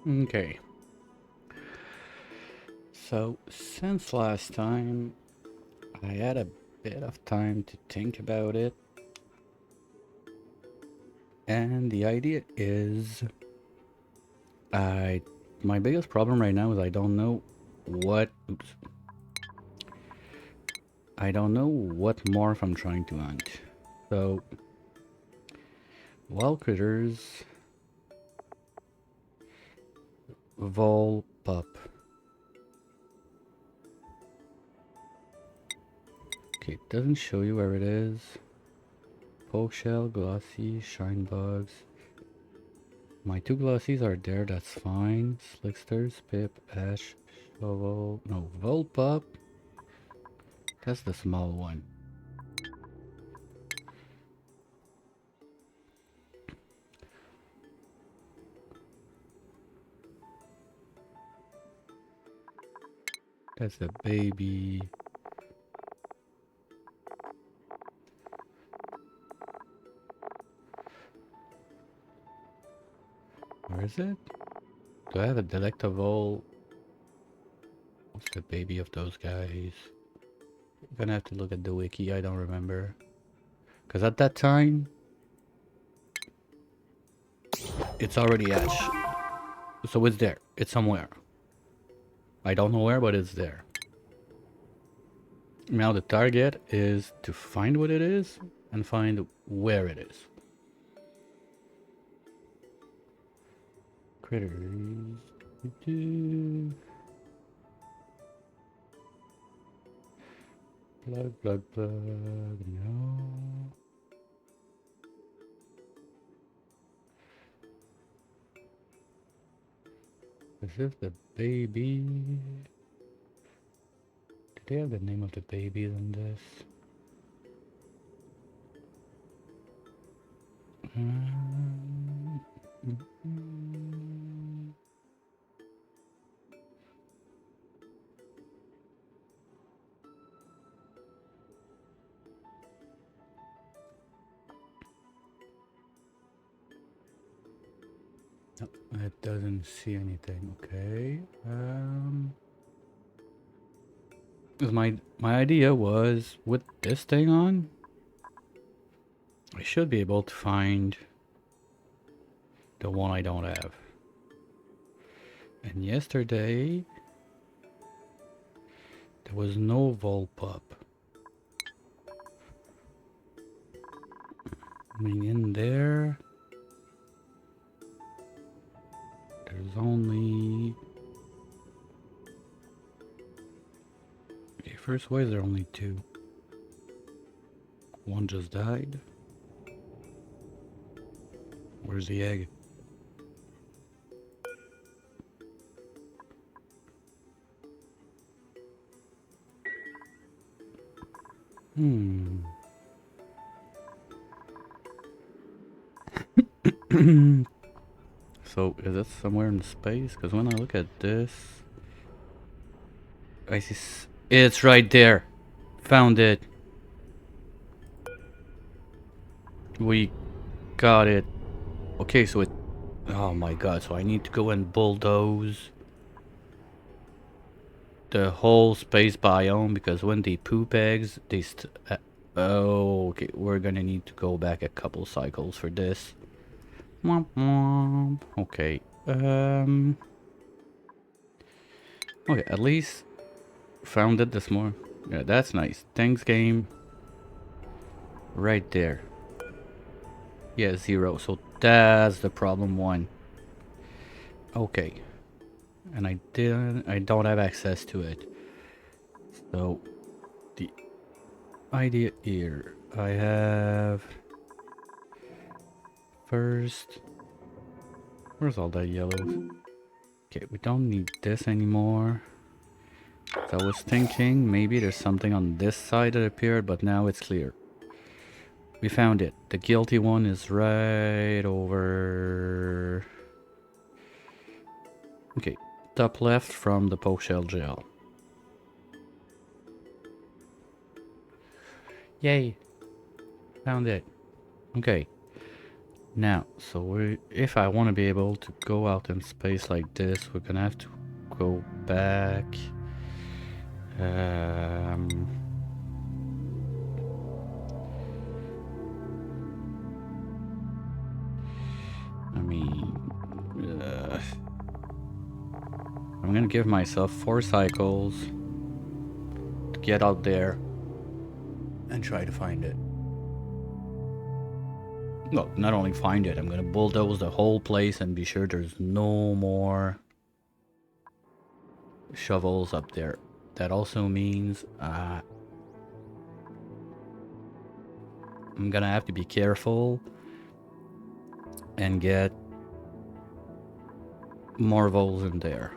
Okay. So, since last time, I had a bit of time to think about it. And the idea is, I my biggest problem right now is oops. I don't know what morph I'm trying to hunt. So, wild critters, vol, pup. Okay, it doesn't show you where it is. Poke shell, glossy, shine bugs. My two glossies are there, that's fine. Slicksters, pip, ash, shovel. No, Volpup. That's the small one. That's the baby. Where is it? Do I have a Delectavol? What's the baby of those guys? I'm gonna have to look at the wiki, I don't remember. Because at that time, it's already ash. So it's there. It's somewhere. I don't know where, but it's there. Now the target is to find what it is and find where it is. Critters. Plug, no. As if the baby... Did they have the name of the baby in this? No, it doesn't see anything. Okay. 'Cause my idea was with this thing on, I should be able to find the one I don't have. And yesterday there was no Volpup. Coming in there, there's only... Okay, first, why is there only two? One just died. Where's the egg? So, is it somewhere in space? Because when I look at this... I see... It's right there! Found it! We got it. Okay, so it... Oh my god, so I need to go and bulldoze the whole space biome, because when they poop eggs, they oh, okay, we're gonna need to go back a couple cycles for this. Okay, okay, at least found it this morning. Yeah, that's nice. Thanks, game. Right there. Yeah, 0. So that's the problem one. Okay. And I don't have access to it. So the idea here, I have first, where's all that yellow? Okay, we don't need this anymore. So I was thinking maybe there's something on this side that appeared, but now it's clear. We found it. The guilty one is right over... Okay, top left from the poke shell gel. Yay! Found it. Okay. Now, so if I want to be able to go out in space like this, we're gonna have to go back. I mean, I'm gonna give myself 4 cycles to get out there and try to find it. Well, not only find it, I'm gonna bulldoze the whole place and be sure there's no more shovels up there. That also means I'm gonna have to be careful and get more voles in there.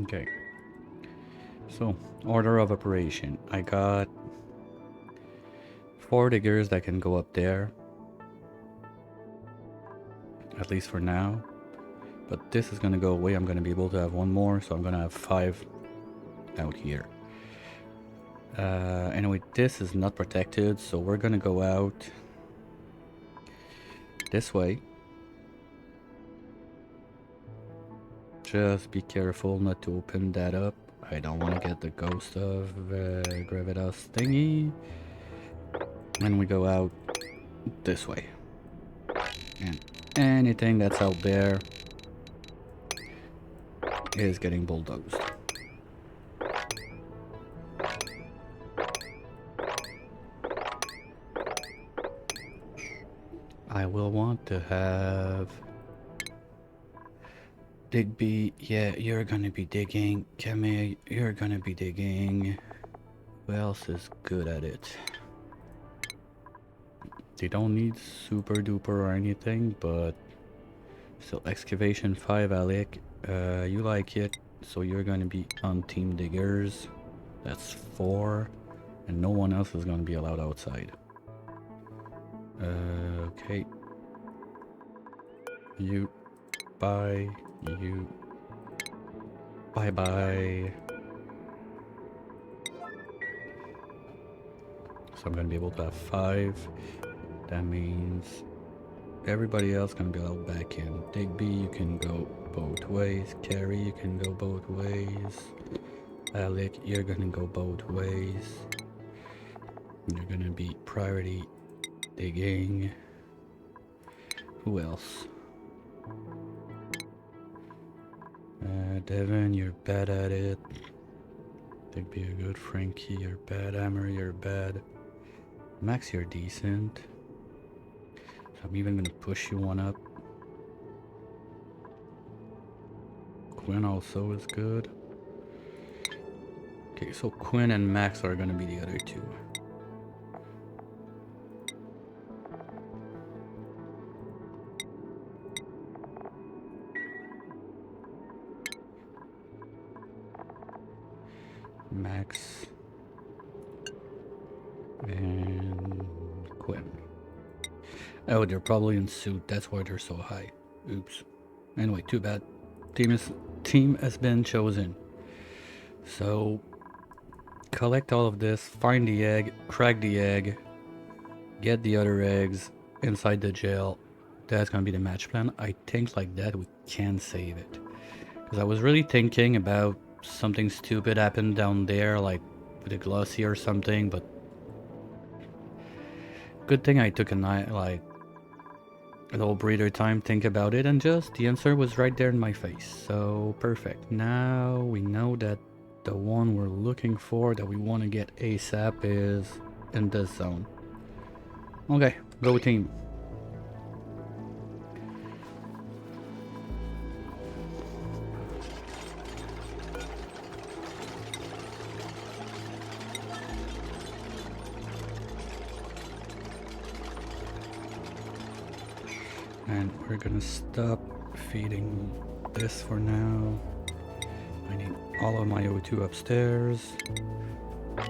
Okay. So, order of operation. I got 4 diggers that can go up there. At least for now. But this is gonna go away. I'm gonna be able to have 1 more, so I'm gonna have 5 out here. Anyway, this is not protected, so we're gonna go out this way. Just be careful not to open that up. I don't want to get the ghost of Gravitas thingy. And we go out this way. And anything that's out there is getting bulldozed. I will want to have Digby. Yeah, you're gonna be digging. Kame, you're gonna be digging. Who else is good at it? They don't need super duper or anything, but still, excavation 5, Alec. You like it, so you're gonna be on team diggers. That's 4, and no one else is gonna be allowed outside. Okay. You. Bye. You. Bye bye. So I'm gonna be able to have 5. That means everybody else gonna be allowed back in. Digby, you can go both ways. Carrie, you can go both ways. Alec, you're gonna go both ways. You're gonna be priority digging. Who else? Devin, you're bad at it. Digby, you're good. Frankie, you're bad. Hammer, you're bad. Max, you're decent. So I'm even gonna push you 1 up. Quinn also is good. Okay, so Quinn and Max are gonna be the other 2. Max and Quinn. Oh, they're probably in suit. That's why they're so high. Oops. Anyway, too bad. Team has been chosen. So collect all of this, find the egg, crack the egg, get the other eggs inside the jail. That's gonna be the match plan. I think like that we can save it. Because I was really thinking about something stupid happened down there, like with a glossy or something, but good thing I took a night, like a little breather time, think about it, and just the answer was right there in my face. So perfect. Now we know that the one we're looking for that we want to get ASAP is in this zone. Okay, go team. And we're gonna stop feeding this for now. I need all of my O2 upstairs.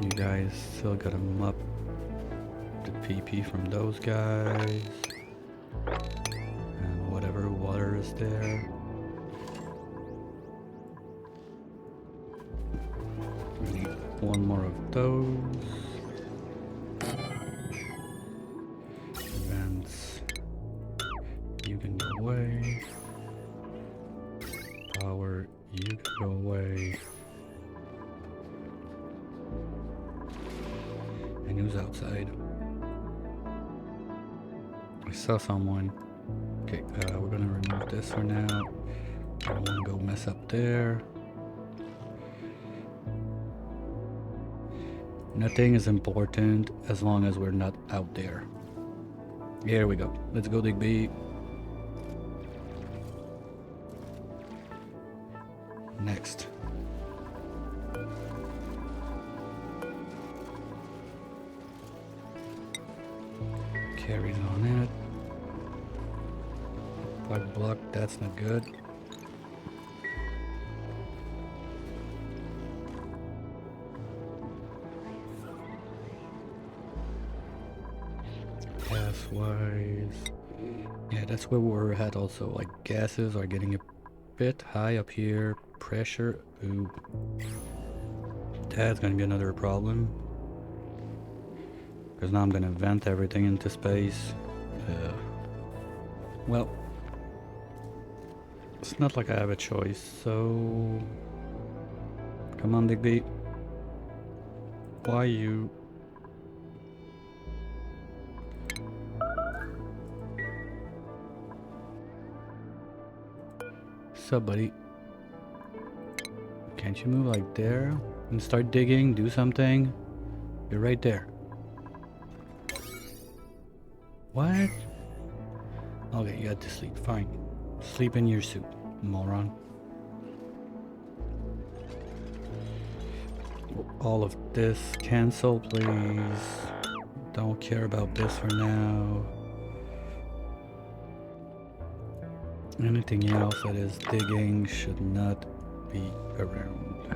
You guys still gotta mop the PP from those guys. And whatever water is there. We need one more of those. Vents. You can go away. Power, you can go away. And who's outside? I saw someone. Okay, we're gonna remove this for now. I don't wanna go mess up there. Nothing is important as long as we're not out there. Here we go. Let's go, Digby. Next. Carries on it. Plug block, that's not good. Gas wise. Yeah, that's where we're at also. Like gases are getting a bit high up here. Pressure. Ooh. That's gonna be another problem. Because now I'm gonna vent everything into space. Well, it's not like I have a choice, so... Come on, Digby. Why you... Sup, buddy? Can't you move like there? And start digging, do something? You're right there. What? Okay, you had to sleep. Fine. Sleep in your suit, moron. All of this cancel, please. Don't care about this for now. Anything else that is digging should not be around.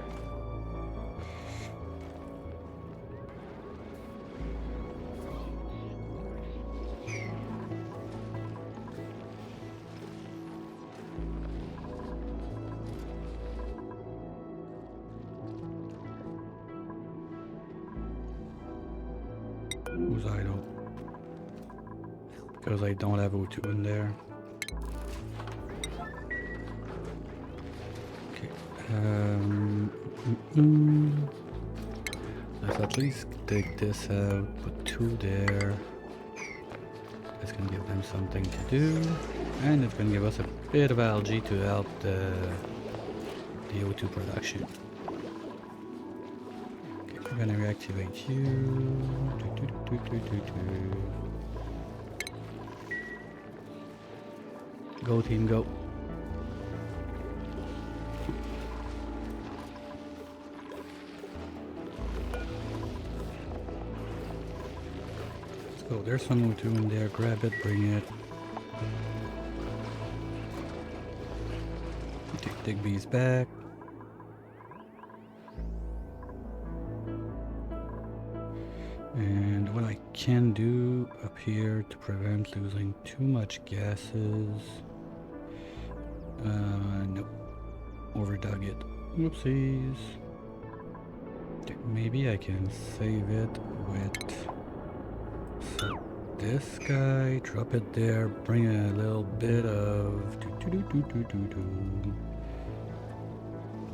Who's idle? Because I don't have O2 in there. Okay. Let's at least dig this out. Put 2 there. That's gonna give them something to do. And it's gonna give us a bit of algae to help the O2 production. We're gonna reactivate you. Go team, go. Let's go. There's some O2 in there. Grab it, bring it. Take Digby's back. And what I can do up here to prevent losing too much gases. Nope. Overdug it. Whoopsies. Maybe I can save it with this guy. Drop it there. Bring a little bit of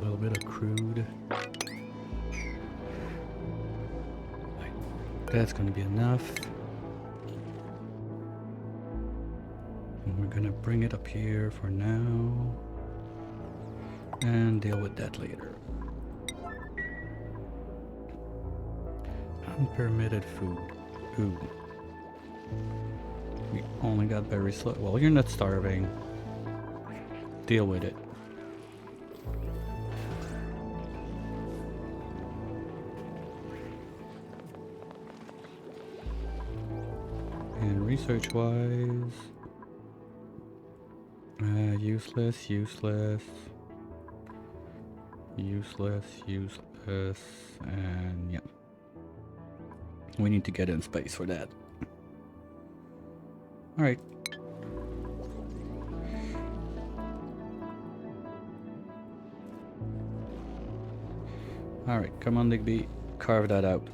a little bit of crude. That's gonna be enough. And we're gonna bring it up here for now and deal with that later. Unpermitted food. Ooh. We only got very slow. Well, you're not starving. Deal with it. And research wise, useless, useless, useless, useless, and yeah, We need to get in space for that. Alright. Alright, come on, Digby. Carve that out.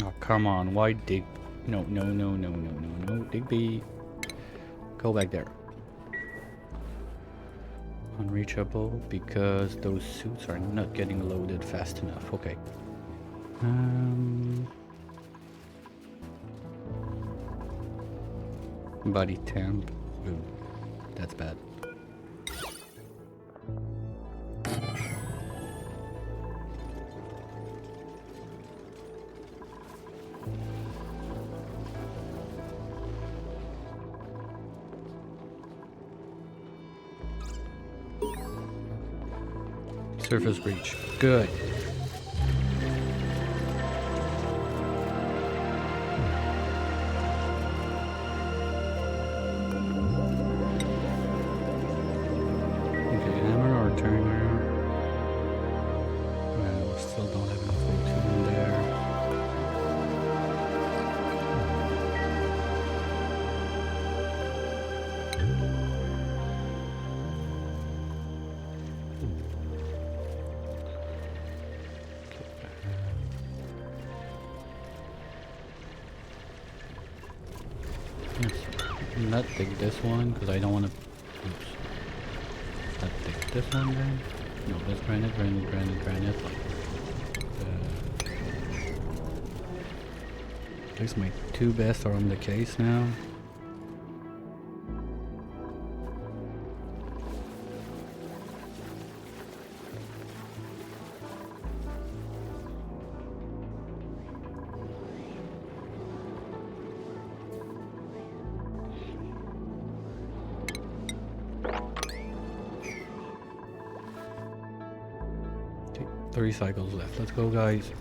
Oh, come on. Why Dig? No, no, no, no, no, no, no. Digby. Go back there. Unreachable because those suits are not getting loaded fast enough. Okay. Body temp. Ooh, that's bad. Surface breach. Good. Okay, hammer or turner. We still don't have enough O2 in there. Not take this one because I don't want to. Oops. Not take this one then. No, that's granite, granite, granite, granite. At least my two best are on the case now. Okay, 3 cycles left. Let's go, guys.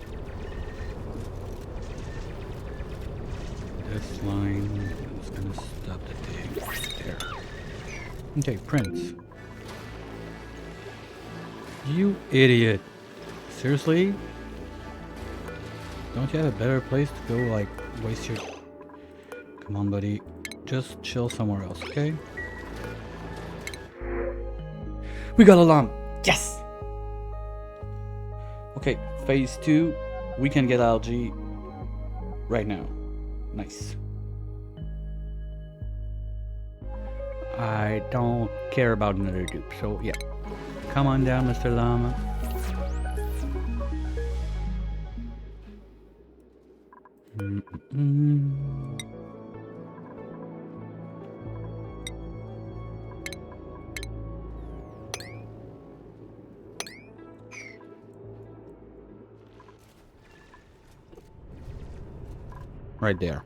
This line is gonna stop the dig right there. Okay, Prince. You idiot. Seriously? Don't you have a better place to go, like, waste your... Come on, buddy. Just chill somewhere else, okay? We got a lamp! Yes! Okay, phase 2. We can get algae right now. Nice. I don't care about another dupe, so yeah. Come on down, Mr. Llama. Right there.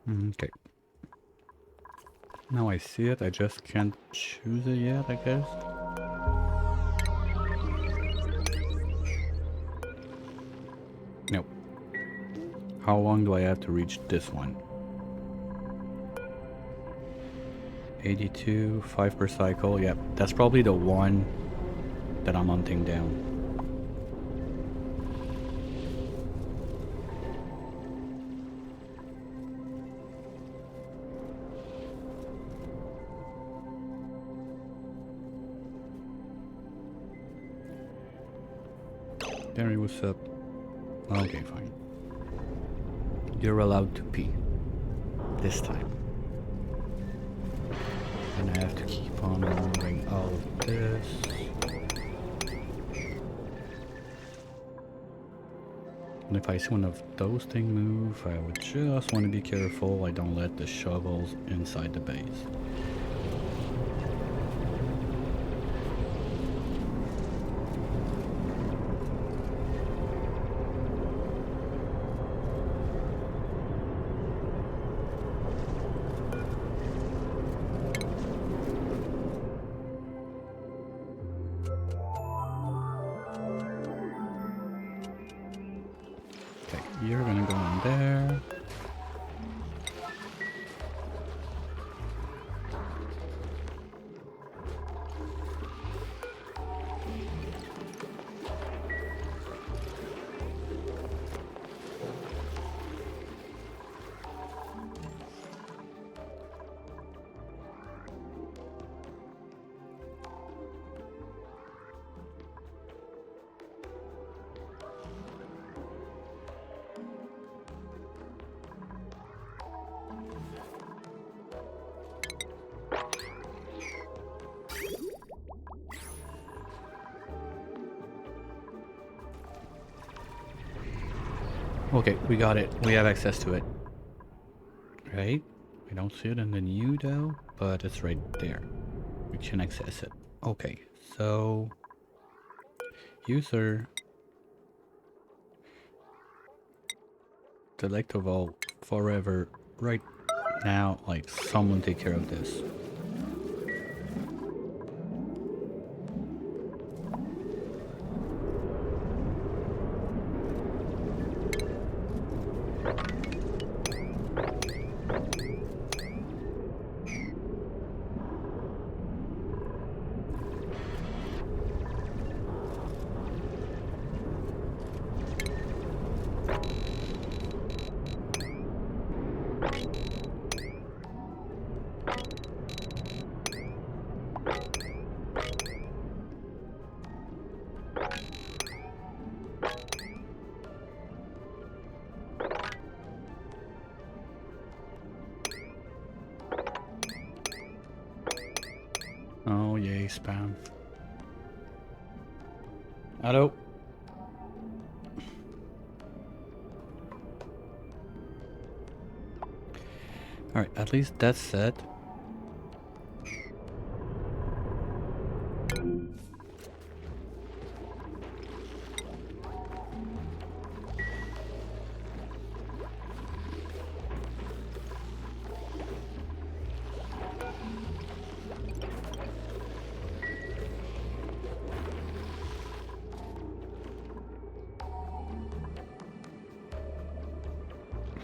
Okay. Now I see it, I just can't choose it yet, I guess. Nope. How long do I have to reach this one? 82, 5 per cycle. Yep, that's probably the one that I'm hunting down. Gary, what's up? Okay, fine. You're allowed to pee. This time. And I have to keep on removing all of this. And if I see one of those things move, I would just want to be careful I don't let the shovels inside the base. Okay, we got it. We have access to it. Right? We don't see it in the new though, but it's right there. We can access it. Okay, so user select of all forever right now, like someone take care of this. Oh yay, spam. Hello. Alright, at least that's set.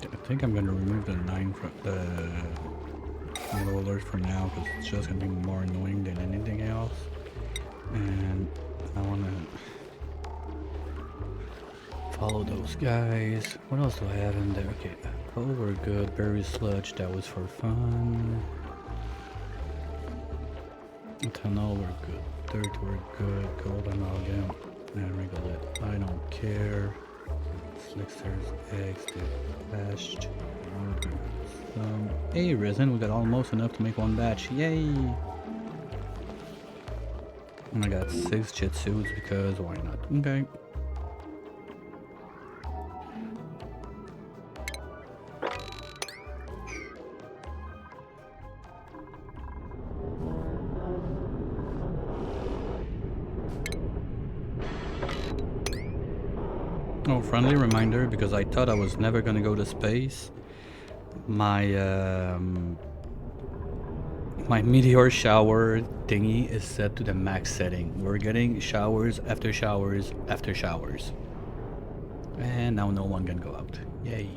I think I'm gonna remove the 9 from the rollers for now because it's just gonna be more annoying than anything else. And I wanna follow those guys. What else do I have in there? Okay, coal we're good. Berry sludge, that was for fun. Ethanol we're good. Dirt we're good. Gold amalgam and regolith. I don't care. Slicksters, eggs, bashed. Hey, resin, we got almost enough to make one batch. Yay! And I got 6 jet suits because why not? Okay. Oh, friendly reminder, because I thought I was never gonna go to space. My my meteor shower thingy is set to the max setting. We're getting showers after showers after showers. And now no one can go out. Yay.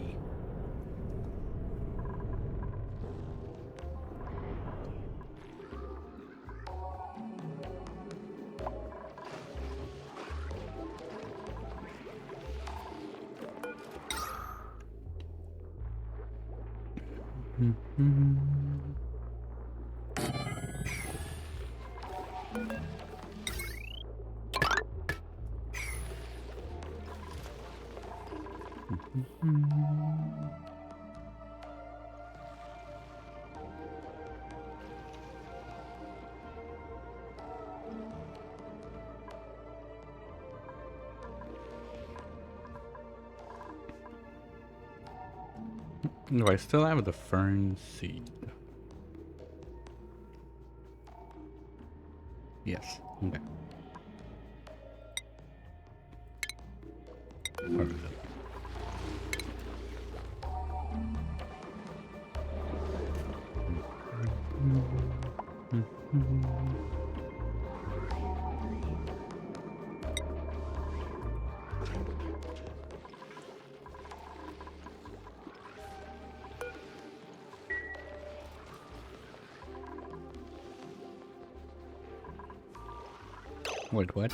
Do I still have the fern seed? Yes. Okay. Perfect. Wait, what?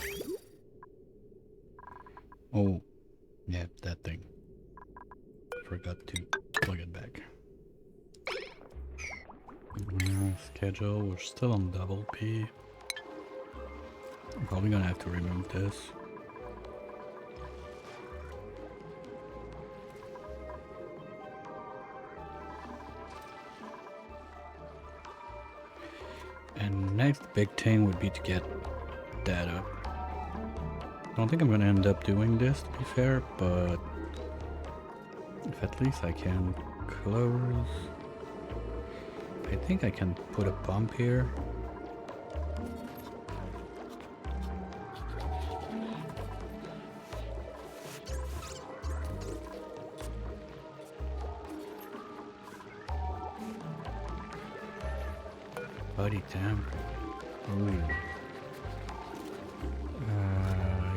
Oh, yeah, that thing. Forgot to plug it back. Schedule, we're still on double P. I'm probably gonna have to remove this. And next big thing would be to get that up. I don't think I'm gonna end up doing this, to be fair, but If at least I can close. I think I can put a pump here. Buddy, damn. Ooh.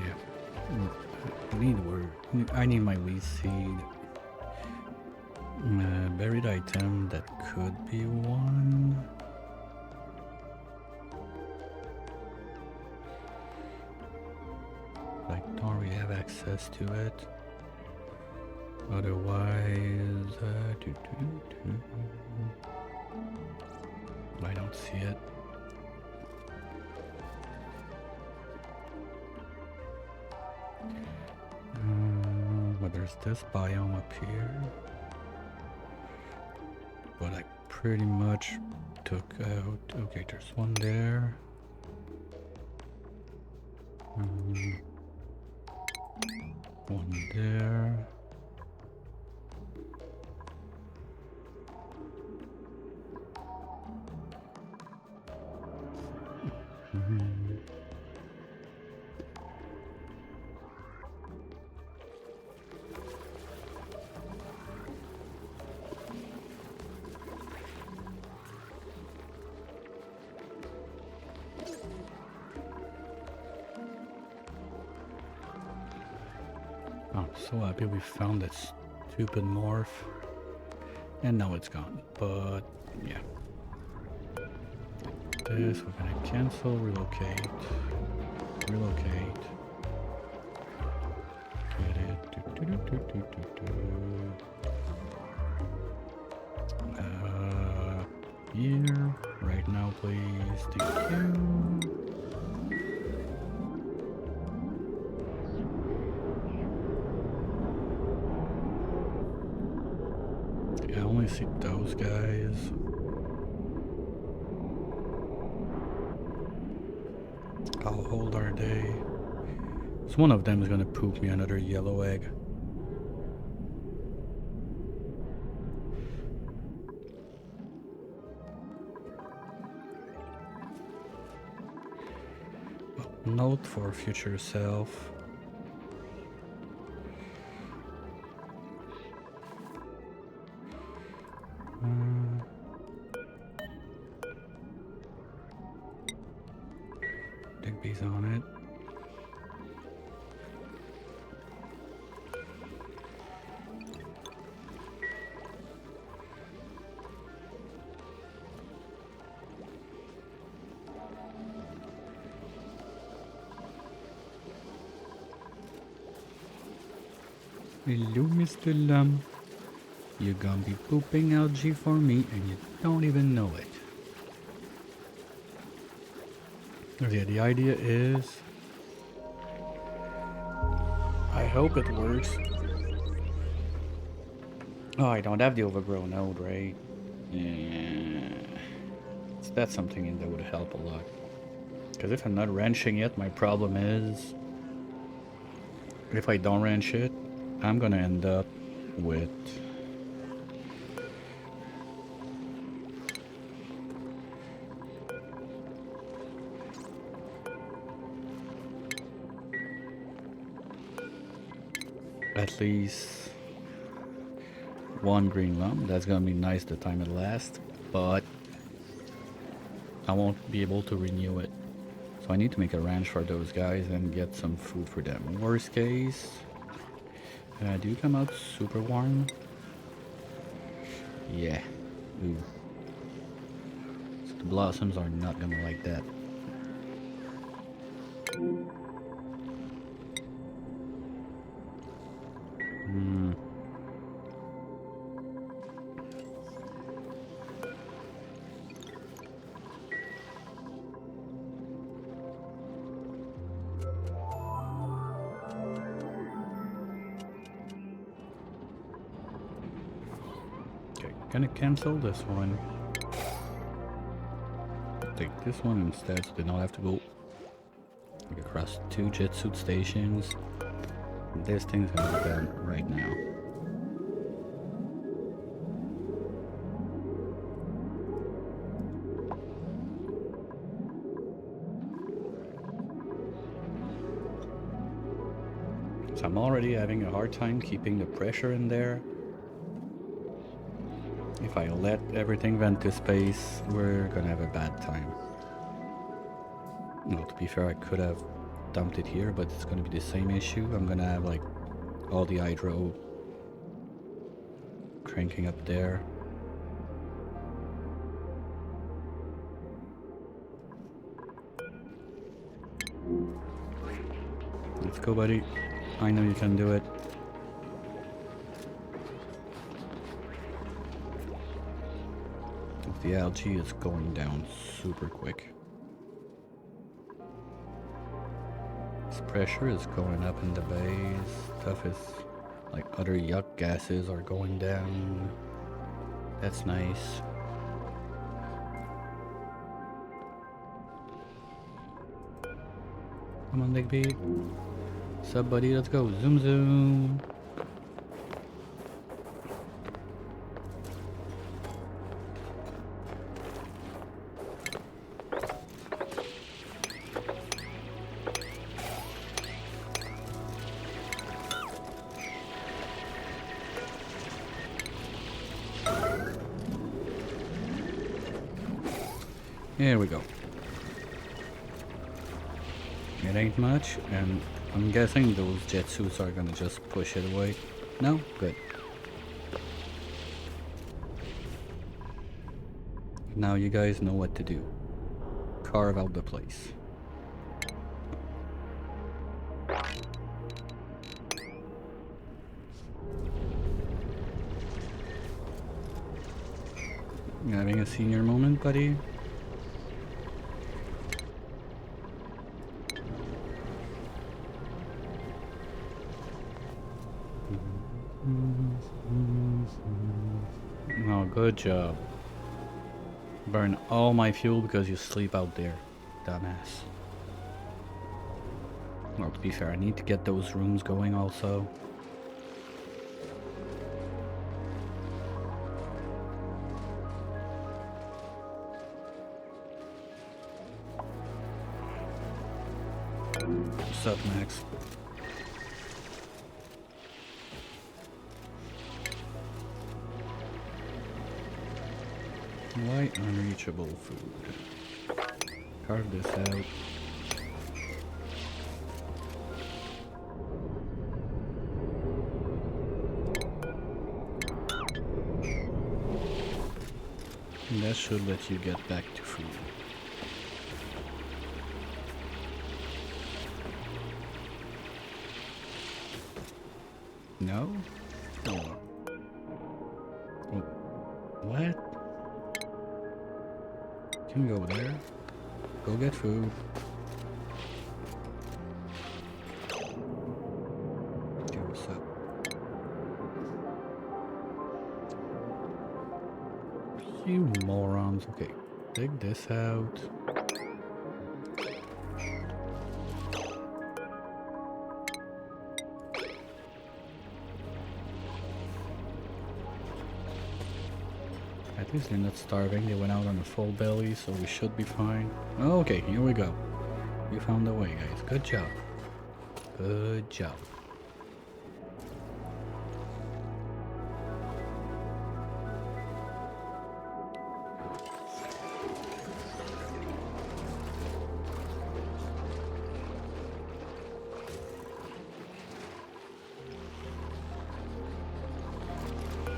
Yeah. I need my wheat seed. Buried item, that could be one. I don't really have access to it. Otherwise, I don't see it. But there's this biome up here. But I pretty much took out. Okay, there's one there. One there. I'm so happy we found that stupid morph. And now it's gone. But yeah. This we're gonna cancel, relocate. Relocate. Get it. Here. Right now, please. Thank you. I only see those guys. How old are they? So one of them is gonna poop me another yellow egg. Note for future self. Digby's on it. Hello, Mr. Lum. You're gonna be pooping algae for me and you don't even know it. Okay, the idea is... I hope it works. Oh, I don't have the overgrown node, right? Yeah. So that's something that would help a lot. Because if I'm not wrenching it, my problem is... if I don't wrench it, I'm gonna end up with... at least one green lump. That's gonna be nice the time it lasts, but I won't be able to renew it. So I need to make a ranch for those guys and get some food for them. Worst case, do you come out super warm? Yeah. Ooh. So the blossoms are not gonna like that. Okay, gonna cancel this one. Take this one instead so they don't have to go across 2 jet suit stations. This thing's gonna be done right now. So I'm already having a hard time keeping the pressure in there. If I let everything vent to space, we're gonna have a bad time. No, to be fair, I could have dumped it here, but it's gonna be the same issue. I'm gonna have like all the hydro cranking up there. Let's go, buddy. I know you can do it. The algae is going down super quick. This pressure is going up in the base. Stuff is like other yuck gases are going down. That's nice. Come on, Digby. Sup, buddy? Let's go. Zoom, zoom. Here we go. It ain't much, and I'm guessing those jet suits are gonna just push it away. No? Good. Now you guys know what to do. Carve out the place. You having a senior moment, buddy? Oh, good job. Burn all my fuel because you sleep out there, dumbass. Well, to be fair, I need to get those rooms going also. What's up, Max? Why unreachable food? Carve this out. And that should let you get back to food. No? Oh. Oh. What? Can we go there? Go get food. Okay, what's up? You morons. Okay, dig this out. At least they're not starving. They went out on a full belly, so we should be fine. Okay, here we go. You found the way, guys. Good job. Good job.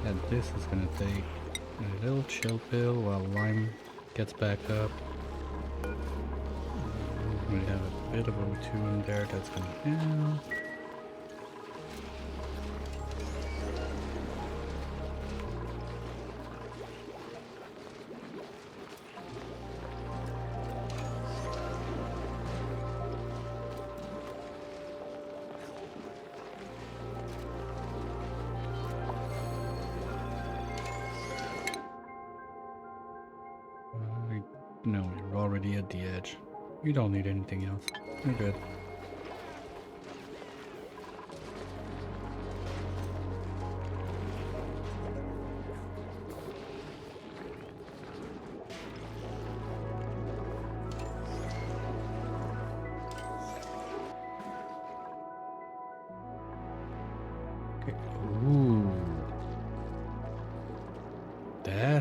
And this is gonna take a little chill pill while Lime gets back up. We have a bit of O2 in there that's gonna help. No, you're already at the edge. You don't need anything else. You're good.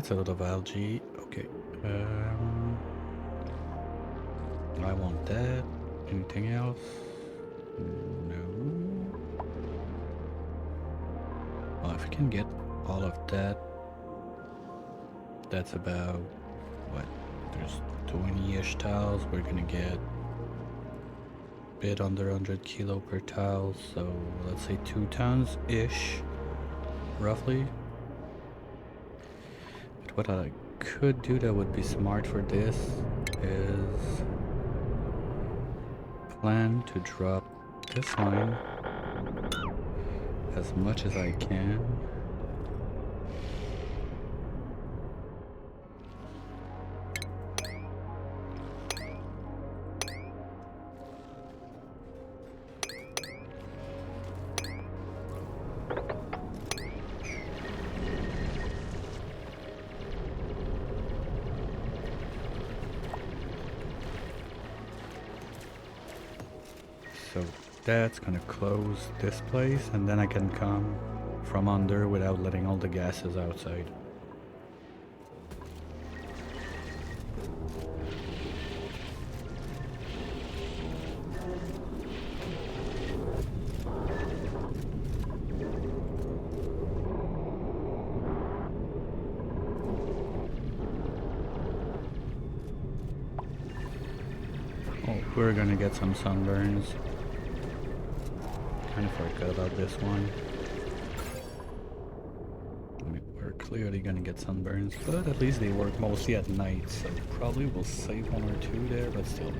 That's a lot of algae. Okay. I want that. Anything else? No. Well, if we can get all of that, that's about what? There's 20-ish tiles. We're gonna get a bit under 100 kilo per tile, so let's say 2 tons-ish, roughly. But what I could do that would be smart for this is plan to drop this line as much as I can. So that's gonna close this place, and then I can come from under without letting all the gases outside. Oh, we're gonna get some sunburns. Kind of forgot about this one. We're clearly gonna get sunburns, but at least they work mostly at night, so probably we'll save 1 or 2 there, but still.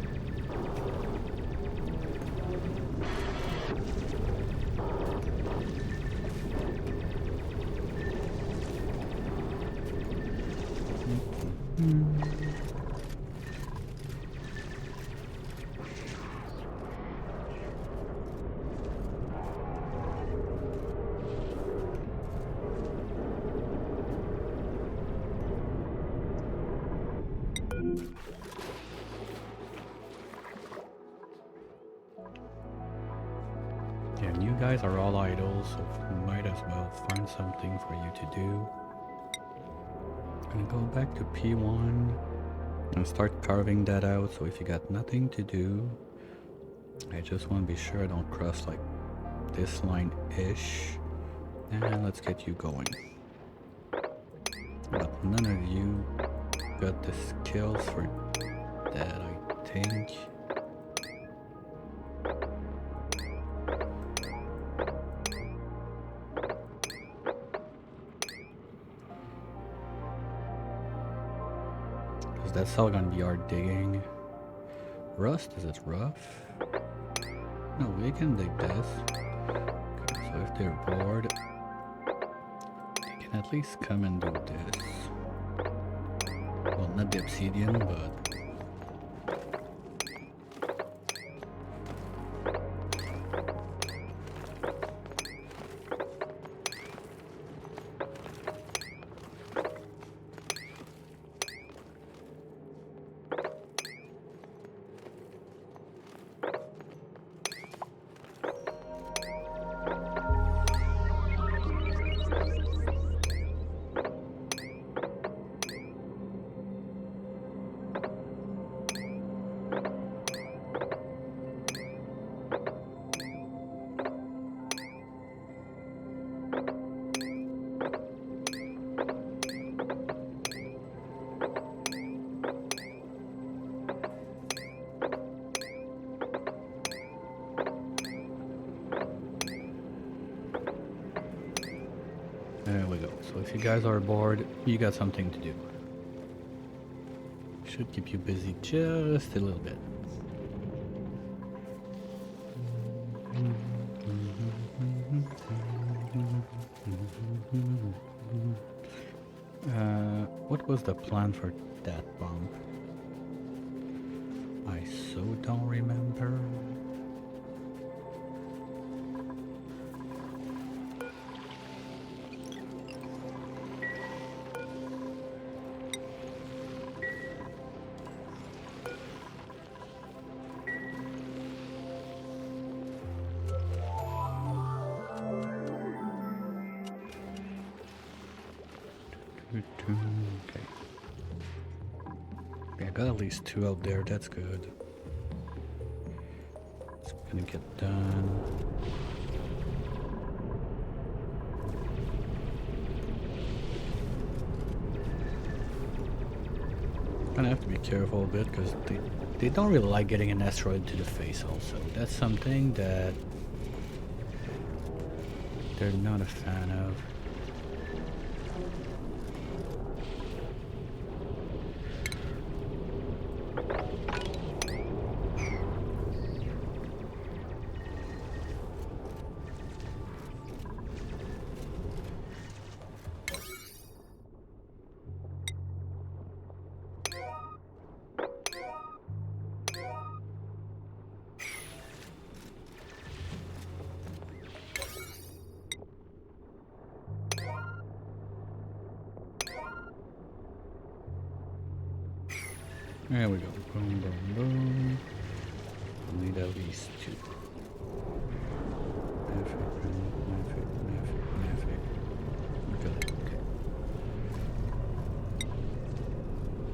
Yeah, and you guys are all idle, so might as well find something for you to do. Gonna go back to P1 and start carving that out, so if you got nothing to do, I just want to be sure I don't cross like this line-ish. And let's get you going. But none of you got the skills for that, I think. Because that's all gonna be our digging. Rust, is it rough? No, we can dig this. Okay, so if they're bored, they can at least come and do this. Well, not the obsidian, but... There we go. So if you guys are bored, you got something to do. Should keep you busy just a little bit. What was the plan for that bomb? I so don't remember. got at least 2 out there, that's good. It's gonna get done. Gonna have to be careful a bit because they don't really like getting an asteroid to the face also. That's something that they're not a fan of. There we go. Boom, boom, boom. I'll need at least 2. Perfect. Good.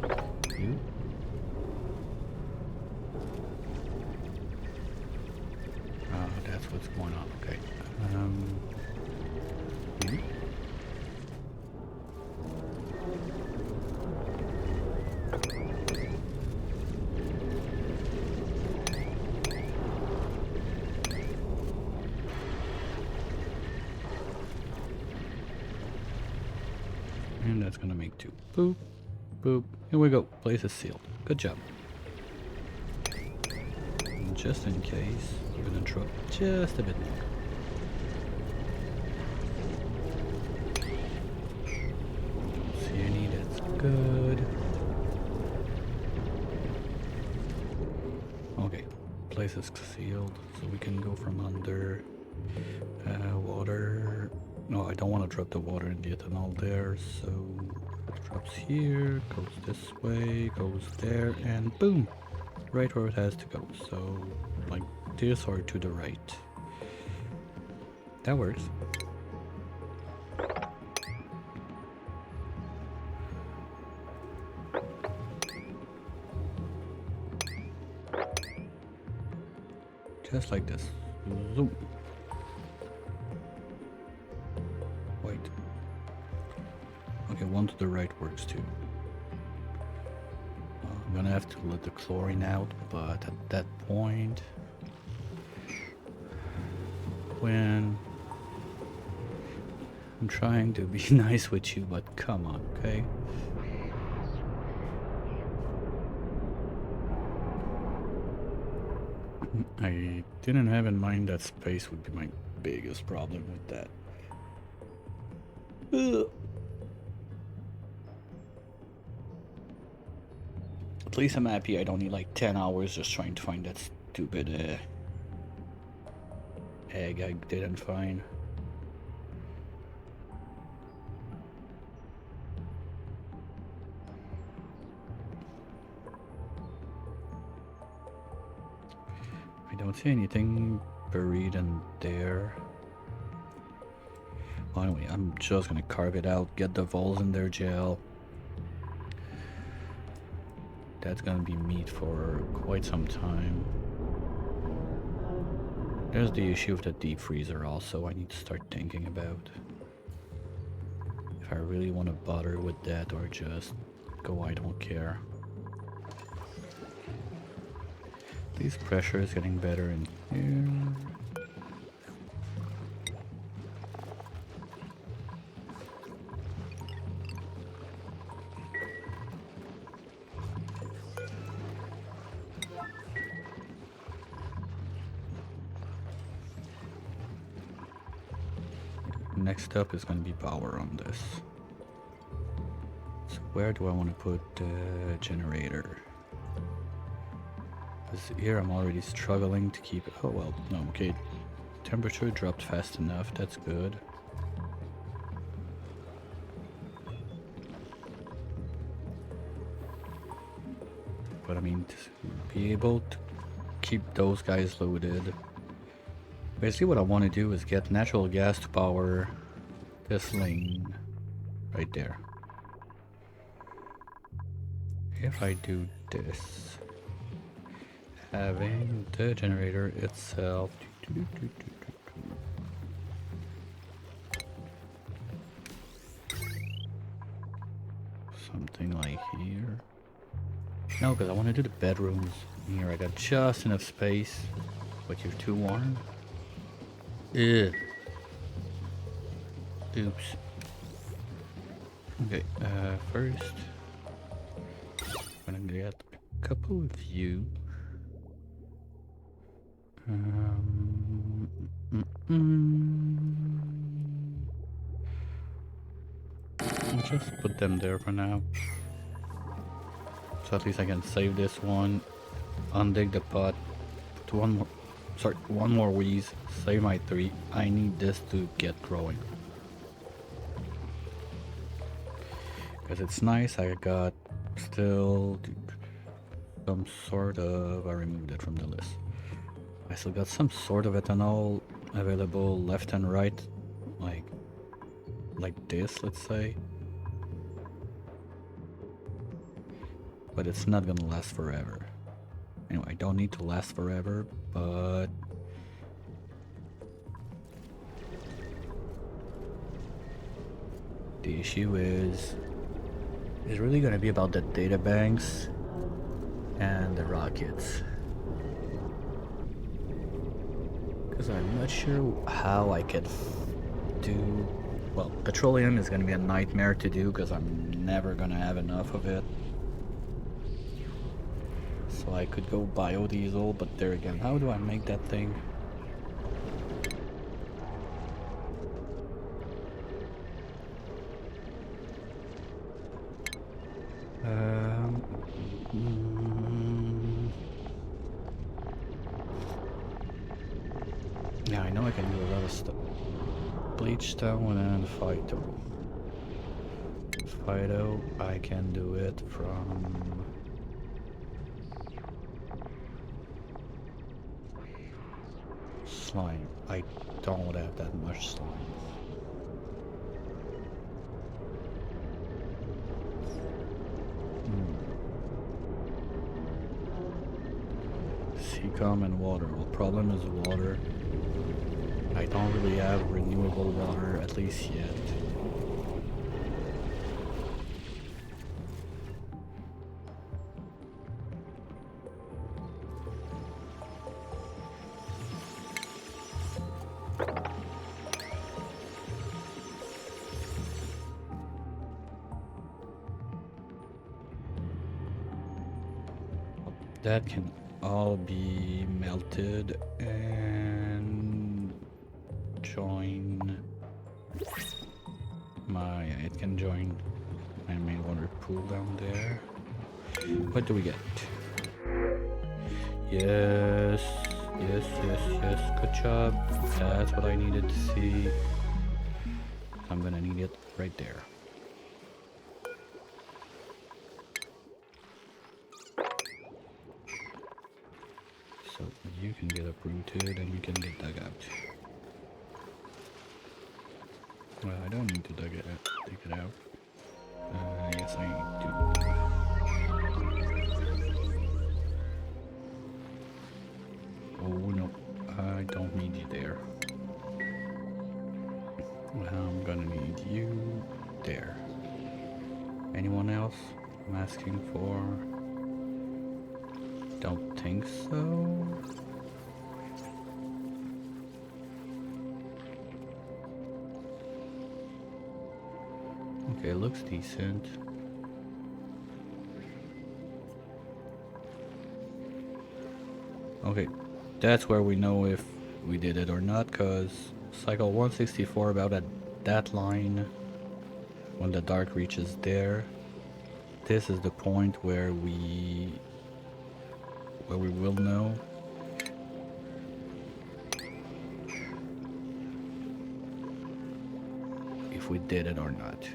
Okay. You. Oh, that's what's going on. Okay. You. And that's gonna make 2. Boop, boop. Here we go. Place is sealed. Good job. And just in case, we're gonna drop just a bit more. Don't see any. That's good. Okay. Place is sealed, so we can go from under water. No, I don't want to drop the water in the ethanol there, so it drops here, goes this way, goes there, and boom! Right where it has to go. So, like this or to the right. That works. Just like this. Zoom. Wait. Okay, one to the right works too. I'm gonna have to let the chlorine out, but at that point, when I'm trying to be nice with you, but come on, okay? I didn't have in mind that space would be my biggest problem with that. Ugh. At least I'm happy I don't need like 10 hours just trying to find that stupid egg I didn't find. I don't see anything buried in there. Well, anyway, I'm just gonna carve it out, get the voles in their gel. That's gonna be meat for quite some time. There's the issue of the deep freezer also I need to start thinking about. If I really want to bother with that or just go I don't care. These pressure is getting better in here. Next up is going to be power on this. So where do I want to put the generator? Because here I'm already struggling to keep it. Oh well, no, okay. Temperature dropped fast enough, that's good. But I mean, to be able to keep those guys loaded. Basically what I want to do is get natural gas to power this lane right there. if I do this, having the generator itself, something like here. No, because I want to do the bedrooms. Here I got just enough space, but you're too warm. Ugh. Oops. Okay, first, I'm gonna get a couple of you. I'll just put them there for now. So at least I can save this one, undig the pot, put one more wheeze, save my 3. I need this to get growing. Because it's nice, I got still some sort of, I removed it from the list. I still got some sort of ethanol available left and right, like this, let's say. But it's not gonna last forever. Anyway, I don't need to last forever, but the issue is really gonna be about the data banks and the rockets. Because I'm not sure how I could do... Well, petroleum is gonna be a nightmare to do because I'm never gonna have enough of it. So I could go biodiesel, but there again, how do I make that thing? Yeah, I know I can do a lot of stuff. Bleach stone and Phyto. Phyto, I can do it from... slime. I don't have that much slime. Seacom and water. Well, problem is water. I don't really have renewable water, at least yet. That can all be melted and join my... it can join my main water pool down there. What do we get? Yes, yes, yes, yes, good job. That's what I needed to see. I'm gonna need it right there. So you can get uprooted and you can get dug out. Well, I don't need to dig it out. Yes, I do. Oh no, I don't need you there. I'm gonna need you there. Anyone else I'm asking for? Don't think so. Okay, looks decent. Okay, that's where we know if we did it or not, because cycle 164 about at that line, when the dark reaches there, this is the point where we will know. If we did it or not.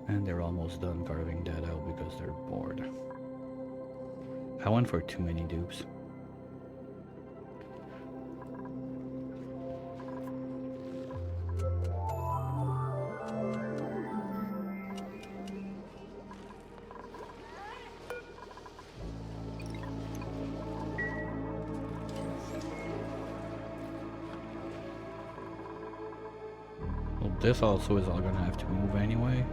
And they're almost done carving that out because they're bored. I went for too many dupes. this also is all gonna have to move anyway.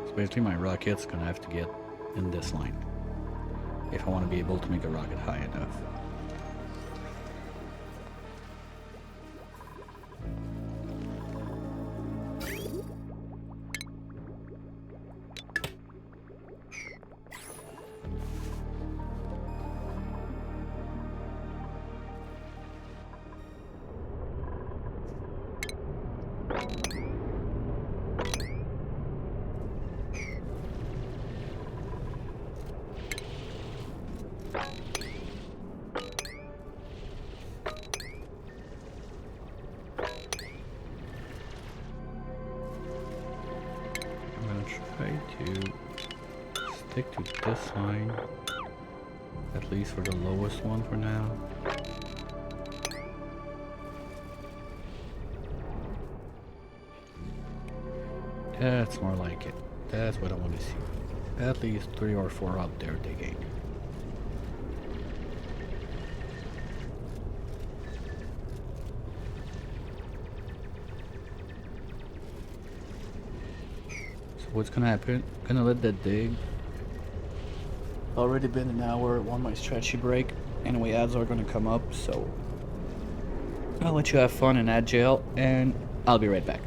So basically my rocket's gonna have to get in this line if I want to be able to make a rocket high enough. Try to stick to this line, at least for the lowest one for now. That's more like it. That's what I want to see. At least 3 or 4 up there digging. What's gonna happen? Gonna let that dig. Already been an hour on my stretchy break. Anyway, ads are gonna come up, so I'll let you have fun in ad jail, and I'll be right back.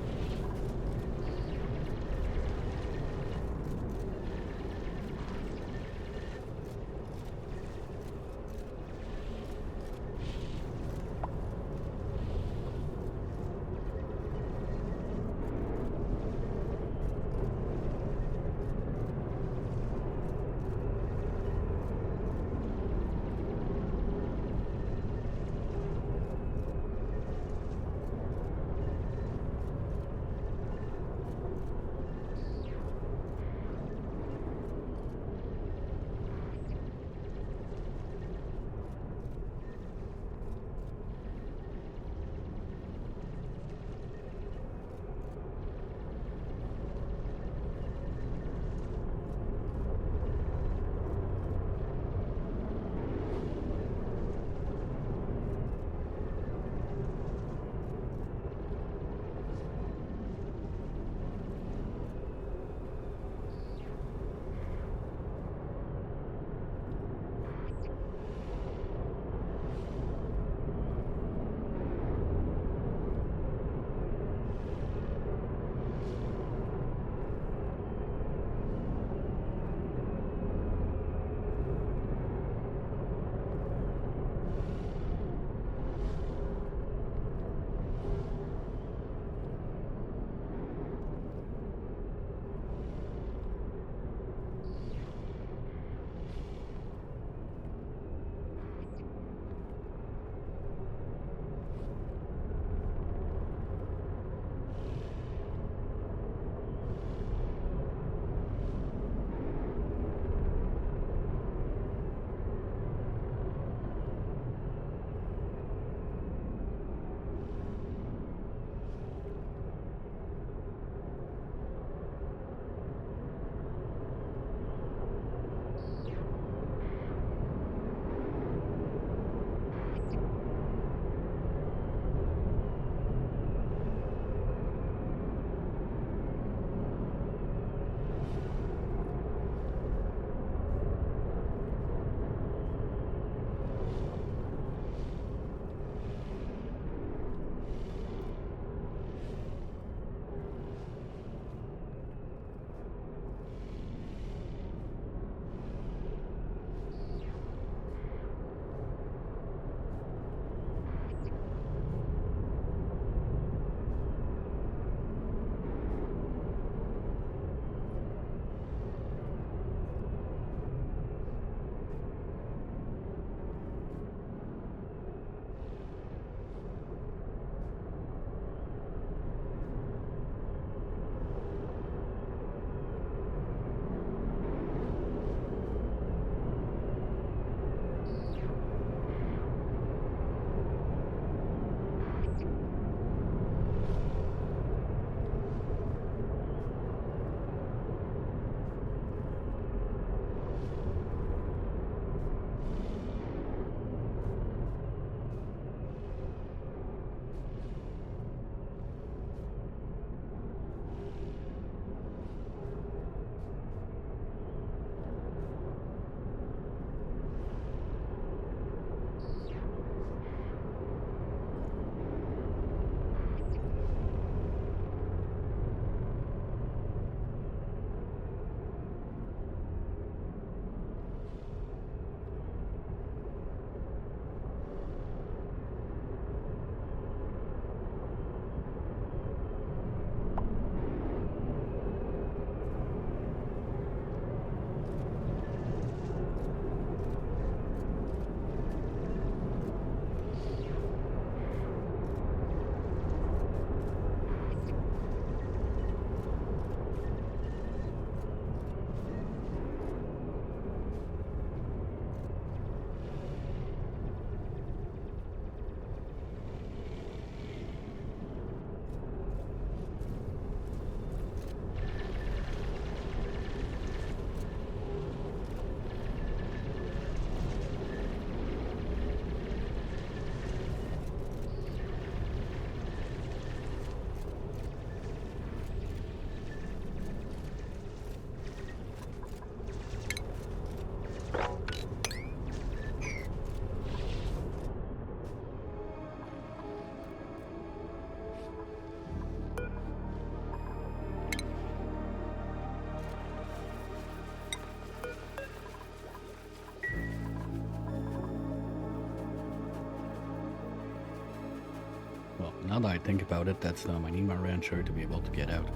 Well, now that I think about it, that's dumb. I need my rancher to be able to get out.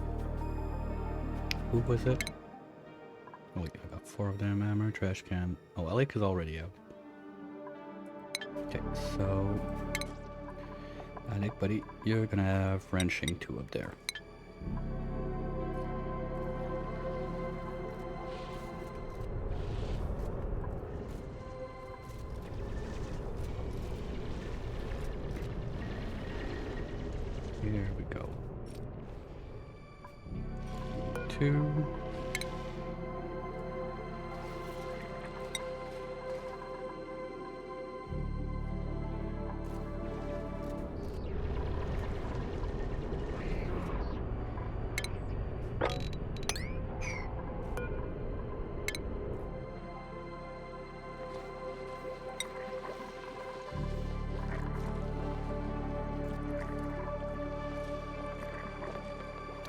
Who was it? Oh, yeah, I got 4 of them. Hammer, trash can. Oh, Alec is already out. Okay, so... Alec, buddy, you're gonna have wrenching 2 up there. Here we go. 2.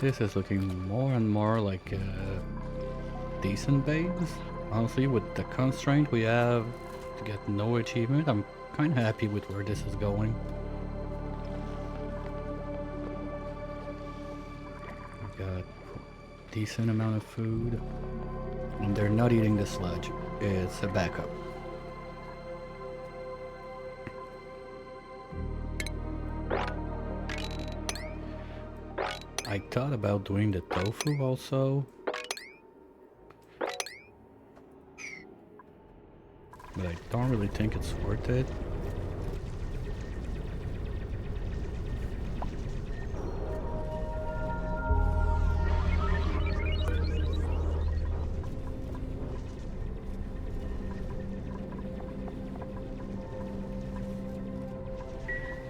This is looking more and more like a decent base. Honestly, with the constraint we have to get no achievement, I'm kind of happy with where this is going. We've got a decent amount of food. And they're not eating the sludge. It's a backup. I thought about doing the tofu also, but I don't really think it's worth it.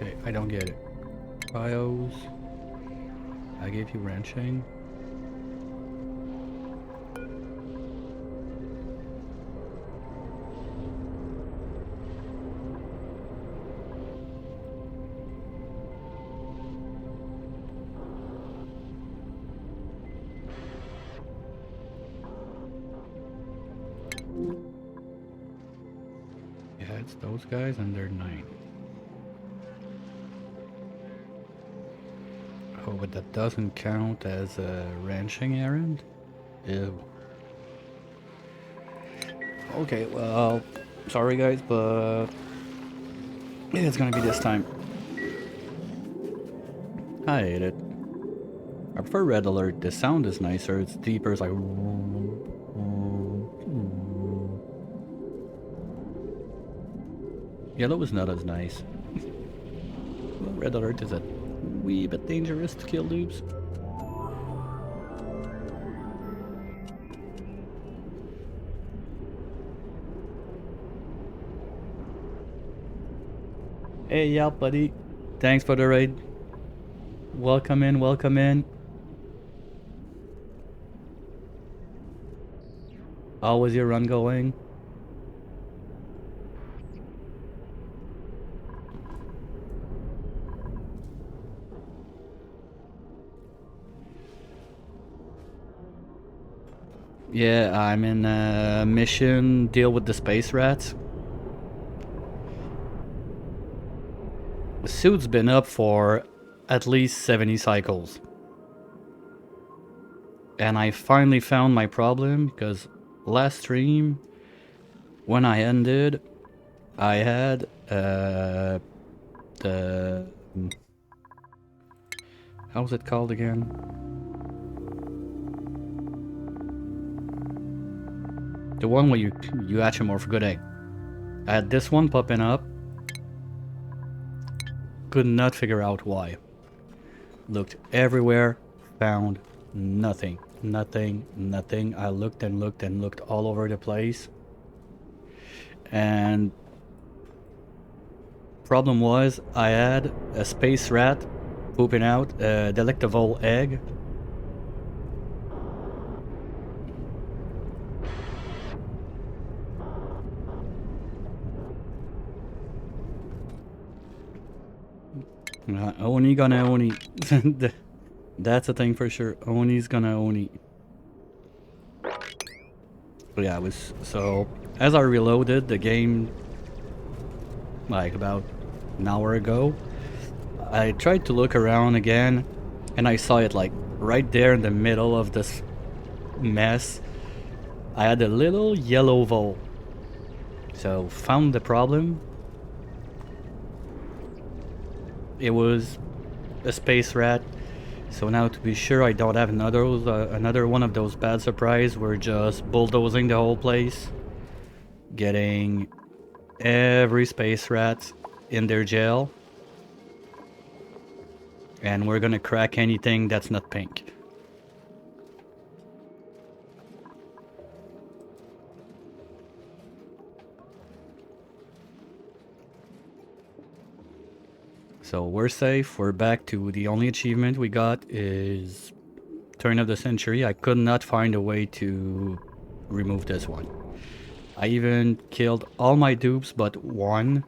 Okay, I don't get it. Bios. I gave you ranching. Yeah, it's those guys and they're 9. Oh, but that doesn't count as a ranching errand? Ew. Okay, well, sorry guys, but it's gonna be this time. I hate it. I prefer Red Alert. The sound is nicer, it's deeper, it's like... Yellow is not as nice. Well, Red Alert is a wee bit dangerous to kill noobs. Hey, yeah, buddy. Thanks for the raid. Welcome in, welcome in. How was your run going? Yeah, I'm in a mission, deal with the space rats. The suit's been up for at least 70 cycles. And I finally found my problem, because last stream, when I ended, I had the... How's it called again? The one where you hatch a more for good egg. I had this one popping up. Could not figure out why. Looked everywhere, found nothing. Nothing. I looked and looked and looked all over the place. And problem was I had a space rat pooping out a delectable egg. Oni gonna Oni. That's a thing for sure. Oni's gonna Oni. But yeah, it was so as I reloaded the game like about an hour ago, I tried to look around again, and I saw it like right there in the middle of this mess. I had a little yellow vole. So found the problem. It was a space rat. So now to be sure I don't have another one of those bad surprises, we're just bulldozing the whole place, getting every space rat in their jail, and we're gonna crack anything that's not pink. So we're safe. We're back to the only achievement we got is Turn of the Century. I could not find a way to remove this one. I even killed all my dupes but one.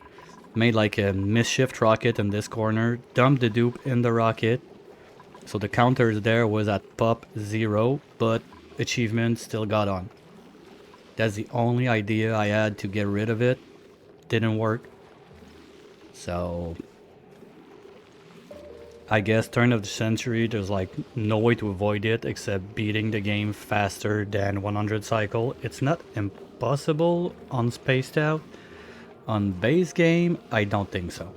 Made like a mischief rocket in this corner. Dumped the dupe in the rocket. So the counter there was at pop 0, but achievement still got on. That's the only idea I had to get rid of it. Didn't work. So I guess Turn of the Century, there's like no way to avoid it except beating the game faster than 100 cycle. It's not impossible on Spaced Out. On base game, I don't think so.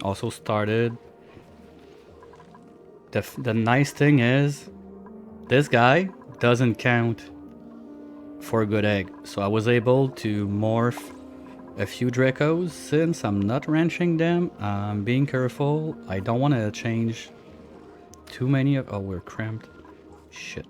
Also started. The nice thing is, this guy doesn't count for a good egg. So I was able to morph a few Dracos. Since I'm not ranching them, I'm being careful. I don't want to change too many of... Oh, we're cramped. Shit.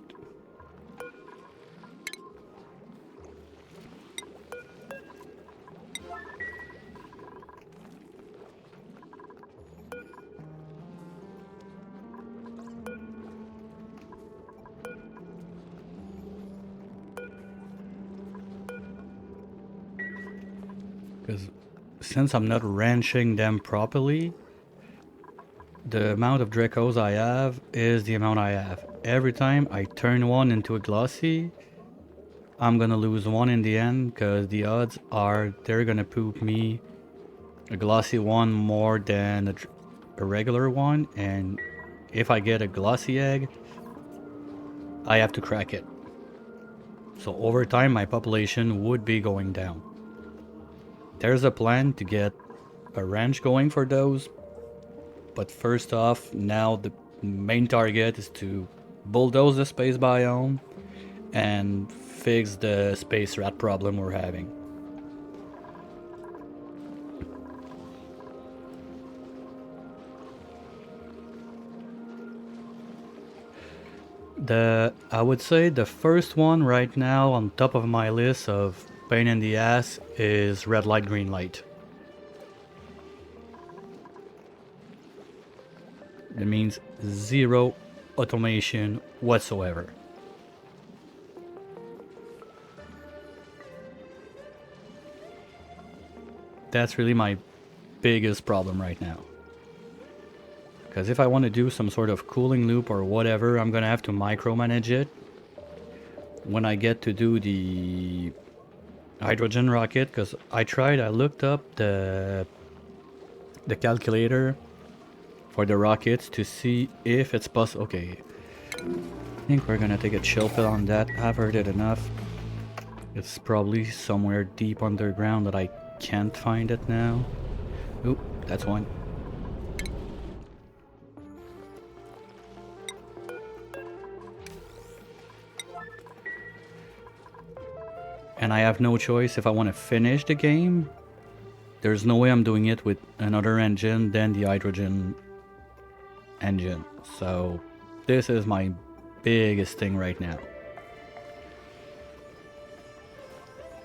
Because since I'm not ranching them properly, the amount of Dracos I have is the amount I have. Every time I turn one into a glossy, I'm gonna lose one in the end because the odds are they're gonna poop me a glossy one more than a regular one, and if I get a glossy egg, I have to crack it. So over time my population would be going down. There's a plan to get a ranch going for those, but first off, now the main target is to bulldoze the space biome and fix the space rat problem we're having. I would say the first one right now on top of my list of pain in the ass is red light, green light. That means zero automation whatsoever. That's really my biggest problem right now. Because if I want to do some sort of cooling loop or whatever, I'm gonna have to micromanage it. When I get to do the hydrogen rocket, because I looked up the calculator for the rockets to see if it's possible. Okay, I think we're gonna take a chill pill on that. I've heard it enough. It's probably somewhere deep underground that I can't find it now. Oop, that's one. And I have no choice if I want to finish the game. There's no way I'm doing it with another engine than the hydrogen engine. So this is my biggest thing right now.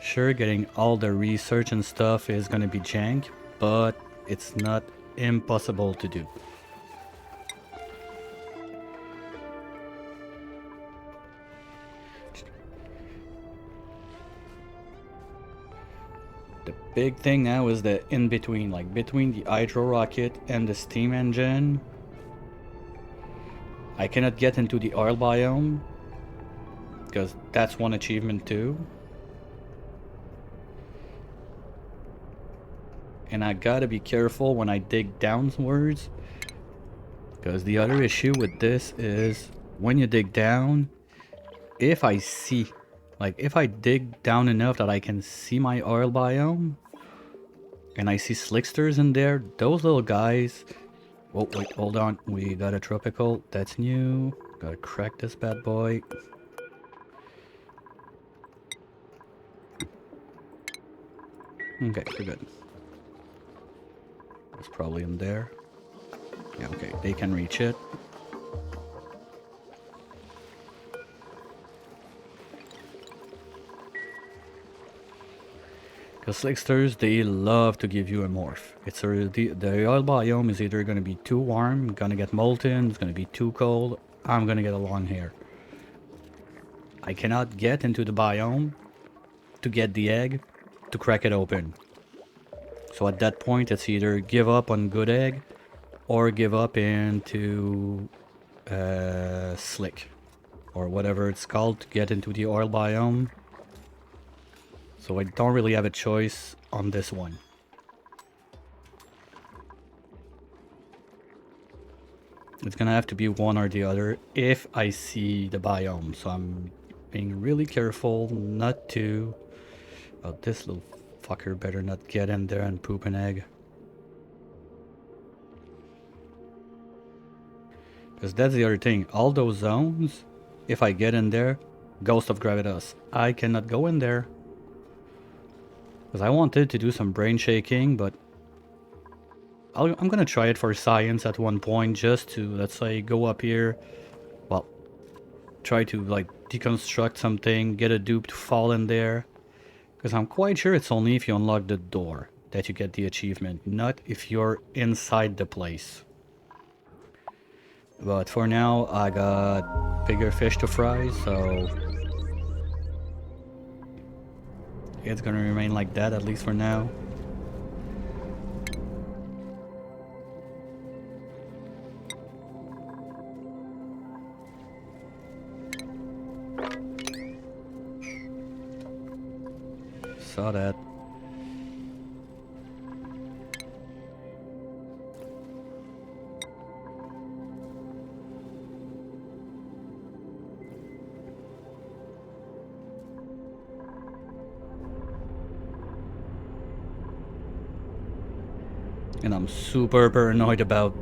Sure, getting all the research and stuff is gonna be jank, but it's not impossible to do. The big thing now is the in-between, like between the hydro rocket and the steam engine. I cannot get into the oil biome, because that's one achievement too. And I gotta be careful when I dig downwards, because the other issue with this is when you dig down, if I see, like if I dig down enough that I can see my oil biome, and I see slicksters in there, those little guys... Oh, wait, hold on. We got a tropical. That's new. Gotta crack this bad boy. Okay, we're good. It's probably in there. Yeah, okay, they can reach it. Because slicksters, they love to give you a morph. It's the oil biome is either going to be too warm, gonna get molten, it's going to be too cold, I'm going to get a long hair. I cannot get into the biome to get the egg to crack it open. So at that point, it's either give up on good egg or give up into slick or whatever it's called to get into the oil biome. So I don't really have a choice on this one. It's gonna have to be one or the other if I see the biome. So I'm being really careful not to... Oh, this little fucker better not get in there and poop an egg. Because that's the other thing. All those zones, if I get in there, Ghost of Gravitas, I cannot go in there. Because I wanted to do some brain shaking, but I'm gonna try it for science at one point, just to, let's say, go up here, well, try to like deconstruct something, get a dupe to fall in there. Because I'm quite sure it's only if you unlock the door that you get the achievement, not if you're inside the place. But for now, I got bigger fish to fry, so it's gonna remain like that, at least for now. Saw that. And I'm super paranoid about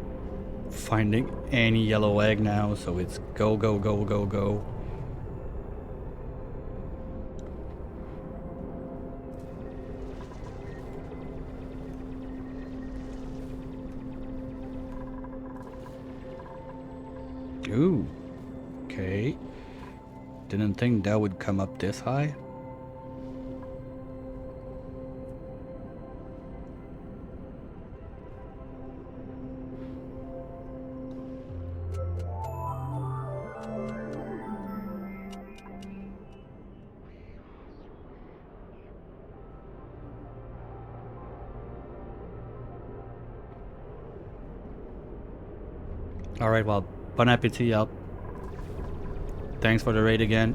finding any yellow egg now, so it's go, go, go, go, go. Ooh, okay. Didn't think that would come up this high. Alright, well, bon appetit out. Thanks for the raid again.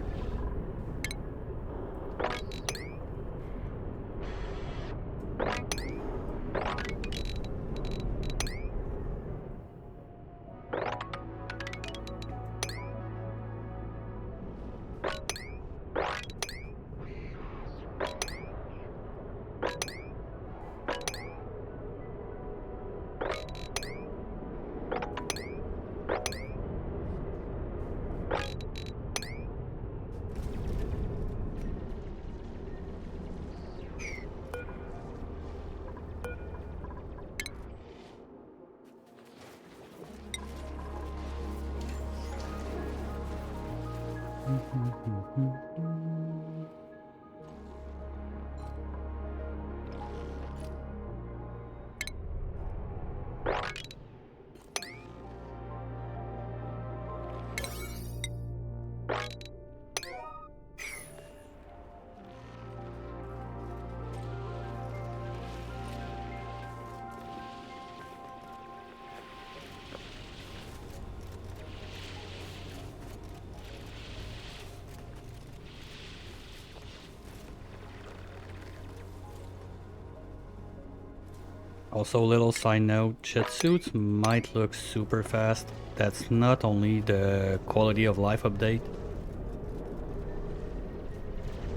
Also, little side note, jet suits might look super fast. That's not only the quality of life update.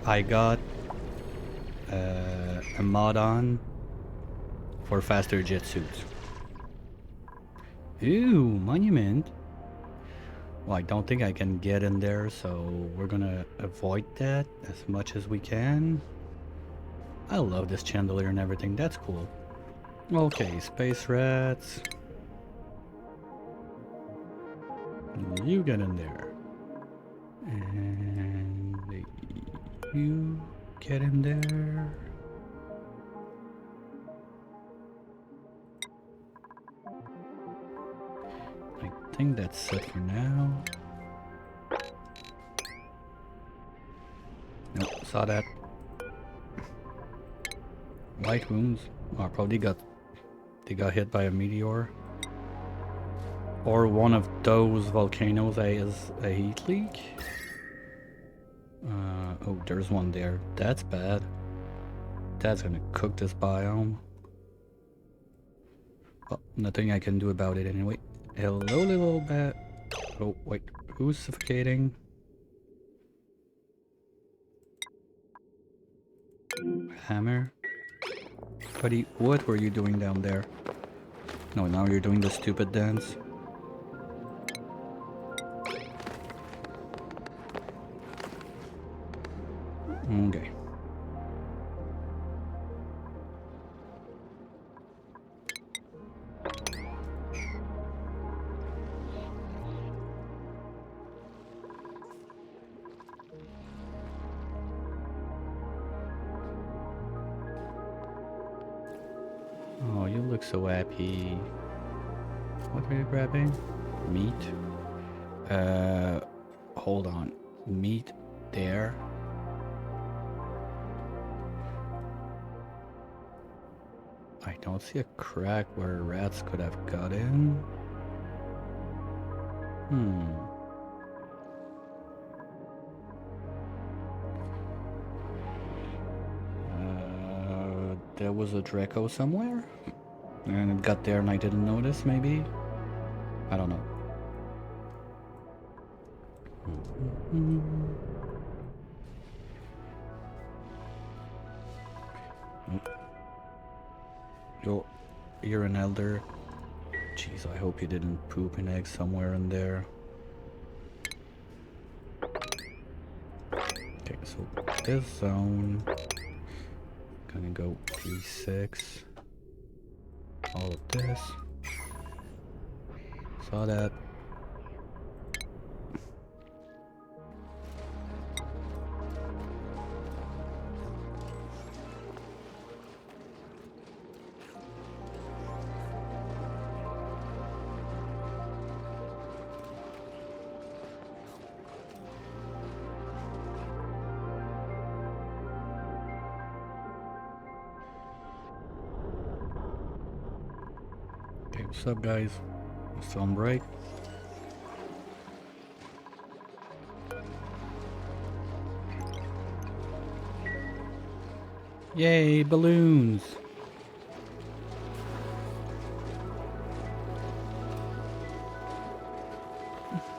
I got a mod on for faster jet suits. Ooh, monument. Well, I don't think I can get in there, so we're gonna avoid that as much as we can. I love this chandelier and everything, that's cool. Okay, space rats. You get in there. And you get in there. I think that's it for now. Nope, saw that. White wounds. Oh, probably they got hit by a meteor. Or one of those volcanoes has a heat leak. Oh, there's one there. That's bad. That's gonna cook this biome. Well, nothing I can do about it anyway. Hello, little bat. Oh, wait. Who's suffocating? Hammer? Buddy, what were you doing down there? No, now you're doing the stupid dance. Okay. Oh, you look so happy. What are you grabbing? Meat? Hold on. Meat there. I don't see a crack where rats could have got in. There was a Draco somewhere? And it got there and I didn't notice, maybe? I don't know. You're an elder. Jeez, I hope you didn't poop an egg somewhere in there. Okay, so this zone. Gonna go P6. All of this. Saw that. Okay, what's up, guys? Still on break? Yay, balloons!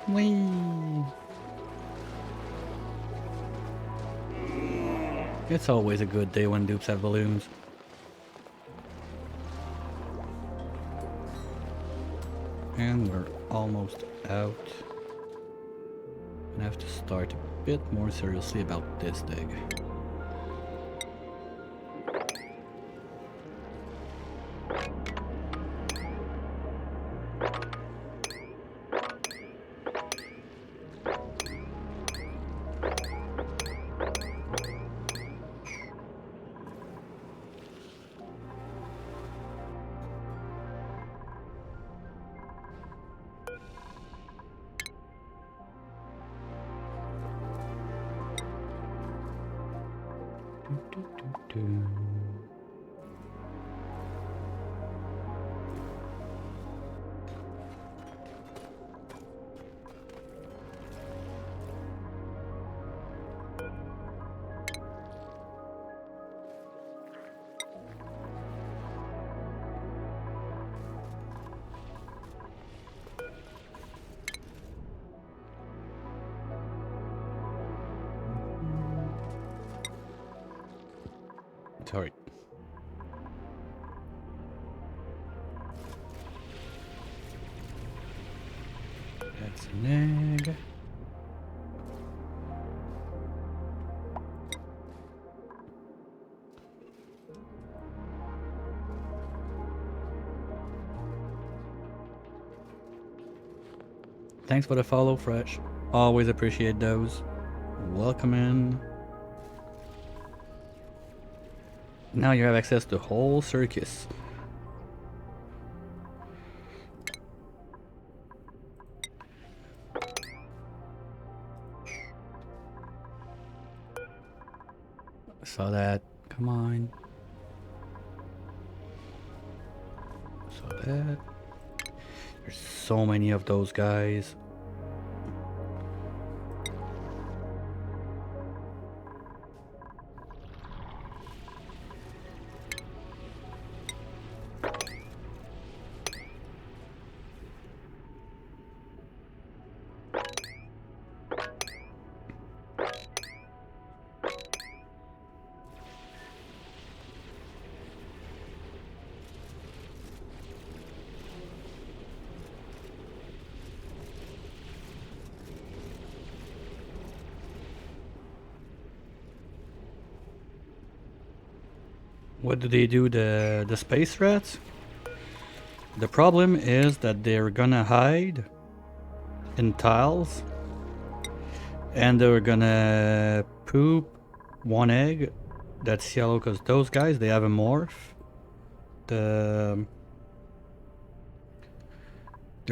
Whee! It's always a good day when dupes have balloons. And we're almost out. I have to start a bit more seriously about this dig. Sorry. That's an egg. Thanks for the follow, Fresh. Always appreciate those. Welcome in. Now you have access to the whole circus. Saw that. Come on. Saw that. There's so many of those guys. What do they do, the space rats? The problem is that they're gonna hide in tiles and they're gonna poop one egg that's yellow because those guys, they have a morph. They're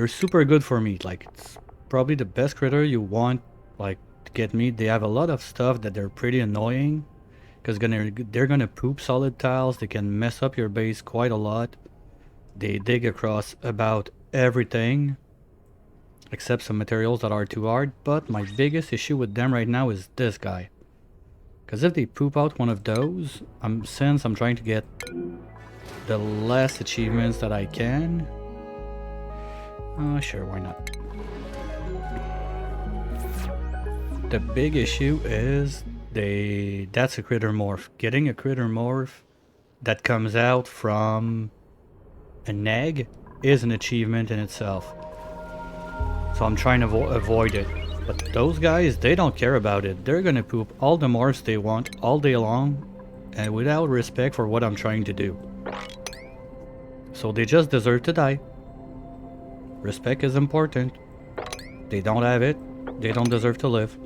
super good for meat. Like, it's probably the best critter you want, like, to get meat. They have a lot of stuff that they're pretty annoying because they're gonna poop solid tiles. They can mess up your base quite a lot. They dig across about everything except some materials that are too hard. But my biggest issue with them right now is this guy, because if they poop out one of those, since I'm trying to get the less achievements that I can, sure, why not? The big issue is that's a critter morph. Getting a critter morph that comes out from an egg is an achievement in itself. So I'm trying to avoid it. But those guys, they don't care about it. They're gonna poop all the morphs they want all day long and without respect for what I'm trying to do. So they just deserve to die. Respect is important. They don't have it, they don't deserve to live.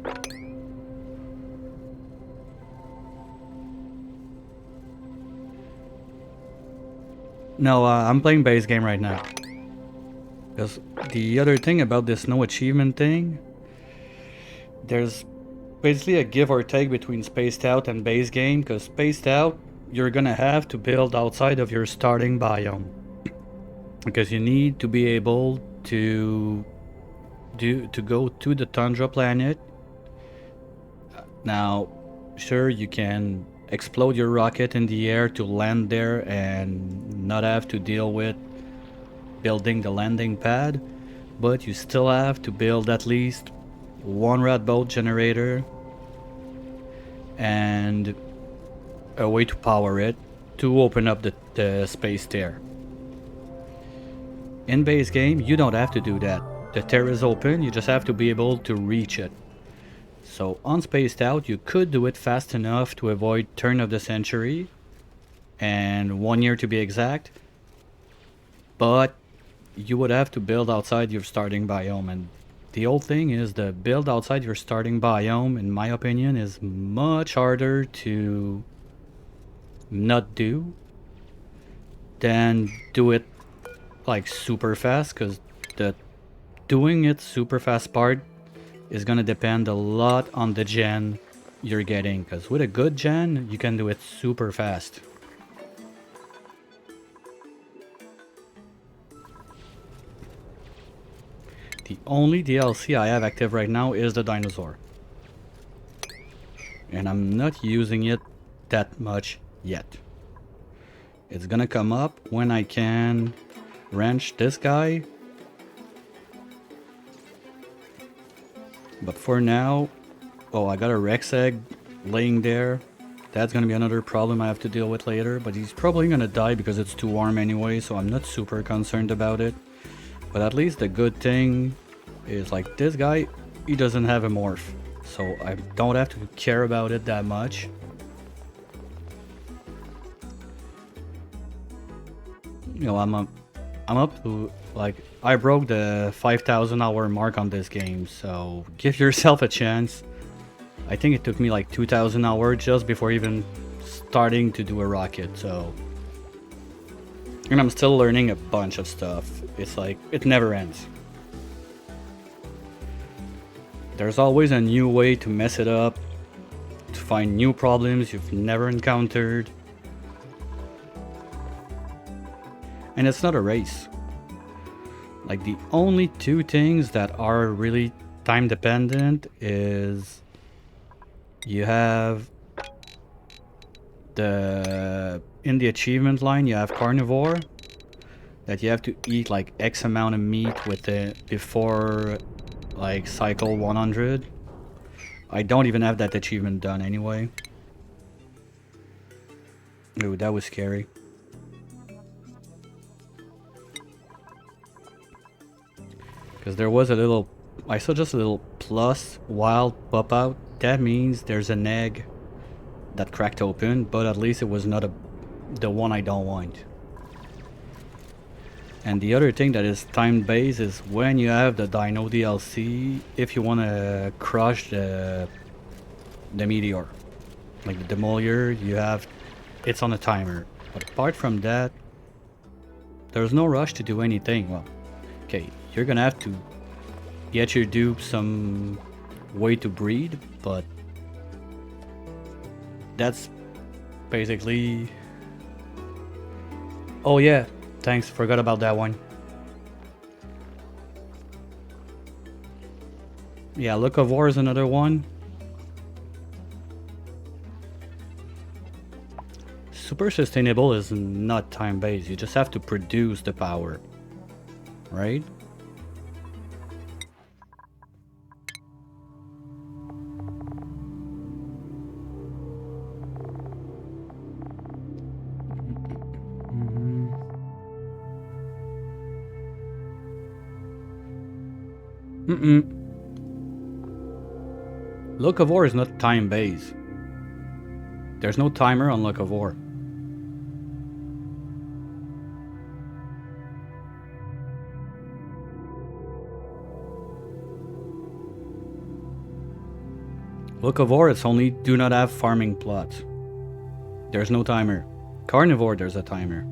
No, I'm playing base game right now. Because the other thing about this no achievement thing, there's basically a give or take between spaced out and base game. Because spaced out, you're gonna have to build outside of your starting biome. Because you need to be able to go to the tundra planet. Now, sure, you can explode your rocket in the air to land there and not have to deal with building the landing pad, but you still have to build at least one rat boat generator and a way to power it to open up the space tear. In base game, you don't have to do that. The tear is open, you just have to be able to reach it. So on spaced out, you could do it fast enough to avoid turn of the century and 1 year to be exact, but you would have to build outside your starting biome. And the old thing is, the build outside your starting biome, in my opinion, is much harder to not do than do it like super fast, because the doing it super fast part is gonna depend a lot on the gen you're getting, because with a good gen you can do it super fast. The only DLC I have active right now is the dinosaur, and I'm not using it that much yet. It's gonna come up when I can wrench this guy. But for now, oh, I got a Rex egg laying there. That's gonna be another problem I have to deal with later, but he's probably gonna die because it's too warm anyway, so I'm not super concerned about it. But at least the good thing is, like, this guy, he doesn't have a morph, so I don't have to care about it that much. You know, I'm up to, like, I broke the 5,000 hour mark on this game, so give yourself a chance. I think it took me like 2,000 hours just before even starting to do a rocket, so... And I'm still learning a bunch of stuff. It's like, it never ends. There's always a new way to mess it up, to find new problems you've never encountered. And it's not a race. Like, the only two things that are really time dependent is you have in the achievement line you have carnivore, that you have to eat like X amount of meat with it before like cycle 100. I don't even have that achievement done anyway. Ooh, that was scary. Because there was a little, I saw just a little plus wild pop out. That means there's an egg that cracked open, but at least it was not the one I don't want. And the other thing that is time based is when you have the Dino DLC, if you want to crush the meteor, like the Demolier, it's on a timer. But apart from that, there's no rush to do anything. Well, okay, you're gonna have to get your dupe some way to breed, but that's basically... Oh yeah, thanks, forgot about that one. Yeah, Look of War is another one. Super sustainable is not time based, you just have to produce the power, right? Look of War is not time based. There's no timer on Look of War. Look of War, it's only do not have farming plots. There's no timer. Carnivore, there's a timer.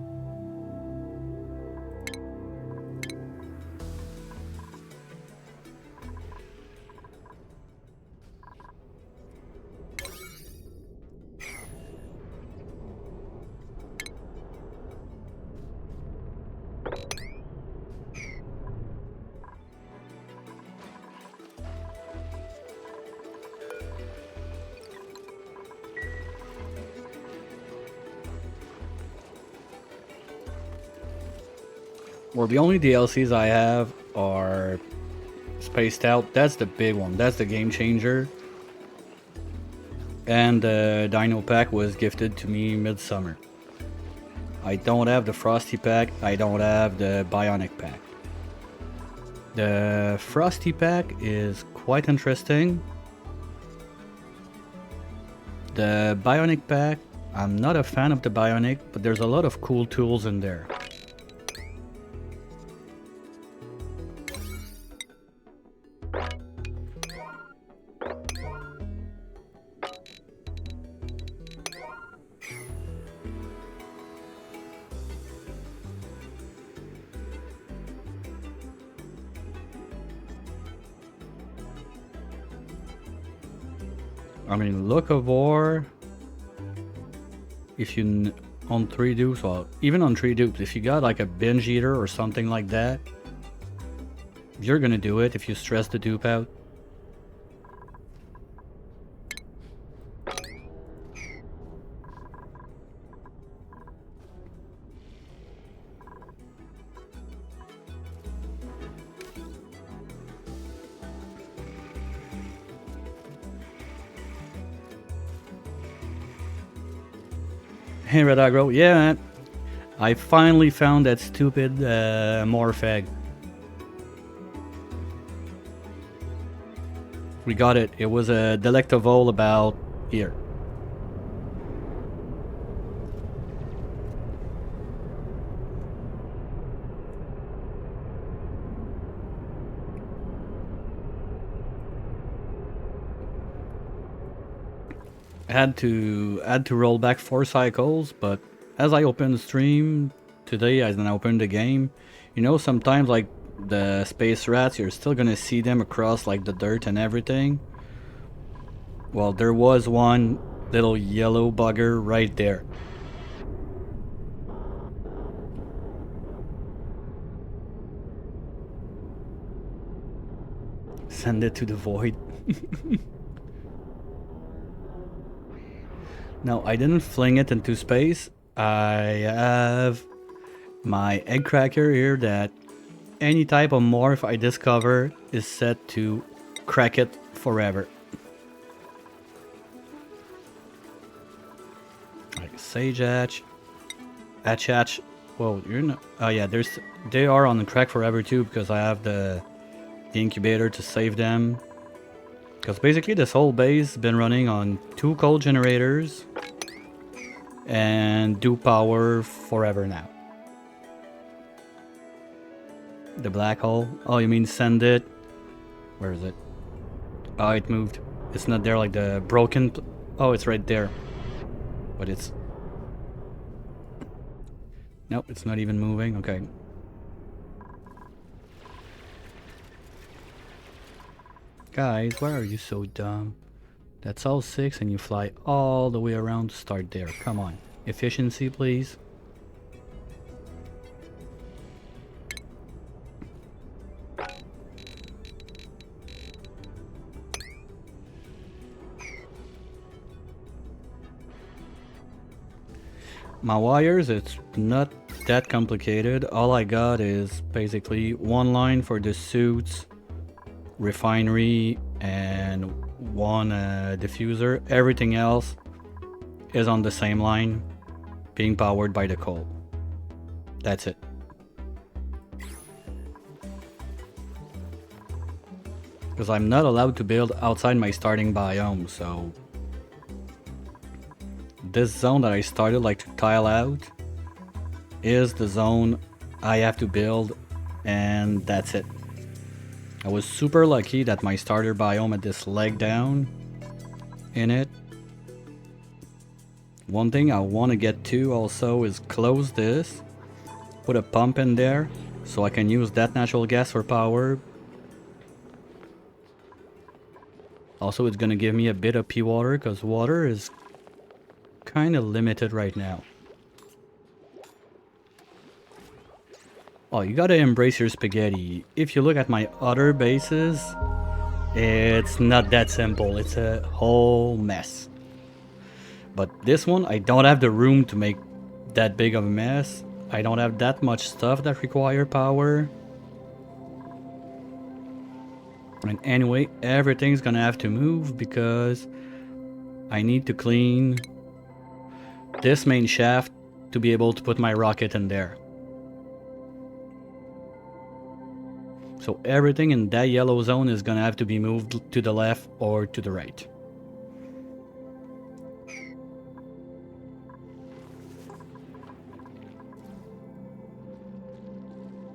Well, the only DLCs I have are Spaced Out. That's the big one. That's the game changer. And the Dino Pack was gifted to me midsummer. I don't have the Frosty Pack. I don't have the Bionic Pack. The Frosty Pack is quite interesting. The Bionic Pack, I'm not a fan of the Bionic, but there's a lot of cool tools in there. I mean, Look of War, if you on 3 dupes, well, even on 3 dupes, if you got like a binge eater or something like that, you're gonna do it if you stress the dupe out. Hey, Red Aggro. Yeah, man. I finally found that stupid morph egg. We got it. It was a delectable about here. I had to roll back 4 cycles, but as I opened the stream today, as I opened the game, you know, sometimes like the space rats, you're still gonna see them across like the dirt and everything. Well, there was one little yellow bugger right there. Send it to the void. No, I didn't fling it into space. I have my egg cracker here that any type of morph I discover is set to crack it forever. Like Sage Hatch. Hatch. Whoa, you're not. Oh yeah, they are on the crack forever too because I have the incubator to save them. Because basically this whole base has been running on 2 coal generators and do power forever now. The black hole? Oh, you mean send it? Where is it? Oh, it moved. It's not there like the broken... Oh, it's right there. But it's... Nope, it's not even moving. Okay. Guys, why are you so dumb? That's all 6 and you fly all the way around to start there. Come on. Efficiency, please. My wires, it's not that complicated. All I got is basically 1 line for the suits, refinery, and 1 diffuser. Everything else is on the same line, being powered by the coal. That's it. Because I'm not allowed to build outside my starting biome, so... This zone that I started like to tile out is the zone I have to build, and that's it. I was super lucky that my starter biome had this leg down in it. One thing I want to get to also is close this, put a pump in there so I can use that natural gas for power. Also, it's gonna give me a bit of pea water because water is kind of limited right now. Oh, you gotta embrace your spaghetti. If you look at my other bases, it's not that simple. It's a whole mess. But this one, I don't have the room to make that big of a mess. I don't have that much stuff that require power. And anyway, everything's gonna have to move because I need to clean this main shaft to be able to put my rocket in there. So everything in that yellow zone is gonna have to be moved to the left or to the right.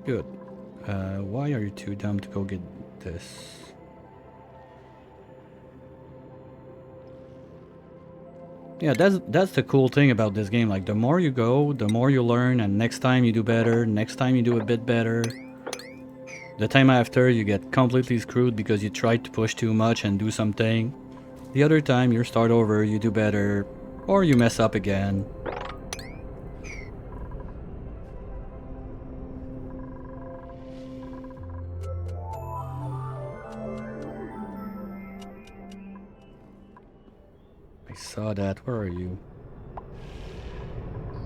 Good. Why are you too dumb to go get this? Yeah, that's the cool thing about this game. Like, the more you go, the more you learn, and next time you do better, next time you do a bit better. The time after, you get completely screwed because you tried to push too much and do something. The other time, you start over, you do better, or you mess up again. I saw that. Where are you?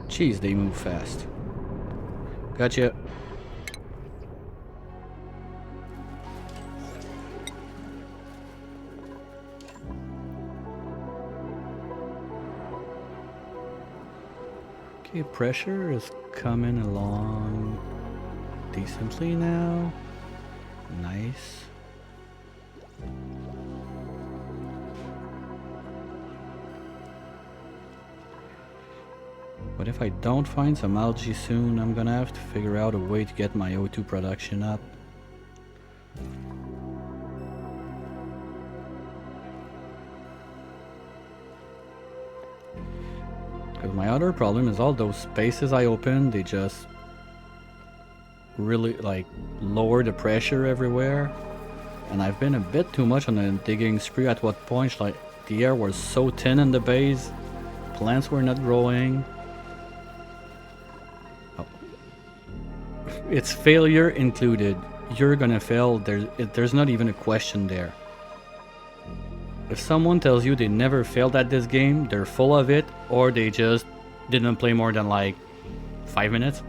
Jeez, they move fast. Gotcha. Okay, pressure is coming along decently now. Nice. But if I don't find some algae soon, I'm gonna have to figure out a way to get my O2 production up. Because my other problem is all those spaces I open, they just really like lower the pressure everywhere. And I've been a bit too much on a digging spree at what point like the air was so thin in the base, plants were not growing. Oh. It's failure included. You're gonna fail, there's not even a question there. If someone tells you they never failed at this game, they're full of it, or they just didn't play more than like 5 minutes.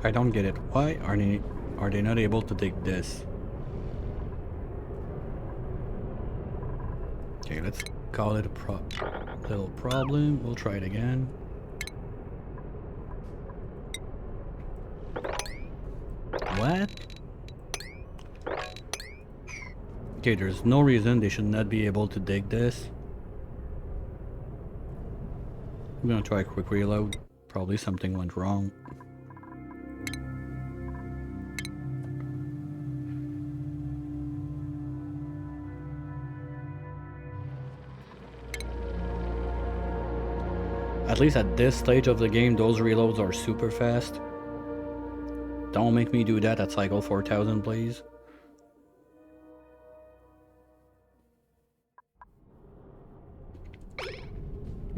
I don't get it. Why are they not able to take this? Okay, let's call it a little problem. We'll try it again. What? Okay, there's no reason they should not be able to dig this. I'm gonna try a quick reload. Probably something went wrong. At least at this stage of the game, those reloads are super fast. Don't make me do that at cycle 4000, please.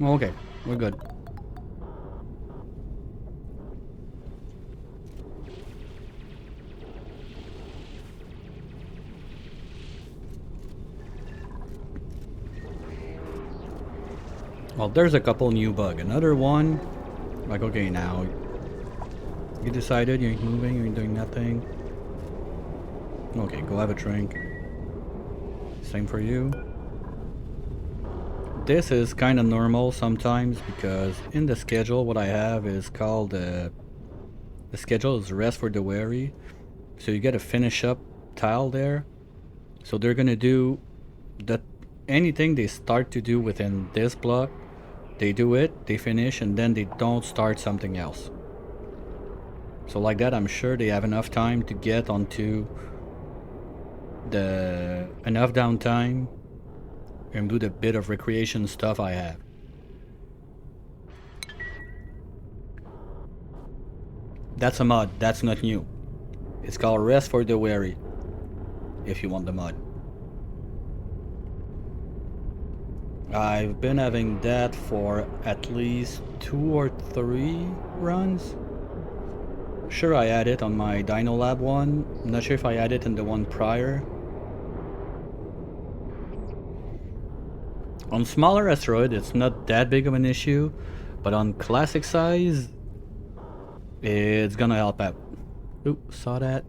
Okay, we're good. Well, there's a couple new bugs. Another one. Like, okay, now you decided you ain't moving, you ain't doing nothing. Okay, go have a drink. Same for you. This is kind of normal sometimes because in the schedule what I have is called the schedule is rest for the weary. So you get a finish up tile there. So they're gonna do that anything they start to do within this block. They do it, they finish, and then they don't start something else. So like that, I'm sure they have enough time to get onto enough downtime and do the bit of recreation stuff I have. That's a mod, that's not new. It's called Rest for the Weary, if you want the mod. I've been having that for at least 2 or 3 runs. Sure, I had it on my Dino Lab one. I'm not sure if I had it in the one prior. On smaller asteroid, it's not that big of an issue, but on classic size, it's gonna help out. Ooh, saw that.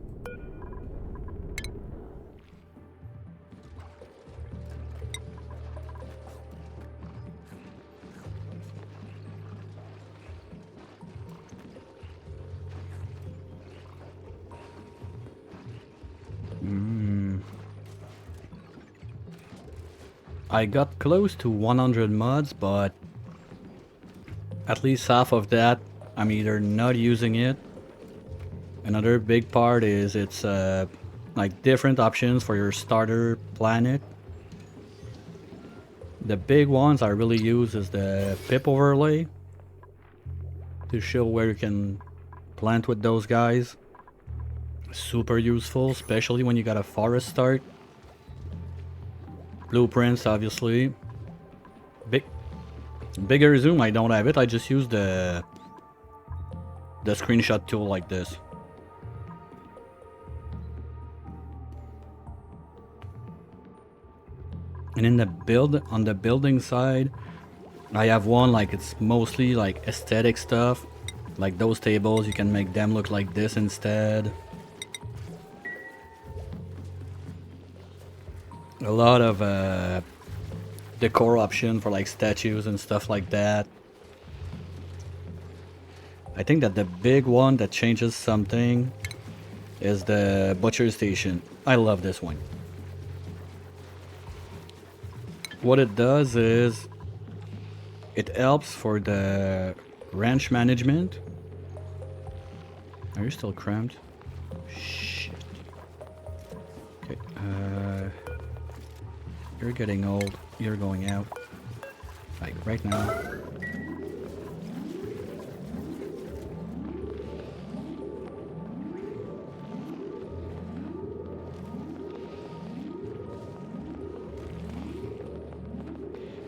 I got close to 100 mods, but at least half of that I'm either not using it. Another big part is it's like different options for your starter planet. The big ones I really use is the pip overlay to show where you can plant with those guys. Super useful, especially when you got a forest start. Blueprints, obviously. Bigger zoom, I don't have it. I just use the screenshot tool like this. And in the on the building side, I have one like it's mostly like aesthetic stuff. Like those tables, you can make them look like this instead. A lot of decor option for like statues and stuff like that. I think that the big one that changes something is the butcher station. I love this one. What it does is it helps for the ranch management. Are you still cramped? Shit. Okay, you're getting old. You're going out. Like right now.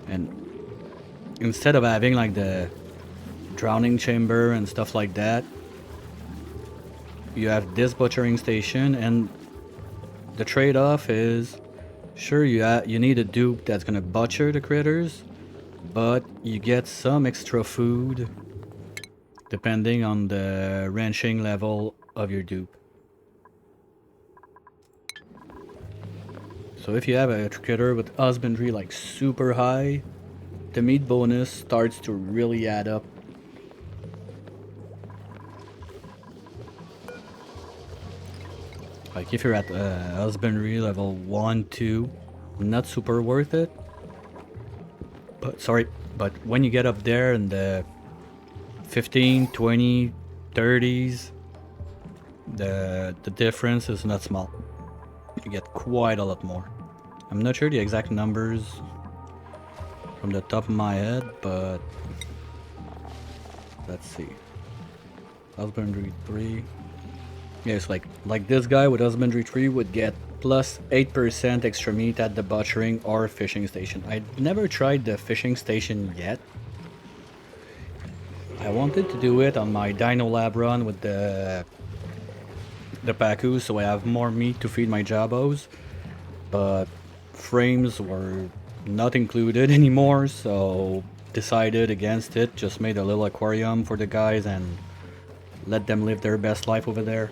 And instead of having like the drowning chamber and stuff like that, you have this butchering station, and the trade-off is sure you need a dupe that's gonna butcher the critters, but you get some extra food depending on the ranching level of your dupe. So if you have a critter with husbandry like super high, the meat bonus starts to really add up. Like if you're at husbandry level 1, 2, not super worth it. But when you get up there in the 15, 20, 30s, the difference is not small. You get quite a lot more. I'm not sure the exact numbers from the top of my head, but let's see. Husbandry 3. Yeah, it's like this guy with husbandry 3 would get plus 8% extra meat at the butchering or fishing station. I never tried the fishing station yet. I wanted to do it on my Dino Lab run with the Pacu, so I have more meat to feed my Jabos, but frames were not included anymore, so decided against it. Just made a little aquarium for the guys and let them live their best life over there.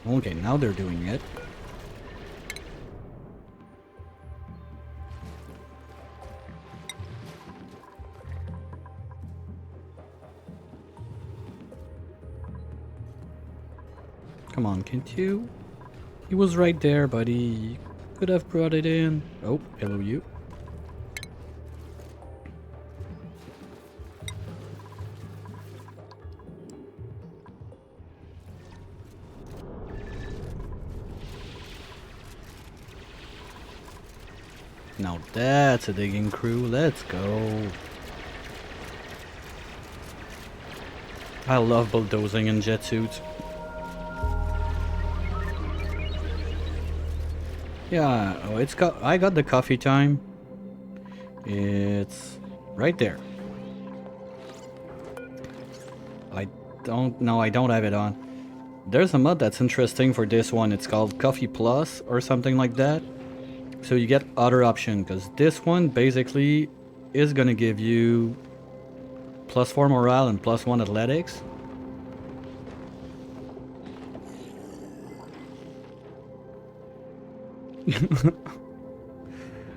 Okay, now they're doing it. Come on, can't you? He was right there, buddy. Could have brought it in. Oh, hello you. Now that's a digging crew. Let's go. I love bulldozing in jet suits. Yeah, oh, I got the coffee time. It's right there. I don't have it on. There's a mod that's interesting for this one. It's called Coffee Plus or something like that. So you get other option, because this one basically is gonna give you +4 morale and +1 athletics.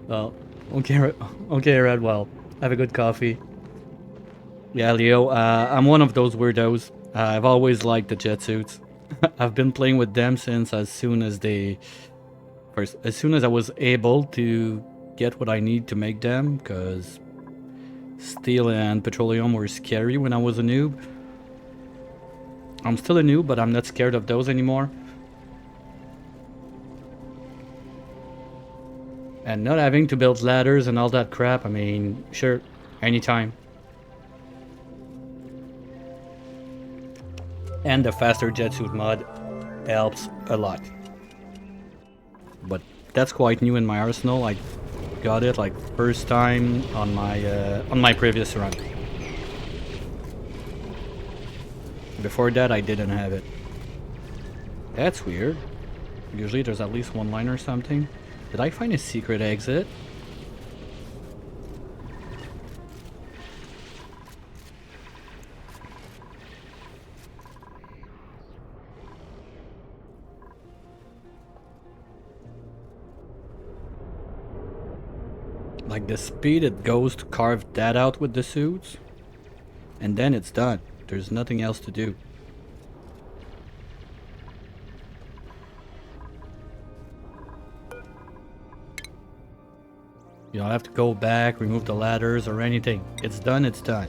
Well, okay, Redwell. Have a good coffee. Yeah, Leo, I'm one of those weirdos. I've always liked the jet suits. I've been playing with them since as soon as I was able to get what I need to make them, because steel and petroleum were scary when I was a noob. I'm still a noob, but I'm not scared of those anymore. And not having to build ladders and all that crap, I mean, sure, anytime. And the faster jetsuit mod helps a lot. But that's quite new in my arsenal. I got it like first time on my previous run. Before that, I didn't have it. That's weird. Usually there's at least one line or something. Did I find a secret exit? Like the speed it goes to carve that out with the suits. And then it's done. There's nothing else to do. You don't have to go back, remove the ladders or anything. It's done, it's done.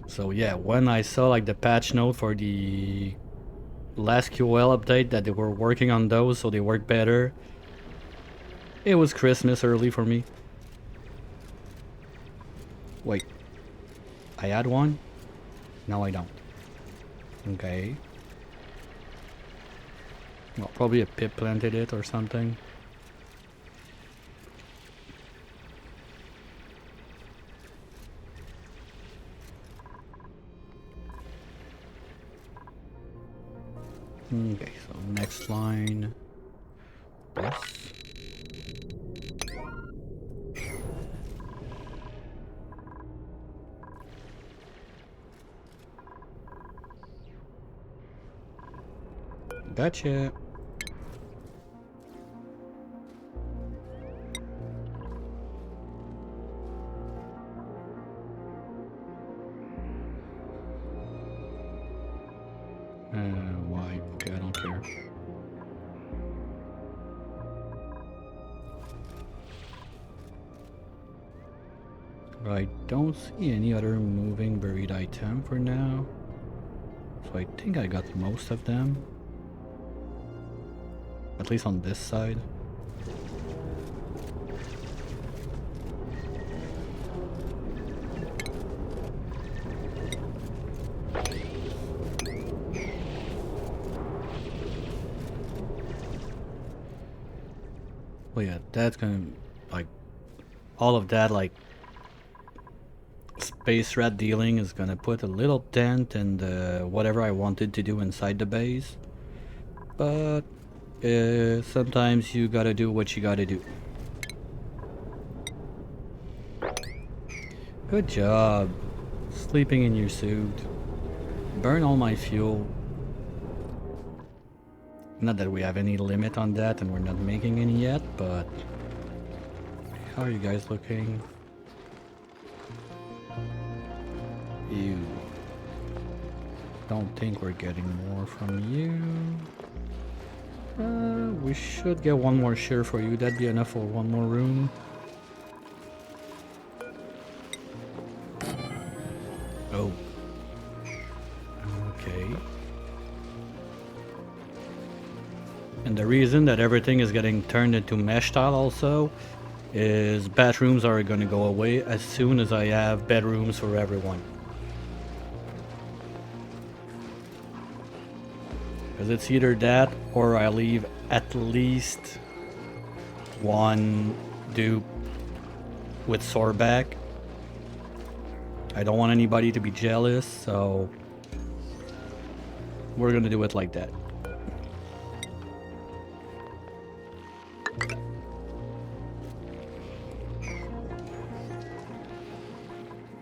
So yeah, when I saw like the patch note for the last QoL update that they were working on those so they work better, it was Christmas early for me. Wait, I had one? No, I don't. Okay. Well, probably a pip planted it or something. Okay, so next line. This. Gotcha. Why? Okay, I don't care. I don't see any other moving buried item for now. So I think I got most of them. At least on this side. Well, yeah, that's gonna, like, all of that, like, space rat dealing is gonna put a little dent in the whatever I wanted to do inside the base. But sometimes you gotta do what you gotta do. Good job. Sleeping in your suit. Burn all my fuel. Not that we have any limit on that and we're not making any yet, but how are you guys looking? You don't think we're getting more from you. We should get one more share for you. That'd be enough for one more room. Oh. Okay. And the reason that everything is getting turned into mesh tile also is bathrooms are going to go away as soon as I have bedrooms for everyone. Because it's either that or I leave at least one dupe with Soreback. I don't want anybody to be jealous, so we're gonna do it like that.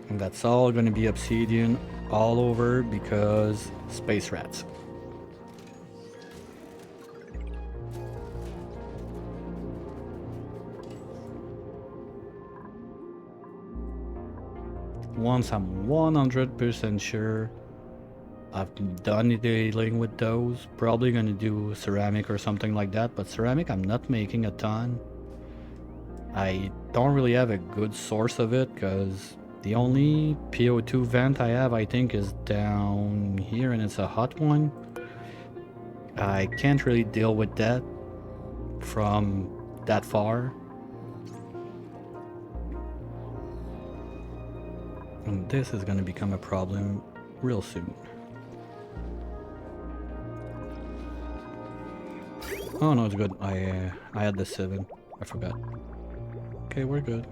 And that's all gonna be obsidian all over because space rats. Once I'm 100% sure I've done dealing with those, probably gonna do ceramic or something like that, but ceramic I'm not making a ton. I don't really have a good source of it because The only PO2 vent I have, I think, is down here, and it's a hot one. I can't really deal with that from that far. And this is going to become a problem real soon. Oh no, it's good. I had the 7. I forgot. Okay, we're good.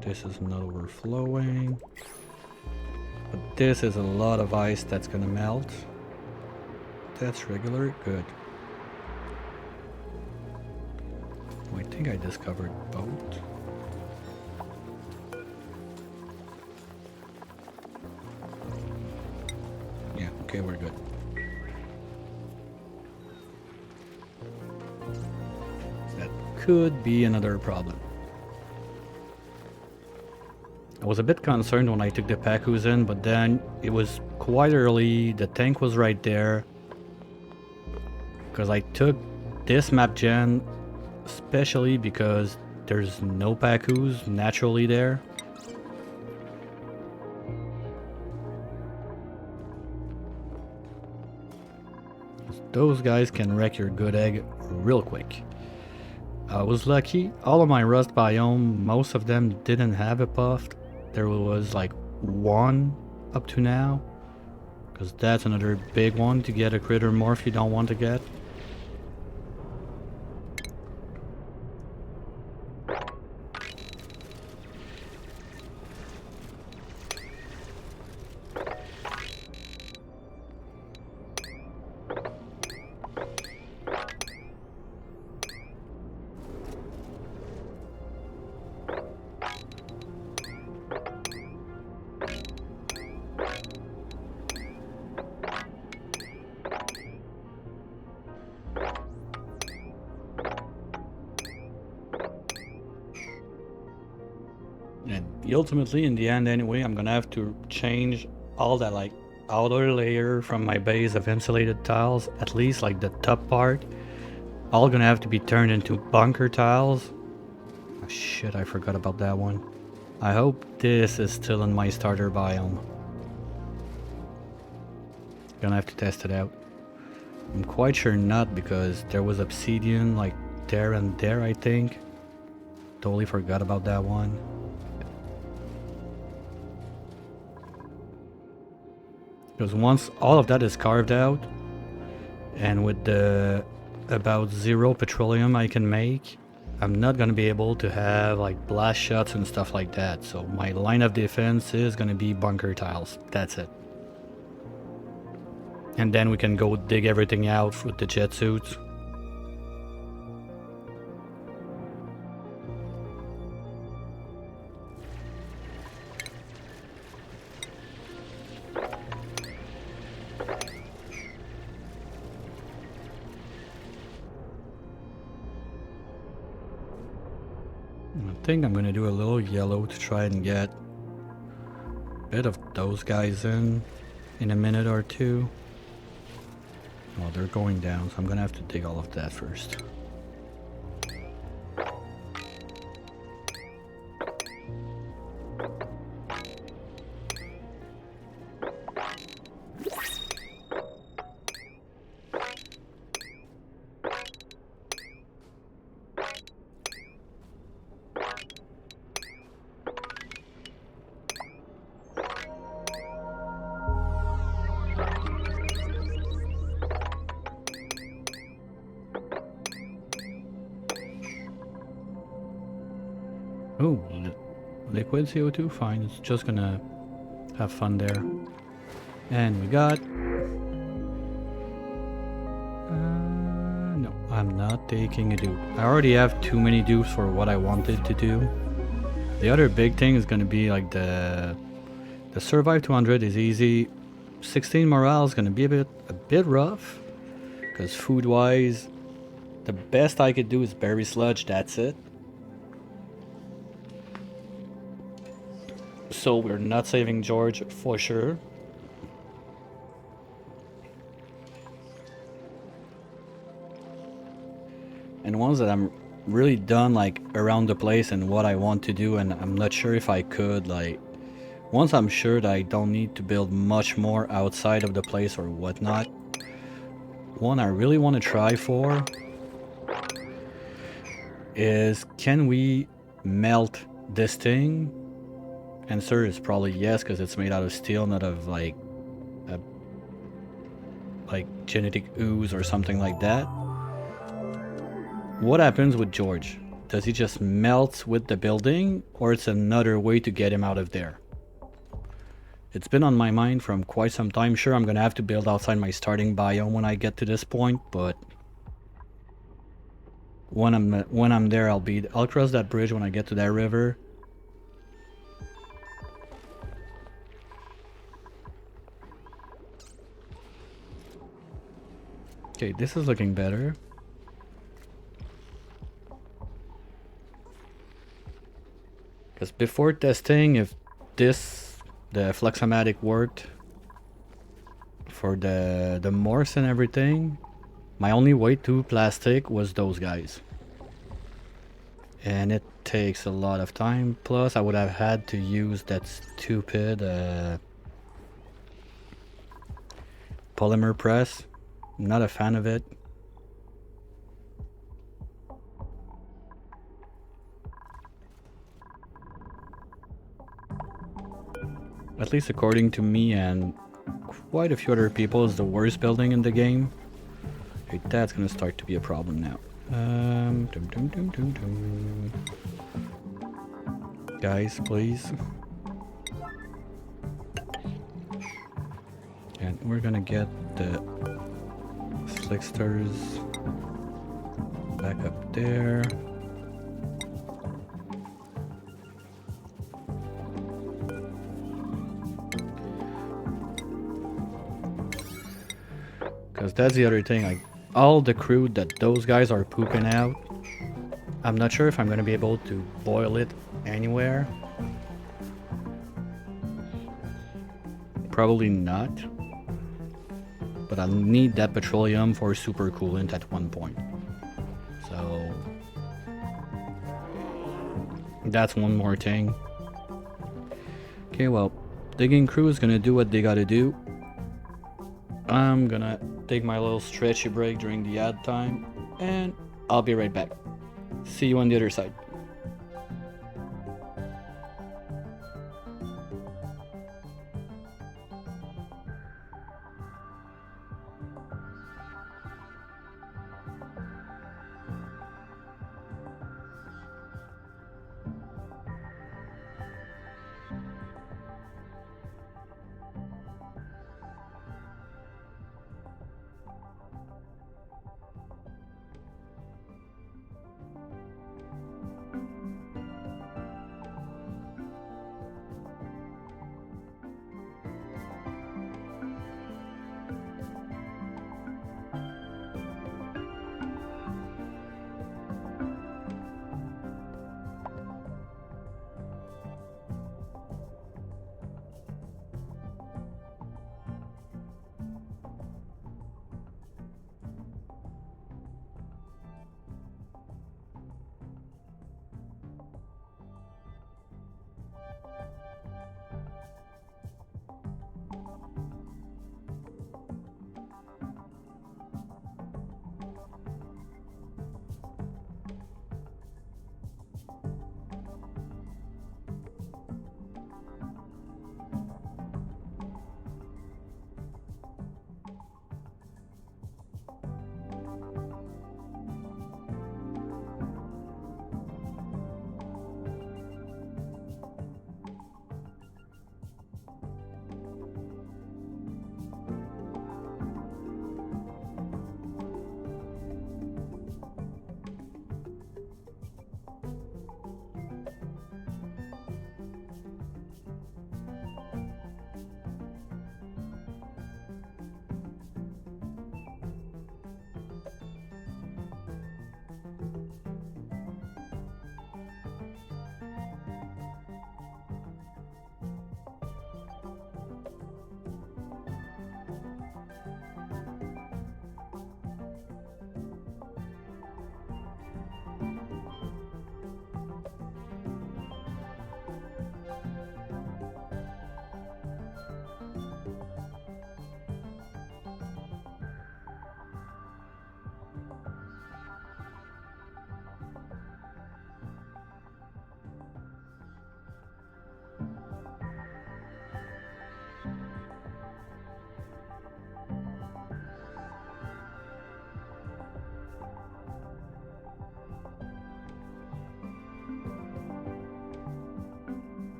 This is not overflowing. But this is a lot of ice that's gonna melt. That's regular. Good. Oh, I think I discovered boat. Yeah, okay, we're good. That could be another problem. I was a bit concerned when I took the Pacus in, but then it was quite early, the tank was right there. Because I took this map gen especially because there's no Pacus naturally there. Those guys can wreck your good egg real quick. I was lucky, all of my rust biome, most of them didn't have a puff. There was like one up to now, because that's another big one to get a critter morph you don't want to get. And ultimately, in the end anyway, I'm gonna have to change all that like outer layer from my base of insulated tiles, at least like the top part, all gonna have to be turned into bunker tiles. Oh, shit, I forgot about that one. I hope this is still in my starter biome. Gonna have to test it out. I'm quite sure not, because there was obsidian like there and there, I think. Totally forgot about that one. Because once all of that is carved out, and with the about 0 petroleum I can make, I'm not gonna be able to have like blast shots and stuff like that. So my line of defense is gonna be bunker tiles. That's it. And then we can go dig everything out with the jet suits. I think I'm gonna do a little yellow to try and get a bit of those guys in a minute or two. Well, they're going down, so I'm gonna have to dig all of that first. Oh, liquid CO2? Fine, it's just gonna have fun there. And we got... no, I'm not taking a dupe. I already have too many dupes for what I wanted to do. The other big thing is gonna be like the Survive 200 is easy. 16 morale is gonna be a bit rough, because food-wise, the best I could do is berry sludge, that's it. So we're not saving George for sure. And ones that I'm really done like around the place and what I want to do, and I'm not sure if I could like once I'm sure that I don't need to build much more outside of the place or whatnot. One I really want to try for is, can we melt this thing? Answer is probably yes, because it's made out of steel, not of like genetic ooze or something like that. What happens with George? Does he just melt with the building, or it's another way to get him out of there? It's been on my mind from quite some time. Sure, I'm gonna have to build outside my starting biome when I get to this point, but when I'm there, I'll cross that bridge when I get to that river. Okay, this is looking better. Because before testing if the Fluxomatic worked for the morphs and everything, my only way to plastic was those guys. And it takes a lot of time. Plus, I would have had to use that stupid polymer press. I'm not a fan of it. At least according to me and quite a few other people, is the worst building in the game. Okay, that's gonna start to be a problem now. Guys, please. And we're gonna get the slicksters back up there. Because that's the other thing, like all the crude that those guys are pooping out, I'm not sure if I'm gonna be able to boil it anywhere. Probably not. But I'll need that petroleum for super coolant at one point. So that's one more thing. Okay, well, digging crew is gonna do what they gotta do. I'm gonna take my little stretchy break during the ad time, and I'll be right back. See you on the other side.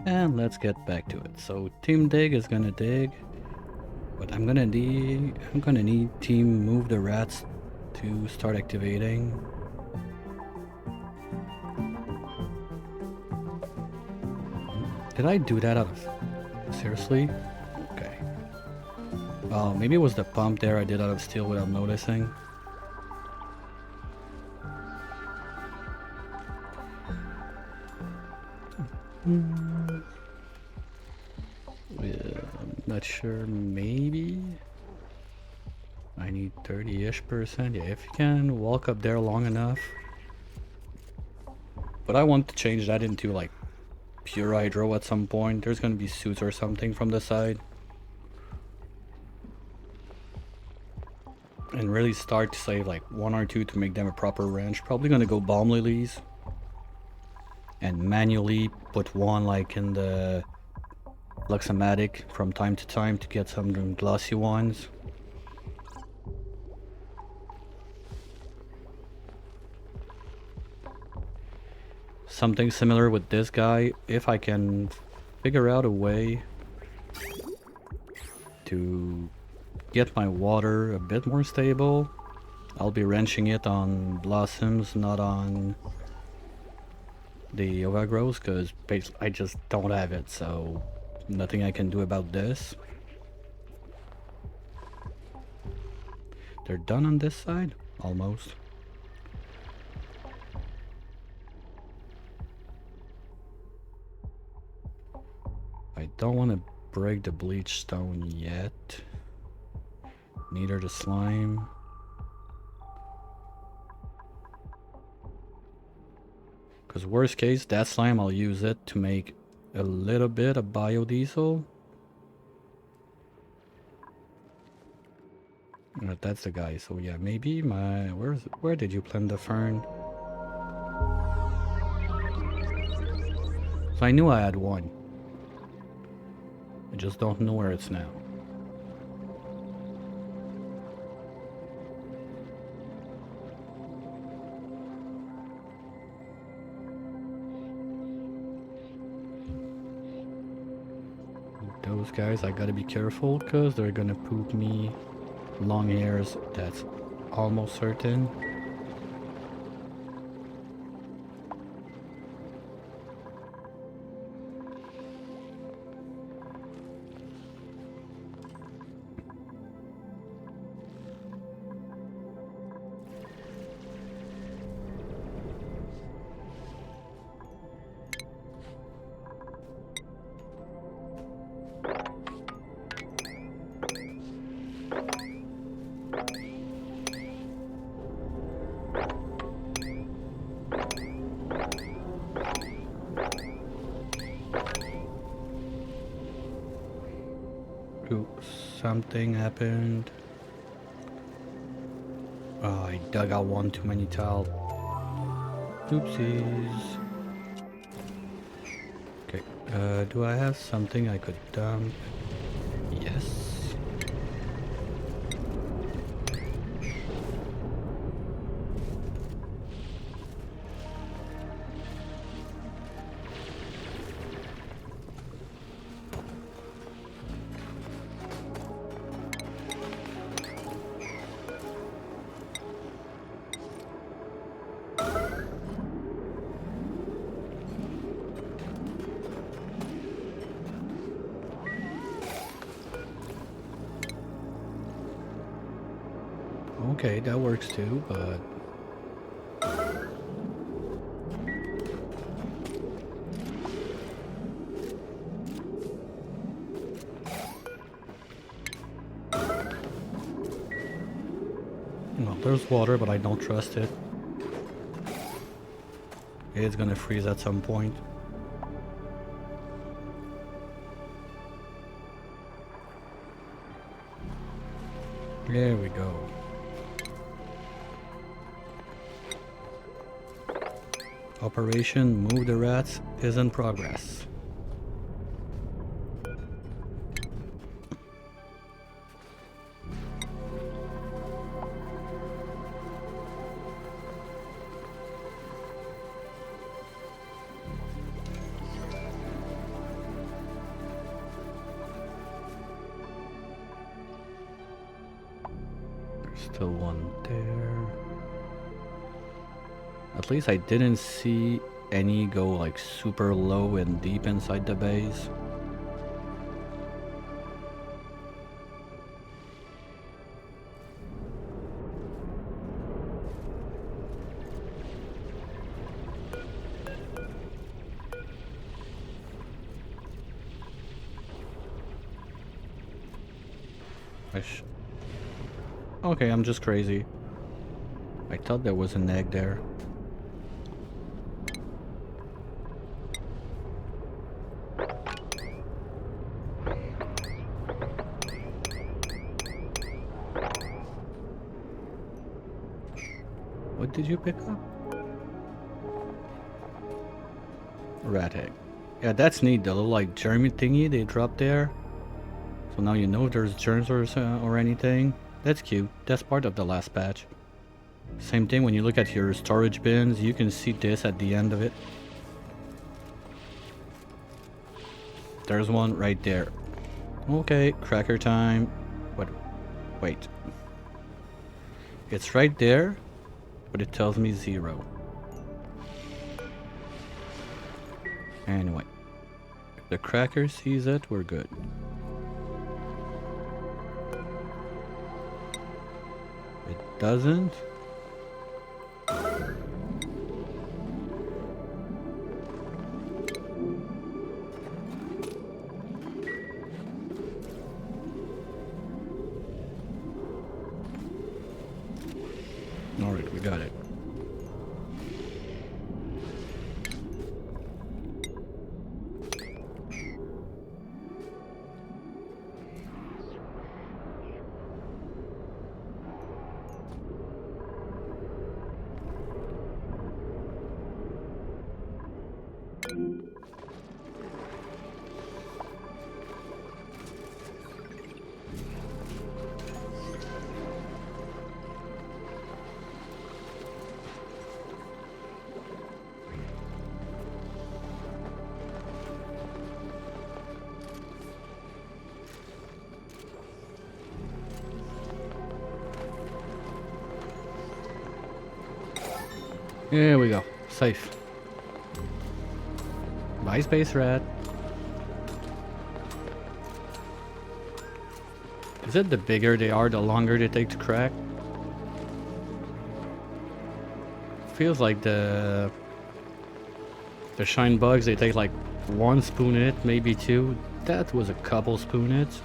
And let's get back to it. So Team Dig is gonna dig, but I'm gonna need Team Move the Rats to start activating. Did I do that out of... Seriously? Okay. Oh, maybe it was the pump there I did out of steel without noticing. Yeah, I'm not sure, maybe? I need 30-ish%. Yeah, if you can walk up there long enough. But I want to change that into like pure hydro at some point. There's gonna be suits or something from the side. And really start to save like 1 or 2 to make them a proper range. Probably gonna go Balm Lilies. And manually put 1 like in the Luxematic from time to time to get some glossy ones. Something similar with this guy, if I can figure out a way to get my water a bit more stable. I'll be wrenching it on blossoms, not on the overgrowth, because I just don't have it, so nothing I can do about this. They're done on this side? Almost. I don't want to break the bleach stone yet. Neither the slime. Because worst case, that slime, I'll use it to make a little bit of biodiesel. But that's the guy, so yeah, maybe my... Where did you plant the fern? So I knew I had 1. I just don't know where it's now. Those guys, I gotta be careful because they're gonna poop me long hairs, that's almost certain. Ooh, something happened. Oh, I dug out 1 too many tile. Oopsies. Okay, do I have something I could dump? Yes. Okay, that works too, but... No, there's water, but I don't trust it. It's gonna freeze at some point. There we go. Operation Move the Rats is in progress. Still one there. At least I didn't see any go like super low and deep inside the base. Okay, I'm just crazy. I thought there was an egg there. What did you pick up? Rat egg. Yeah, that's neat. The little like germ thingy they dropped there. So now you know if there's germs or anything. That's cute. That's part of the last patch. Same thing when you look at your storage bins, you can see this at the end of it. There's one right there. Okay, cracker time. What? Wait. It's right there, but it tells me 0. Anyway, if the cracker sees it, we're good. It doesn't. Alright, we got it. Here we go. Safe. Bye, Space Rat. Is it the bigger they are, the longer they take to crack? Feels like the shine bugs, they take like 1 spoon in it, maybe 2. That was a couple spoon hits.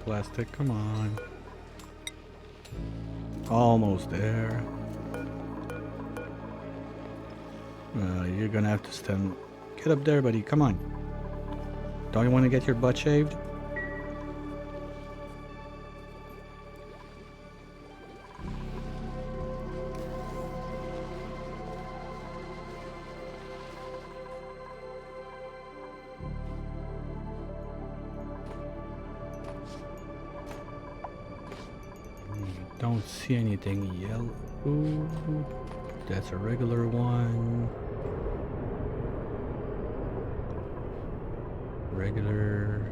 Plastic, come on. Almost there. You're gonna have to stand. Get up there, buddy. Come on. Don't you want to get your butt shaved? Don't see anything yellow. That's a regular one. Regular.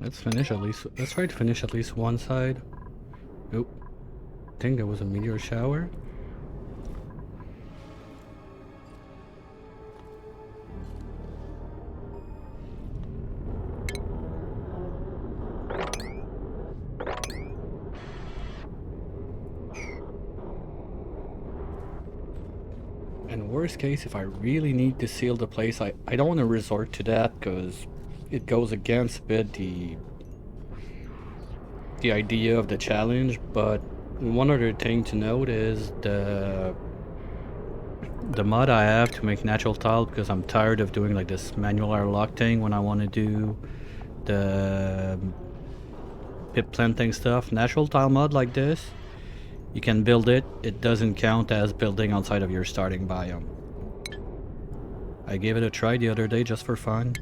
Let's finish at least. Let's try to finish at least one side. Oop. I think there was a meteor shower. And worst case, if I really need to seal the place, I don't want to resort to that because it goes against a bit the idea of the challenge. But one other thing to note is the mod I have to make natural tile, because I'm tired of doing like this manual airlock thing when I want to do the pit planting stuff. Natural tile mod like this, you can build it. It doesn't count as building outside of your starting biome. I gave it a try the other day just for fun.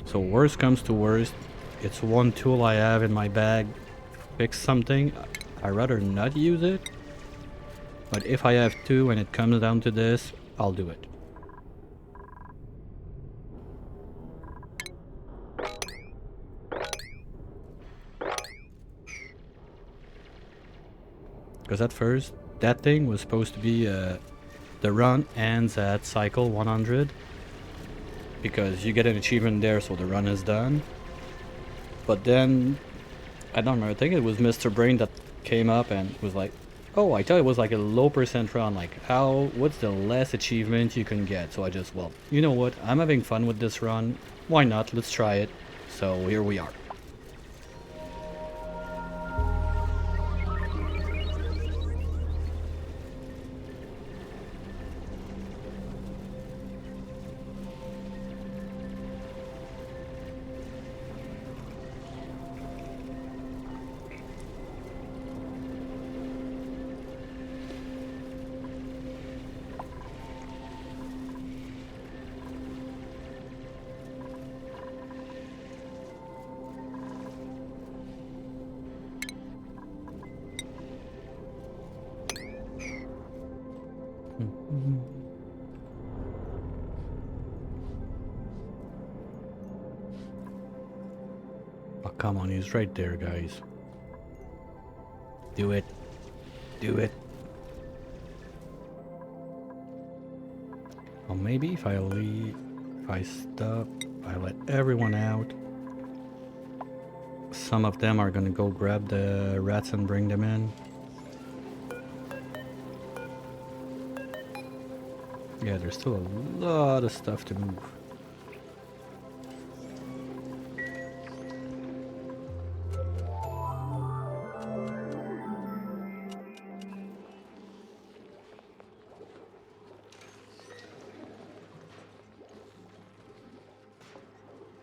So worst comes to worst, it's one tool I have in my bag. Fix something, I'd rather not use it. But if I have to and it comes down to this, I'll do it. Because at first, that thing was supposed to be the run ends at cycle 100. Because you get an achievement there, so the run is done. But then, I don't remember, I think it was Mr. Brain that came up and was like, oh, I thought it was like a low percent run, like what's the less achievement you can get? So I just, well, you know what, I'm having fun with this run, why not, let's try it. So here we are. Oh, come on, he's right there, guys. Do it. Do it. Well, maybe if I leave, if I stop, if I let everyone out, some of them are gonna go grab the rats and bring them in. Yeah, there's still a lot of stuff to move.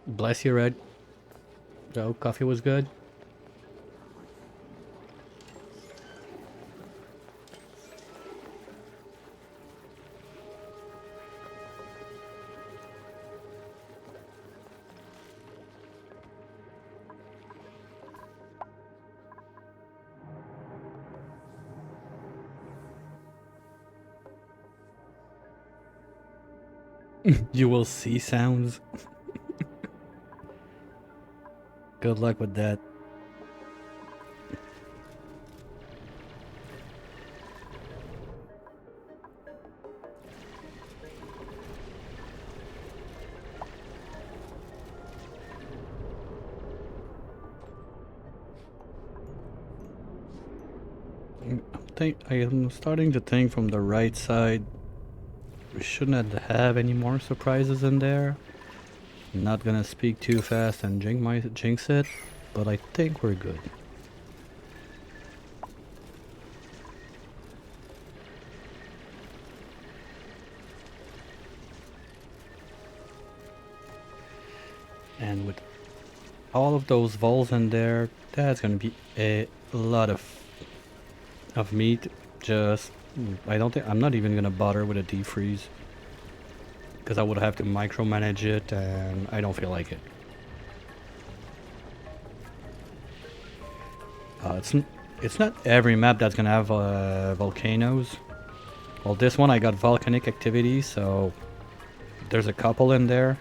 Bless you, Red. So, coffee was good. You will see sounds. Good luck with that. I'm starting to think from the right side, we shouldn't have any more surprises in there. I'm not gonna speak too fast and jinx it, but I think we're good. And with all of those voles in there, that's gonna be a lot of meat. Just, I'm not even gonna bother with a defreeze, because I would have to micromanage it and I don't feel like it. It's not every map that's gonna have volcanoes. Well, this one I got volcanic activity, so there's a couple in there.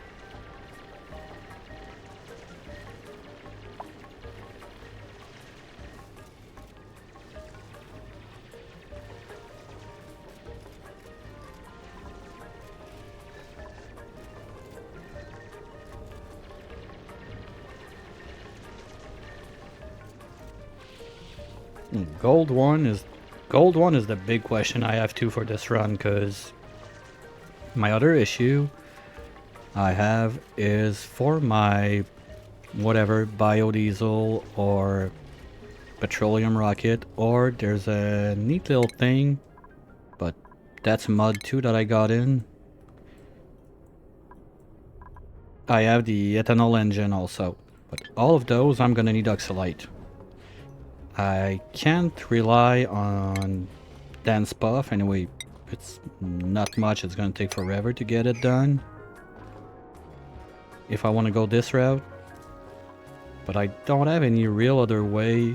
Gold one is the big question I have too for this run, because my other issue I have is for my whatever biodiesel or petroleum rocket, or there's a neat little thing, but that's mud too that I got in. I have the ethanol engine also, but all of those I'm gonna need oxalite. I can't rely on dense puff. Anyway, it's not much. It's gonna take forever to get it done if I want to go this route. But I don't have any real other way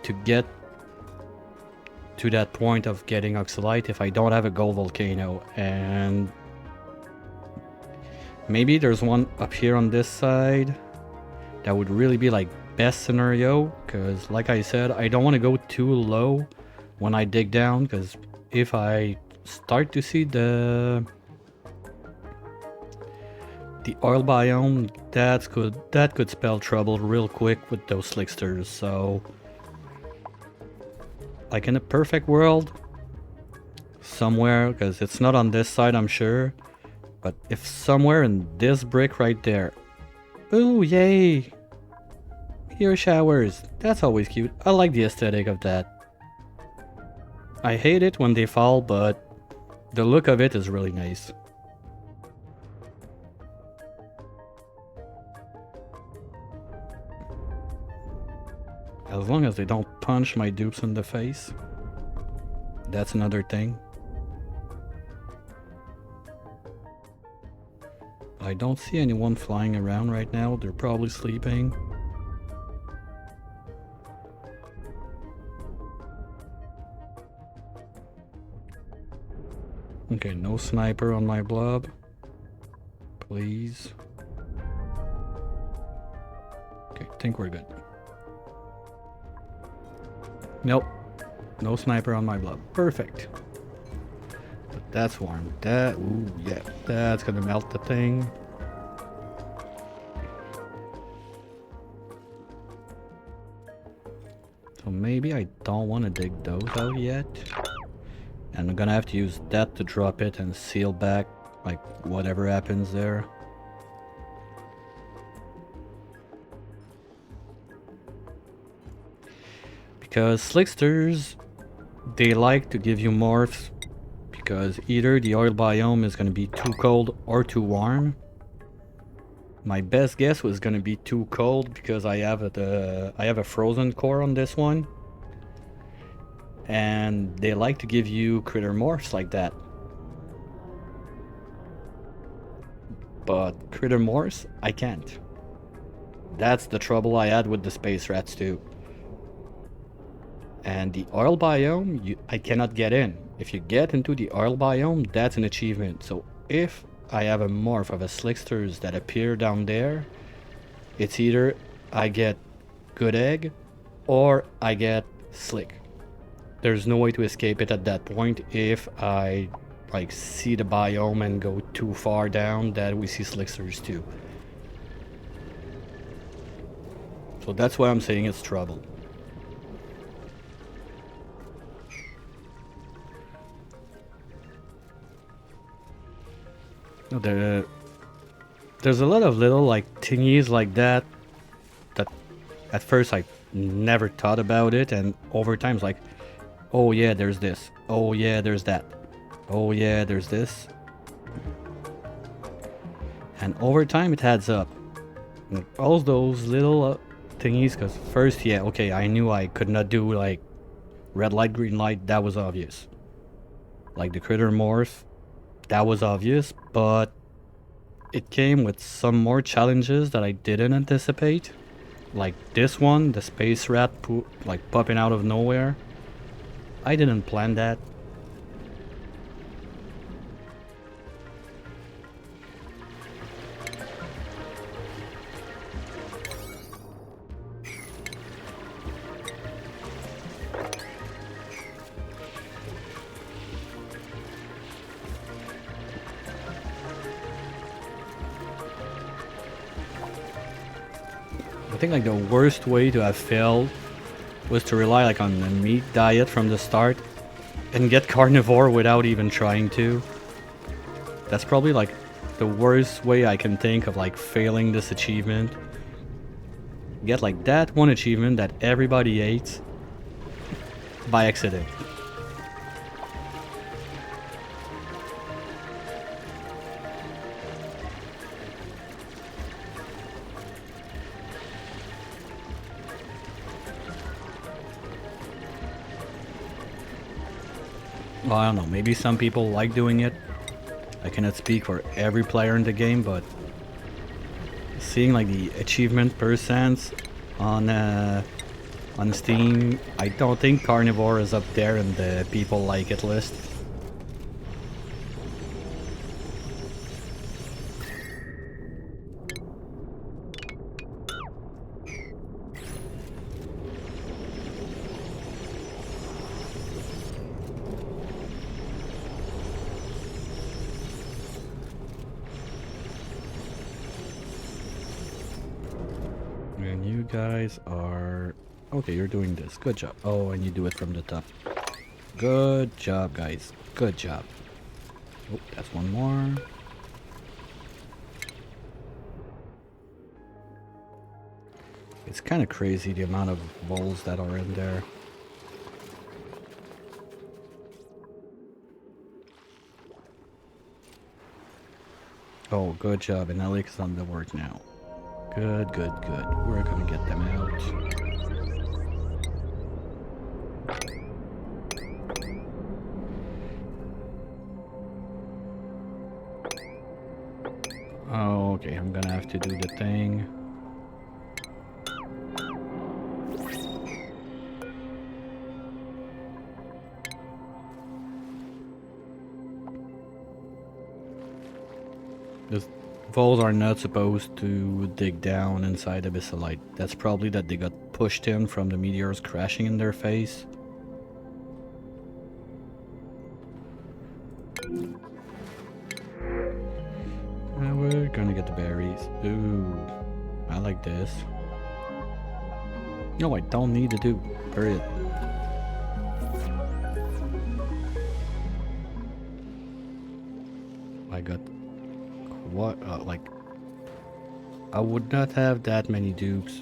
to get to that point of getting oxalite if I don't have a gold volcano. And maybe there's one up here on this side that would really be like best scenario, because like I said, I don't want to go too low when I dig down, because if I start to see the oil biome, that could spell trouble real quick with those slicksters. So like in a perfect world, somewhere, because it's not on this side I'm sure, but if somewhere in this brick right there, ooh yay, meteor showers, that's always cute. I like the aesthetic of that. I hate it when they fall, but the look of it is really nice. As long as they don't punch my dupes in the face. That's another thing. I don't see anyone flying around right now. They're probably sleeping. Okay, no sniper on my blob. Please. Okay, think we're good. Nope. No sniper on my blob. Perfect. But that's warm. That, ooh, yeah. That's gonna melt the thing. So maybe I don't want to dig those out yet. And I'm gonna have to use that to drop it and seal back, like, whatever happens there. Because slicksters, they like to give you morphs, because either the oil biome is gonna be too cold or too warm. My best guess was gonna be too cold, because I have a frozen core on this one. And they like to give you critter morphs like that. But critter morphs, I can't. That's the trouble I had with the space rats too. And the oil biome, I cannot get in. If you get into the oil biome, that's an achievement. So if I have a morph of a slicksters that appear down there, it's either I get good egg or I get slick. There's no way to escape it at that point if I like see the biome and go too far down that we see slicksters too. So that's why I'm saying it's trouble. There's a lot of little like thingies like that at first I never thought about it, and over time it's like, oh yeah, there's this. Oh yeah, there's that. Oh yeah, there's this. And over time it adds up. And all those little thingies, because first, yeah, okay, I knew I could not do like red light, green light, that was obvious. Like the critter morph, that was obvious, but it came with some more challenges that I didn't anticipate. Like this one, the space rat like popping out of nowhere. I didn't plan that. I think like the worst way to have failed was to rely like on a meat diet from the start and get carnivore without even trying to. That's probably like the worst way I can think of like failing this achievement. Get like that one achievement that everybody hates by accident. Well, I don't know, maybe some people like doing it. I cannot speak for every player in the game, but seeing like the achievement percents on Steam, I don't think Carnivore is up there in the people like it list. And you guys are... Okay, you're doing this. Good job. Oh, and you do it from the top. Good job, guys. Good job. Oh, that's one more. It's kind of crazy the amount of bowls that are in there. Oh, good job. And Alex is on the work now. Good, good, good. We're gonna get them out. Oh, okay. I'm gonna have to do the thing. The voles are not supposed to dig down inside Abyssalite. That's probably that they got pushed in from the meteors crashing in their face. We're gonna get the berries. Ooh, I like this. No, I don't need to do. Period. I got what? Like, I would not have that many dupes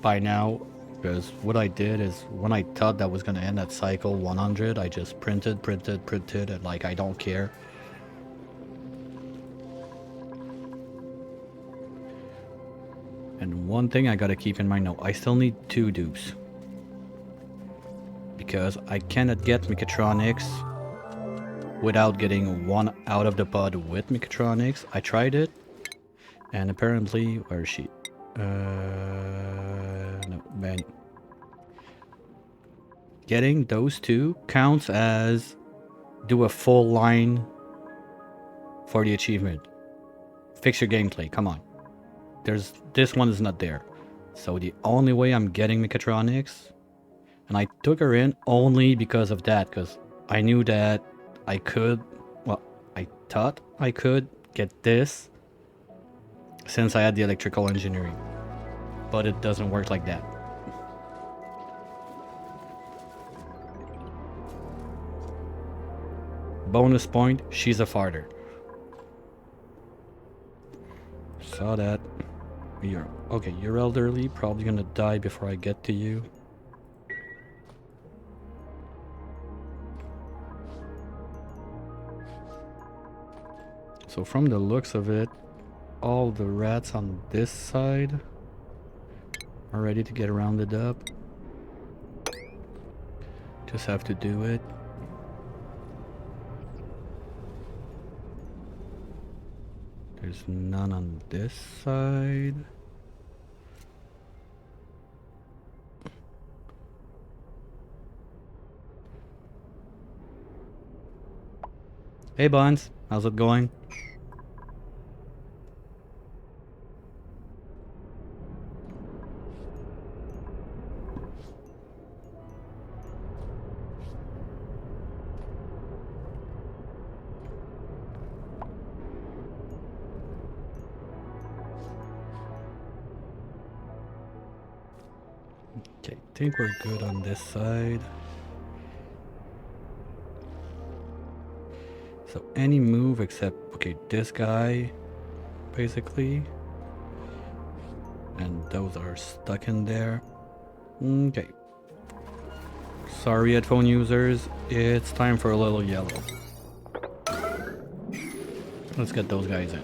by now, because what I did is when I thought that was gonna end at cycle 100, I just printed, and like I don't care. And one thing I gotta keep in mind now, I still need 2 dupes. Because I cannot get Mechatronics without getting one out of the pod with Mechatronics. I tried it, and apparently, where is she? No, man. Getting those 2 counts as do a full line for the achievement. Fix your gameplay, come on. This one is not there. So the only way I'm getting Mechatronics, and I took her in only because of that, because I knew that I could, well, I thought I could get this since I had the electrical engineering, but it doesn't work like that. Bonus point, she's a farter. Saw that. You're elderly, probably gonna die before I get to you. So from the looks of it, all the rats on this side are ready to get rounded up. Just have to do it. There's none on this side. Hey Buns, how's it going? Okay, think we're good on this side. So any move except, okay, this guy, basically. And those are stuck in there. Okay. Sorry, headphone users. It's time for a little yellow. Let's get those guys in.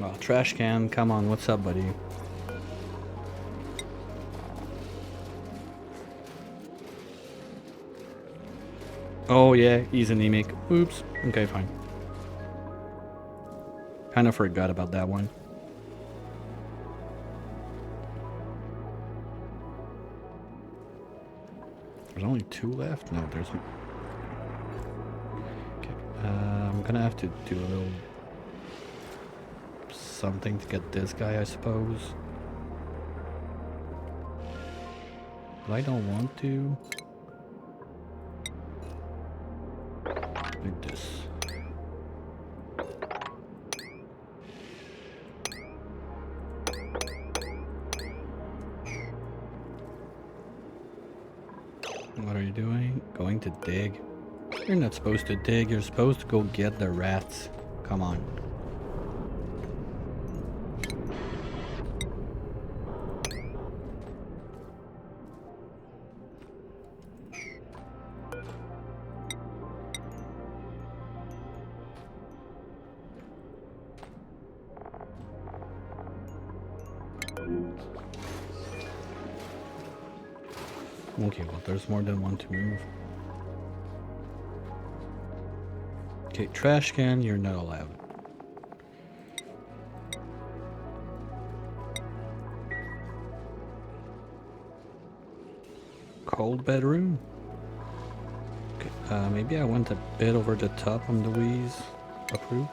Oh, trash can, come on, what's up, buddy? Oh yeah, he's anemic. Oops. Okay, fine. Kinda forgot about that one. There's only 2 left? No, there's... Okay, I'm gonna have to do a little... something to get this guy, I suppose. But I don't want to. Like this. What are you doing? Going to dig? You're not supposed to dig, you're supposed to go get the rats. Come on. Okay, well, there's more than one to move. Okay, trash can, you're not allowed. Cold bedroom? Okay, maybe I went a bit over the top on Louise. Approved?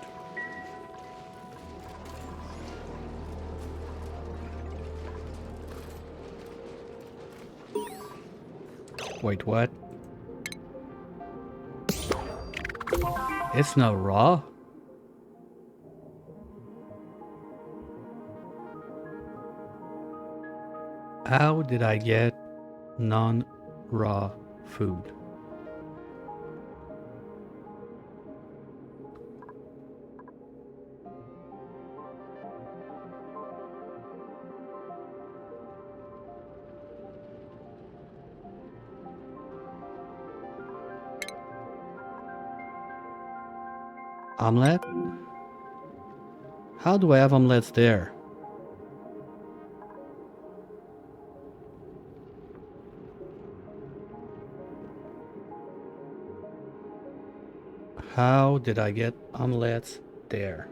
Wait, what? It's not raw? How did I get non-raw food? Omelette? How do I have omelettes there? How did I get omelettes there?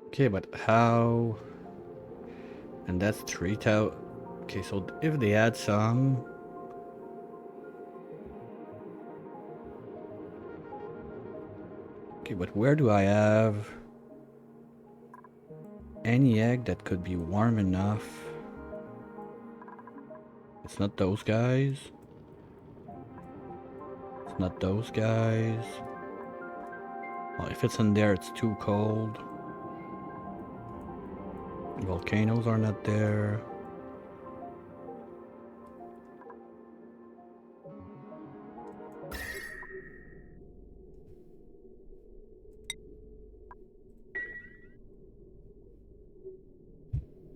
Okay, but how? And that's 3,000. Okay, so if they add some... Okay, but where do I have any egg that could be warm enough? It's not those guys. It's not those guys. Well, if it's in there, it's too cold. Volcanoes are not there.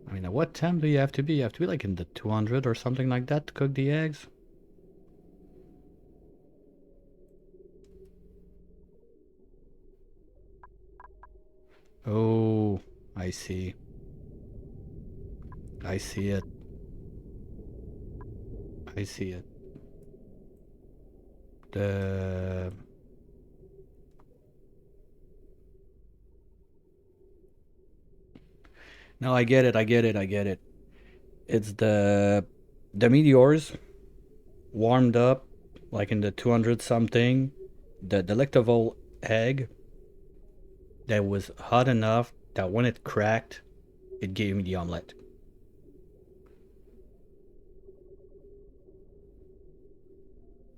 I mean, at what temp do you have to be? You have to be like in the 200 or something like that to cook the eggs? Oh, I see. I see it. I see it. The... No, I get it, I get it, I get it. It's the meteors warmed up like in the 200 something, the delectable egg that was hot enough that when it cracked, it gave me the omelette.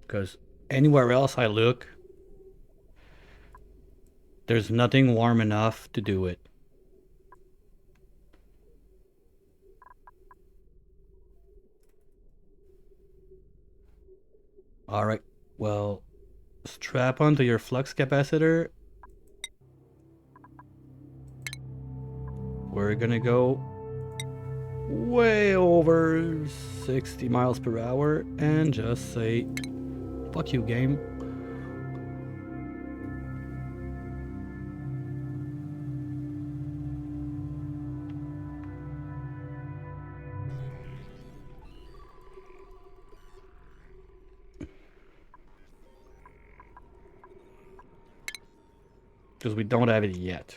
Because anywhere else I look, there's nothing warm enough to do it. Alright, well, strap onto your flux capacitor. We're gonna go way over 60 miles per hour and just say, fuck you, game. Because we don't have it yet.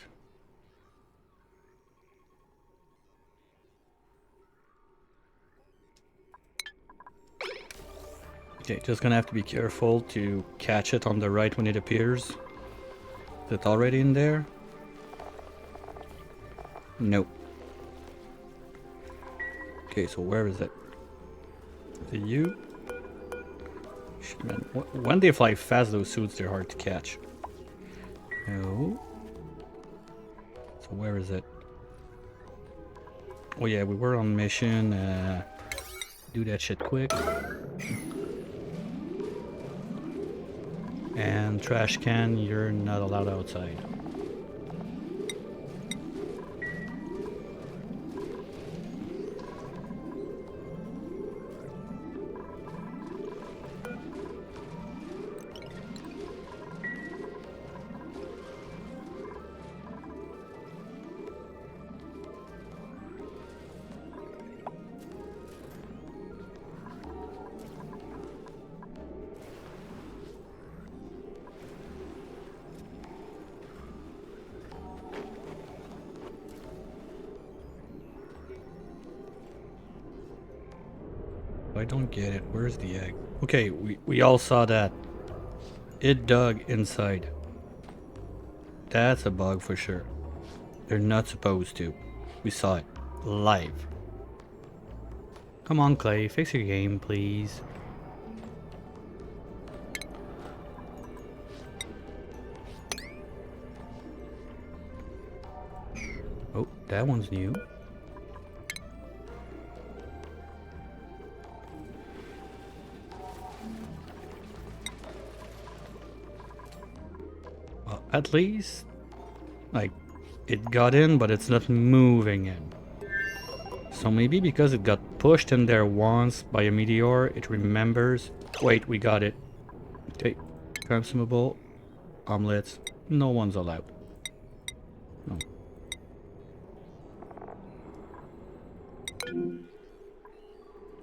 Okay, just gonna have to be careful to catch it on the right when it appears. Is it already in there? Nope. Okay, so where is it? Is it you? Shit, man. When they fly fast, those suits, they're hard to catch. No. So where is it? Oh yeah, we were on mission. Do that shit quick. And trash can, you're not allowed outside. I don't get it. Where's the egg? Okay, we all saw that. It dug inside. That's a bug for sure. They're not supposed to. We saw it. Live. Come on, Clay. Fix your game, please. Oh, that one's new. At least, like, it got in, but it's not moving in. So maybe because it got pushed in there once by a meteor, it remembers. Wait, we got it. Okay, consumable, omelets, no one's allowed. No.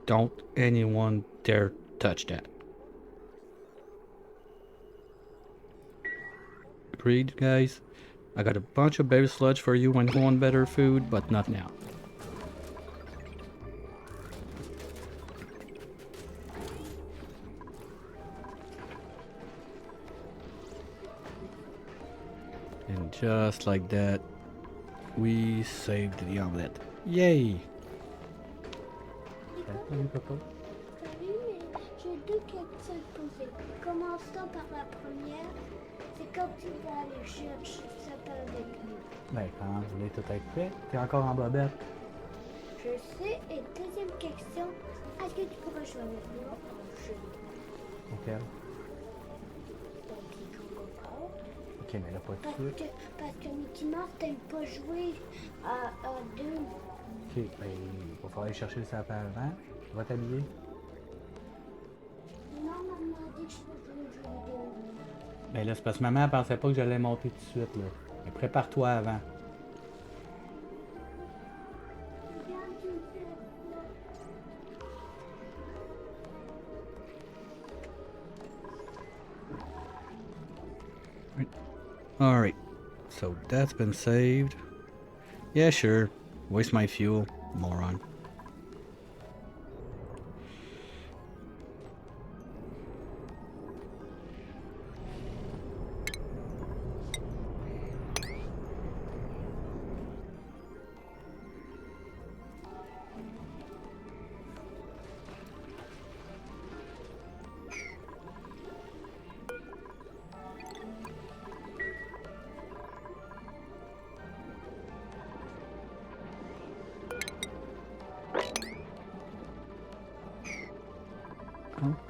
Don't anyone dare touch that. Agreed, guys? I got a bunch of baby sludge for you when you want better food, but not now. And just like that, we saved the omelette. Yay! Salut, mais j'ai deux questions à te poser. Commençons par la première. C'est quand tu vas aller chercher ça avec nous. Ben, quand vous voulez tout être prêt, t'es encore en bobette. Je sais. Et deuxième question, est-ce que tu pourrais jouer avec moi au jeu? Ok. Donc, Ok, mais là, pas tout de suite. parce que Mickey Mouse, t'aimes pas jouer à deux. Ok, ben, il va falloir aller chercher le sapin avant. Tu vas t'habiller. Non, maman a dit que je peux jouer aux jeux vidéo. Ben là, c'est parce que maman pensait pas que j'allais monter tout de suite, là. Mais prépare-toi avant. Regarde, tu me fais Alright, so that's been saved. Yeah, sure. Waste my fuel, moron.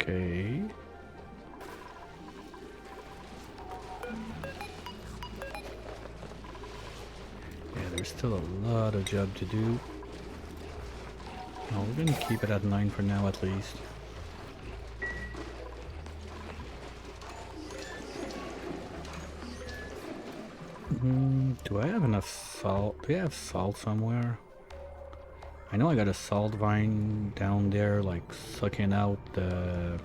Okay. Yeah, there's still a lot of job to do. No, we're gonna keep it at 9 for now at least. Do I have enough salt? Do I have salt somewhere? I know I got a salt vine down there, like sucking out the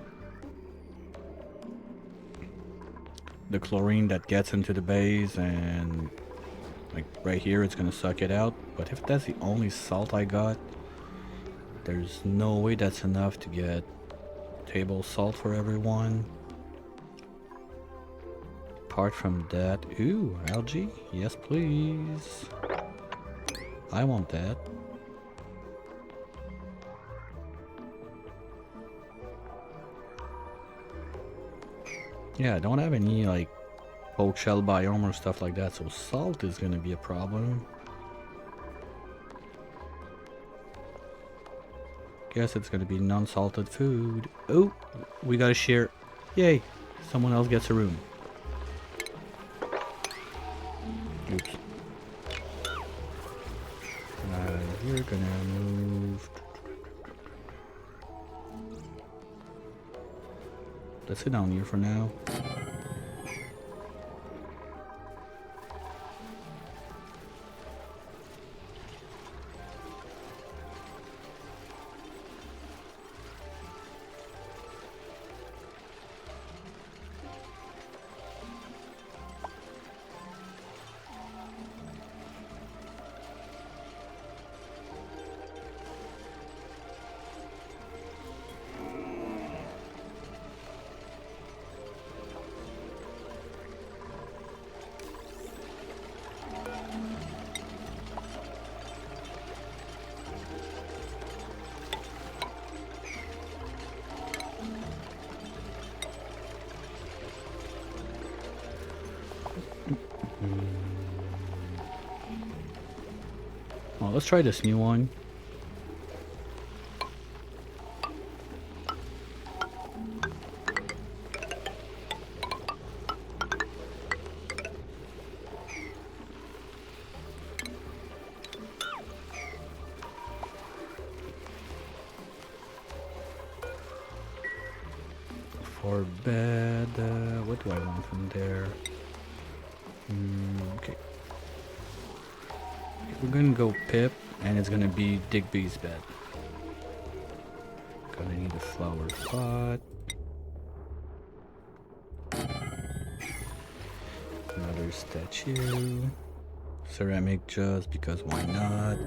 chlorine that gets into the base, and like right here it's gonna suck it out. But if that's the only salt I got, there's no way that's enough to get table salt for everyone. Apart from that, ooh, algae, yes please. I want that. Yeah, I don't have any like poke shell biome or stuff like that, so salt is gonna be a problem. Guess it's gonna be non-salted food. Oh, we got a share. Yay, someone else gets a room. Oops. We're gonna move. Let's sit down here for now. Well, let's try this new one. For bed, what do I want from there? Okay. We're gonna go Pip, and it's gonna be Digby's bed. Gonna need a flower pot. Another statue. Ceramic just because why not?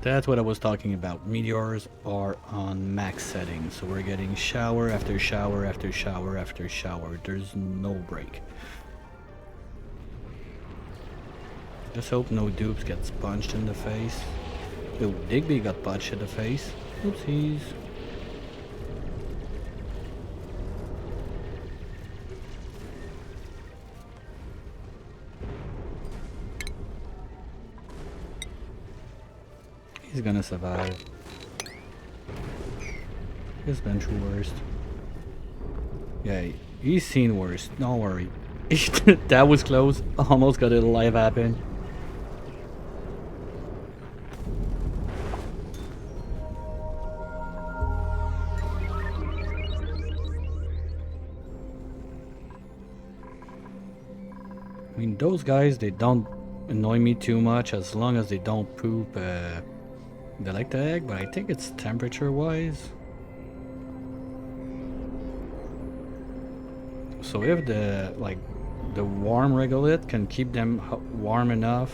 That's what I was talking about. Meteors are on max settings, so we're getting shower after shower after shower after shower. There's no break. Just hope no dupes gets punched in the face. Oh, Digby got punched in the face. Oopsies. He's gonna survive. He's been through worst. Yeah, he's seen worse. Don't worry. That was close. Almost got it alive happen. I mean, those guys, they don't annoy me too much as long as they don't poop. They like the egg, but I think it's temperature-wise. So if the warm regolith can keep them warm enough,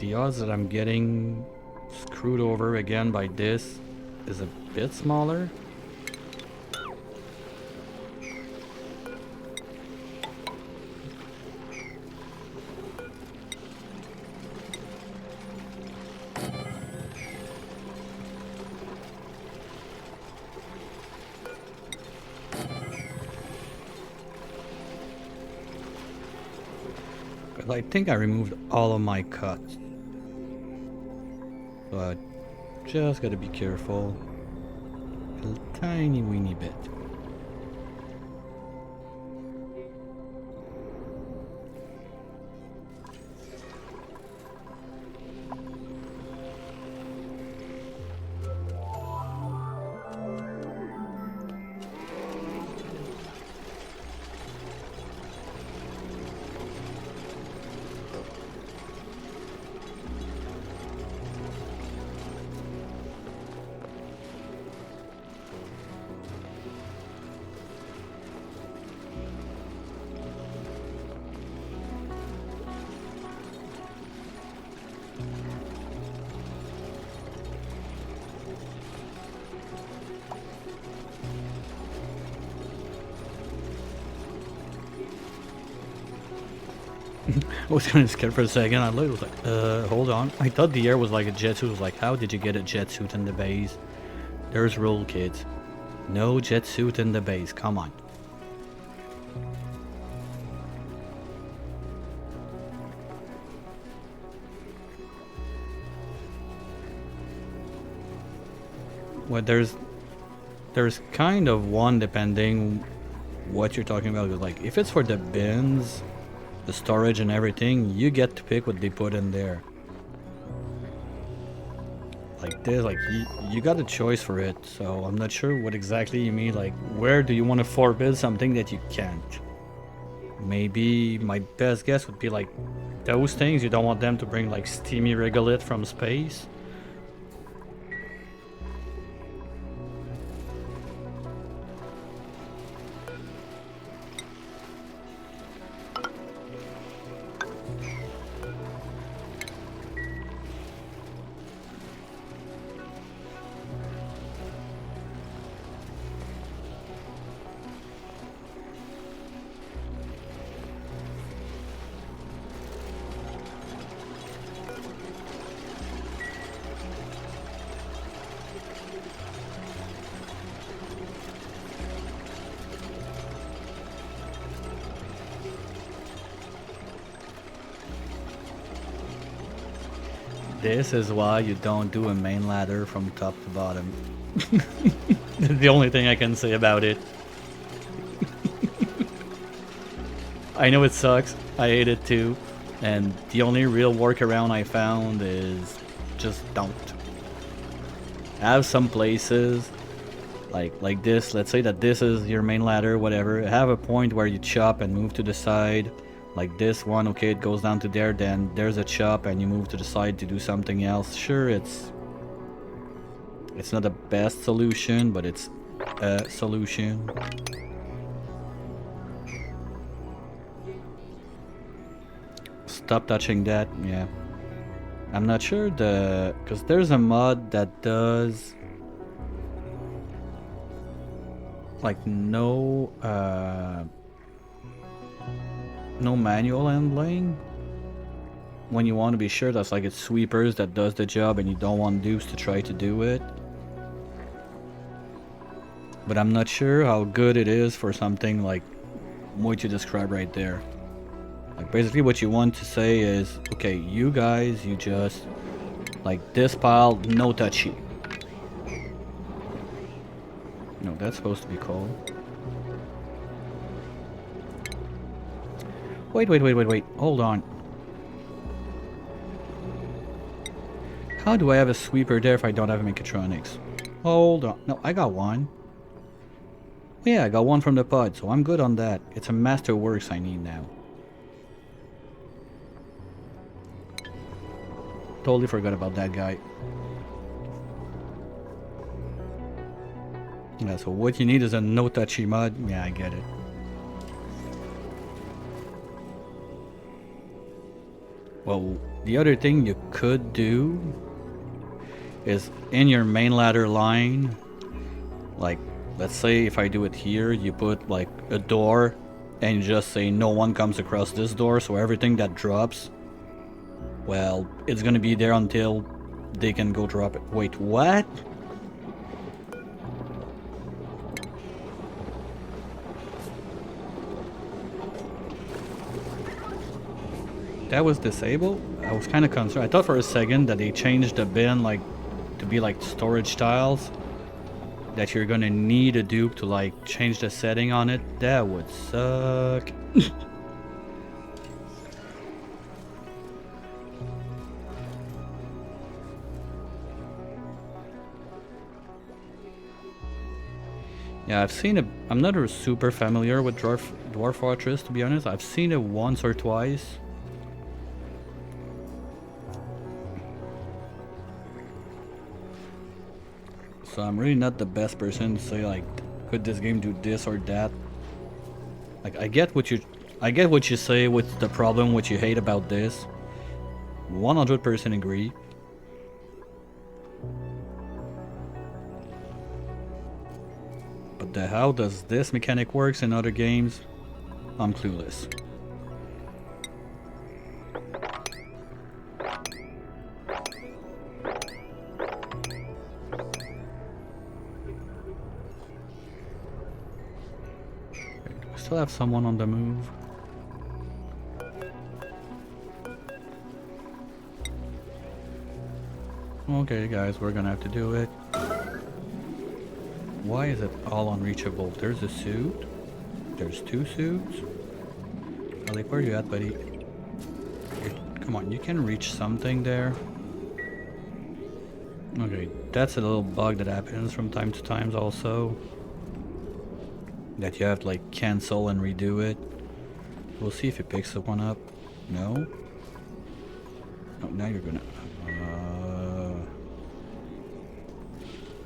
the odds that I'm getting screwed over again by this is a bit smaller. I think I removed all of my cuts, but just gotta be careful a tiny weeny bit. I was kind of scared for a second. I was like, hold on. I thought the air was like a jet suit. I was like, how did you get a jet suit in the base? There's rule, kids. No jet suit in the base. Come on. Well, there's kind of one depending what you're talking about. Like, if it's for the bins, the storage and everything, you get to pick what they put in there. Like this, like you got a choice for it, so I'm not sure what exactly you mean. Like, where do you want to forbid something that you can't? Maybe my best guess would be like those things. You don't want them to bring like steamy regolith from space. This is why you don't do a main ladder from top to bottom. The only thing I can say about it. I know it sucks. I hate it too. And the only real workaround I found is just don't. Have some places like this. Let's say that this is your main ladder, whatever. Have a point where you chop and move to the side. Like this one, okay, it goes down to there, then there's a chop and you move to the side to do something else. Sure, it's not the best solution, but it's a solution. Stop touching that, yeah. I'm not sure because there's a mod that does like no manual handling when you want to be sure that's like it's sweepers that does the job and you don't want Deuce to try to do it. But I'm not sure how good it is for something like what you described right there. Like basically what you want to say is, okay, you guys, you just Like this pile, no touchy. No, that's supposed to be coal. Wait. Hold on. How do I have a sweeper there if I don't have mechatronics? Hold on. No, I got one. Yeah, I got one from the pod, so I'm good on that. It's a Masterworks I need now. Totally forgot about that guy. Yeah, so what you need is a no-touchy mod. Yeah, I get it. Well, the other thing you could do is in your main ladder line, like, let's say if I do it here, you put like a door and you just say no one comes across this door, so everything that drops, well, it's gonna be there until they can go drop it. Wait, what? That was disabled? I was kind of concerned. I thought for a second that they changed the bin like to be like storage tiles. That you're gonna need a dupe to like change the setting on it. That would suck. Yeah, I've seen it. I'm not super familiar with Dwarf Fortress, to be honest. I've seen it once or twice. So I'm really not the best person to say like, could this game do this or that? Like I get what you say with the problem, what you hate about this. 100% agree. But how does this mechanic works in other games? I'm clueless. Still have someone on the move. Okay guys, we're gonna have to do it. Why is it all unreachable? There's a suit. There's two suits. Like, where are you at, buddy? Come on, you can reach something there. Okay, that's a little bug that happens from time to time also. That you have to like cancel and redo it. We'll see if it picks one up. No? Oh, now you're gonna...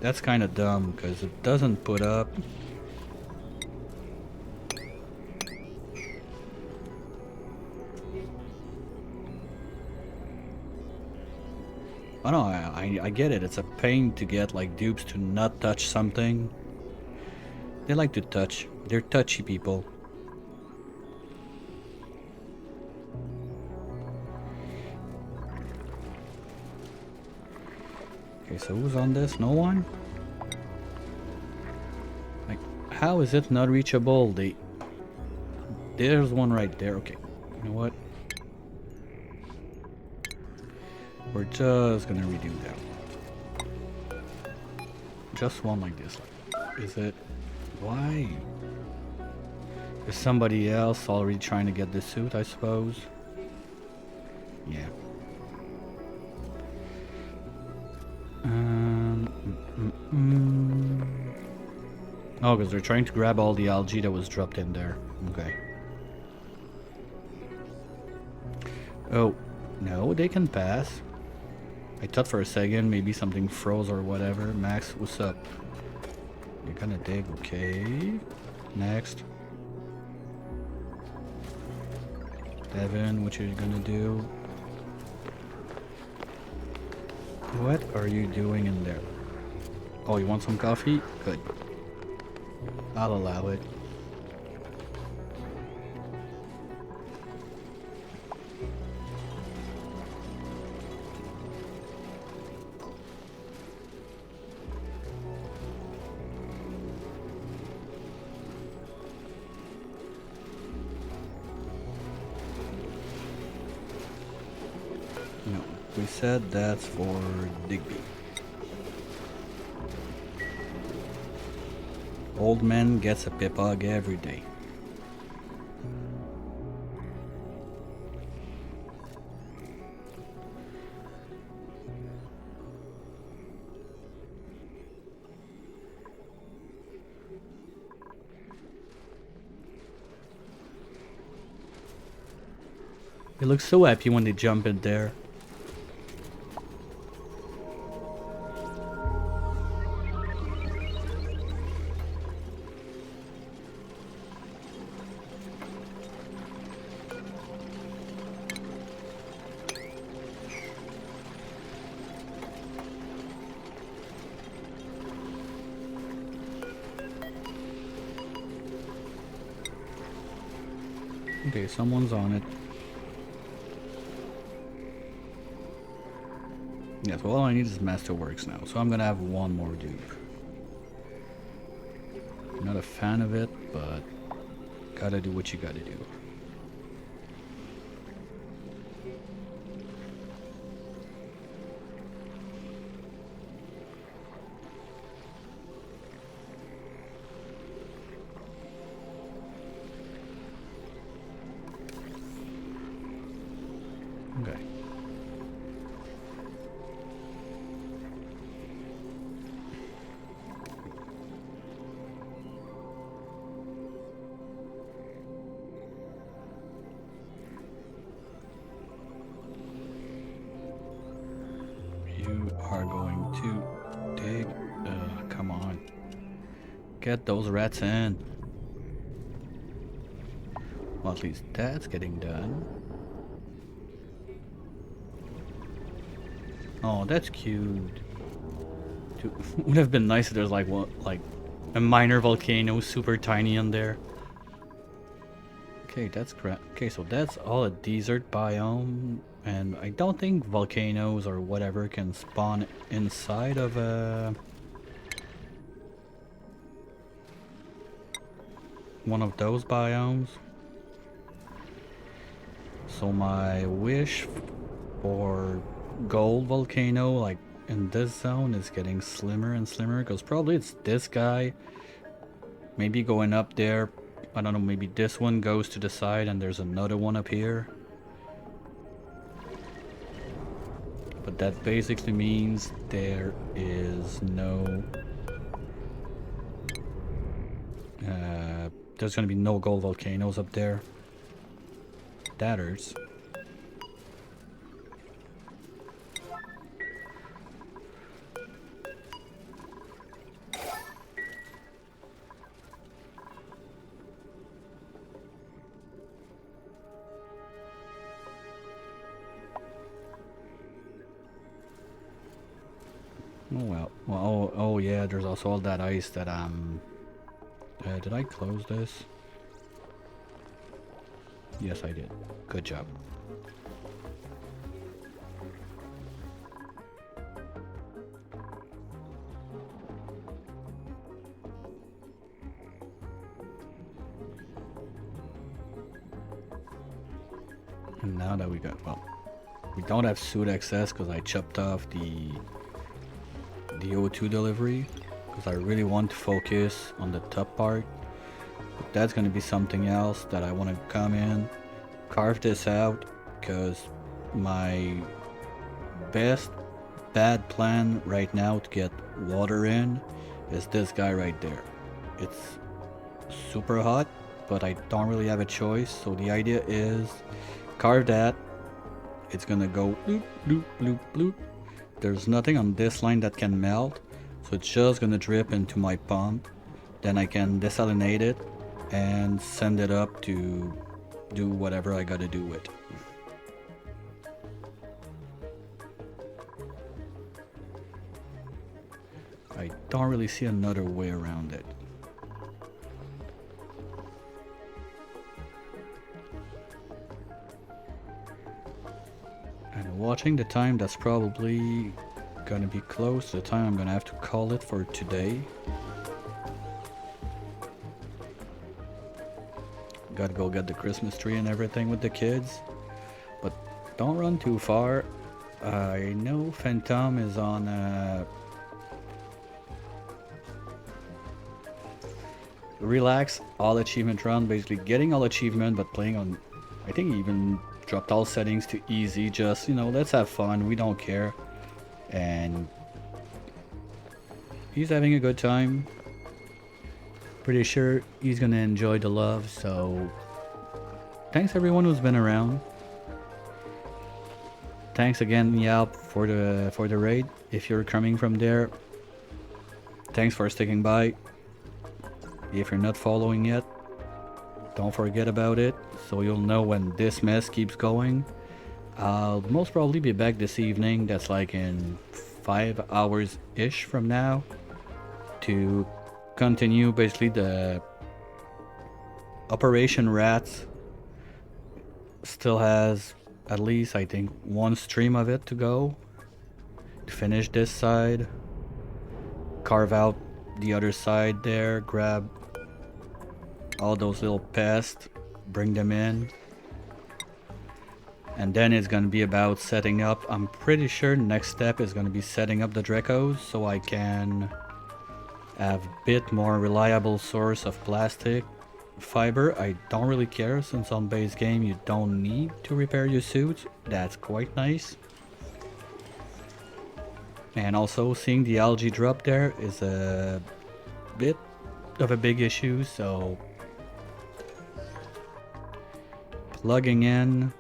That's kind of dumb because it doesn't put up. Oh no, I get it. It's a pain to get like dupes to not touch something. They like to touch. They're touchy people. Okay, so who's on this? No one? Like, how is it not reachable? There's one right there. Okay, you know what? We're just gonna redo that. Just one like this. Is it? Why? Is somebody else already trying to get this suit, I suppose? Yeah. Oh, because they're trying to grab all the algae that was dropped in there. Okay. Oh, no, they can pass. I thought for a second maybe something froze or whatever. Max, what's up? You're gonna dig, okay. Next. Devin, what you gonna do? What are you doing in there? Oh, you want some coffee? Good. I'll allow it. No, we we said that's for Digby. Old man gets a pip hug every day. They look so happy when they jump in there. Okay, someone's on it. Yes, well, all I need is Masterworks now, so I'm gonna have one more dupe. Not a fan of it, but gotta do what you gotta do. Okay. You are going to dig. Come on. Get those rats in. Well, at least that's getting done. Oh, that's cute. Would have been nice if there's like what, like a minor volcano, super tiny on there. Okay, that's correct. Okay, so that's all a desert biome, and I don't think volcanoes or whatever can spawn inside of one of those biomes. So my wish for gold volcano, like in this zone, is getting slimmer and slimmer, because probably it's this guy. Maybe going up there, I don't know, maybe this one goes to the side and there's another one up here. But that basically means there is no... there's gonna be no gold volcanoes up there. That hurts. Well, oh yeah, there's also all that ice that did I close this? Yes, I did. Good job. And now that we got, well, we don't have suit access because I chopped off the O2 delivery, because I really want to focus on the top part. But that's going to be something else that I want to come in, carve this out, because my best bad plan right now to get water in is this guy right there. It's super hot, but I don't really have a choice, so the idea is carve that. It's gonna go bloop bloop bloop bloop. There's nothing on this line that can melt, so it's just gonna drip into my pump. Then I can desalinate it and send it up to do whatever I gotta do with. I don't really see another way around it. And watching the time, that's probably gonna be close to the time I'm gonna have to call it for today. Gotta go get the Christmas tree and everything with the kids, but don't run too far. I know Phantom is on relax all achievement run, basically getting all achievement but playing on, I think he even dropped all settings to easy, just, you know, let's have fun, we don't care. And he's having a good time. Pretty sure he's gonna enjoy the love, so thanks everyone who's been around. Thanks again, Yelp, for the raid. If you're coming from there, thanks for sticking by. If you're not following yet, don't forget about it, so you'll know when this mess keeps going. I'll most probably be back this evening, that's like in 5 hours ish from now, to continue basically the Operation Rats. Still has at least, I think, one stream of it to go to finish this side, carve out the other side there, grab all those little pests, bring them in, and then it's gonna be about setting up. I'm pretty sure next step is gonna be setting up the Dracos so I can have a bit more reliable source of plastic fiber. I don't really care, since on base game you don't need to repair your suits. That's quite nice. And also seeing the algae drop there is a bit of a big issue, so plugging in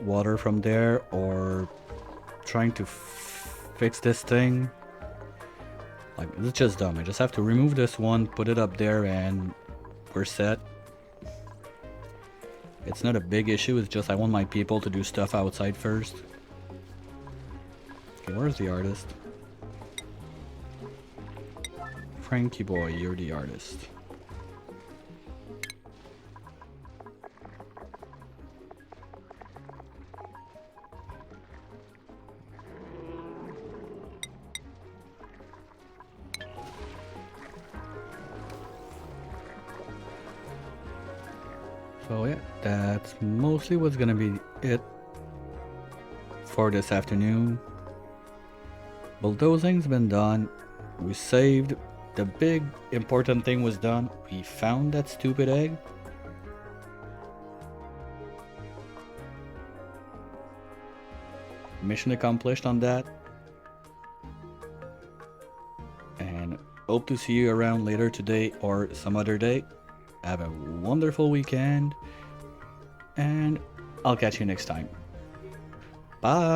water from there or trying to fix this thing, like, it's just dumb. I just have to remove this one, put it up there, and we're set. It's not a big issue, it's just I want my people to do stuff outside first. Okay, where's the artist? Frankie boy, you're the artist. So yeah, that's mostly what's gonna be it for this afternoon. Bulldozing's been done. We saved. The big important thing was done. We found that stupid egg. Mission accomplished on that. And hope to see you around later today or some other day. Have a wonderful weekend, and I'll catch you next time. Bye!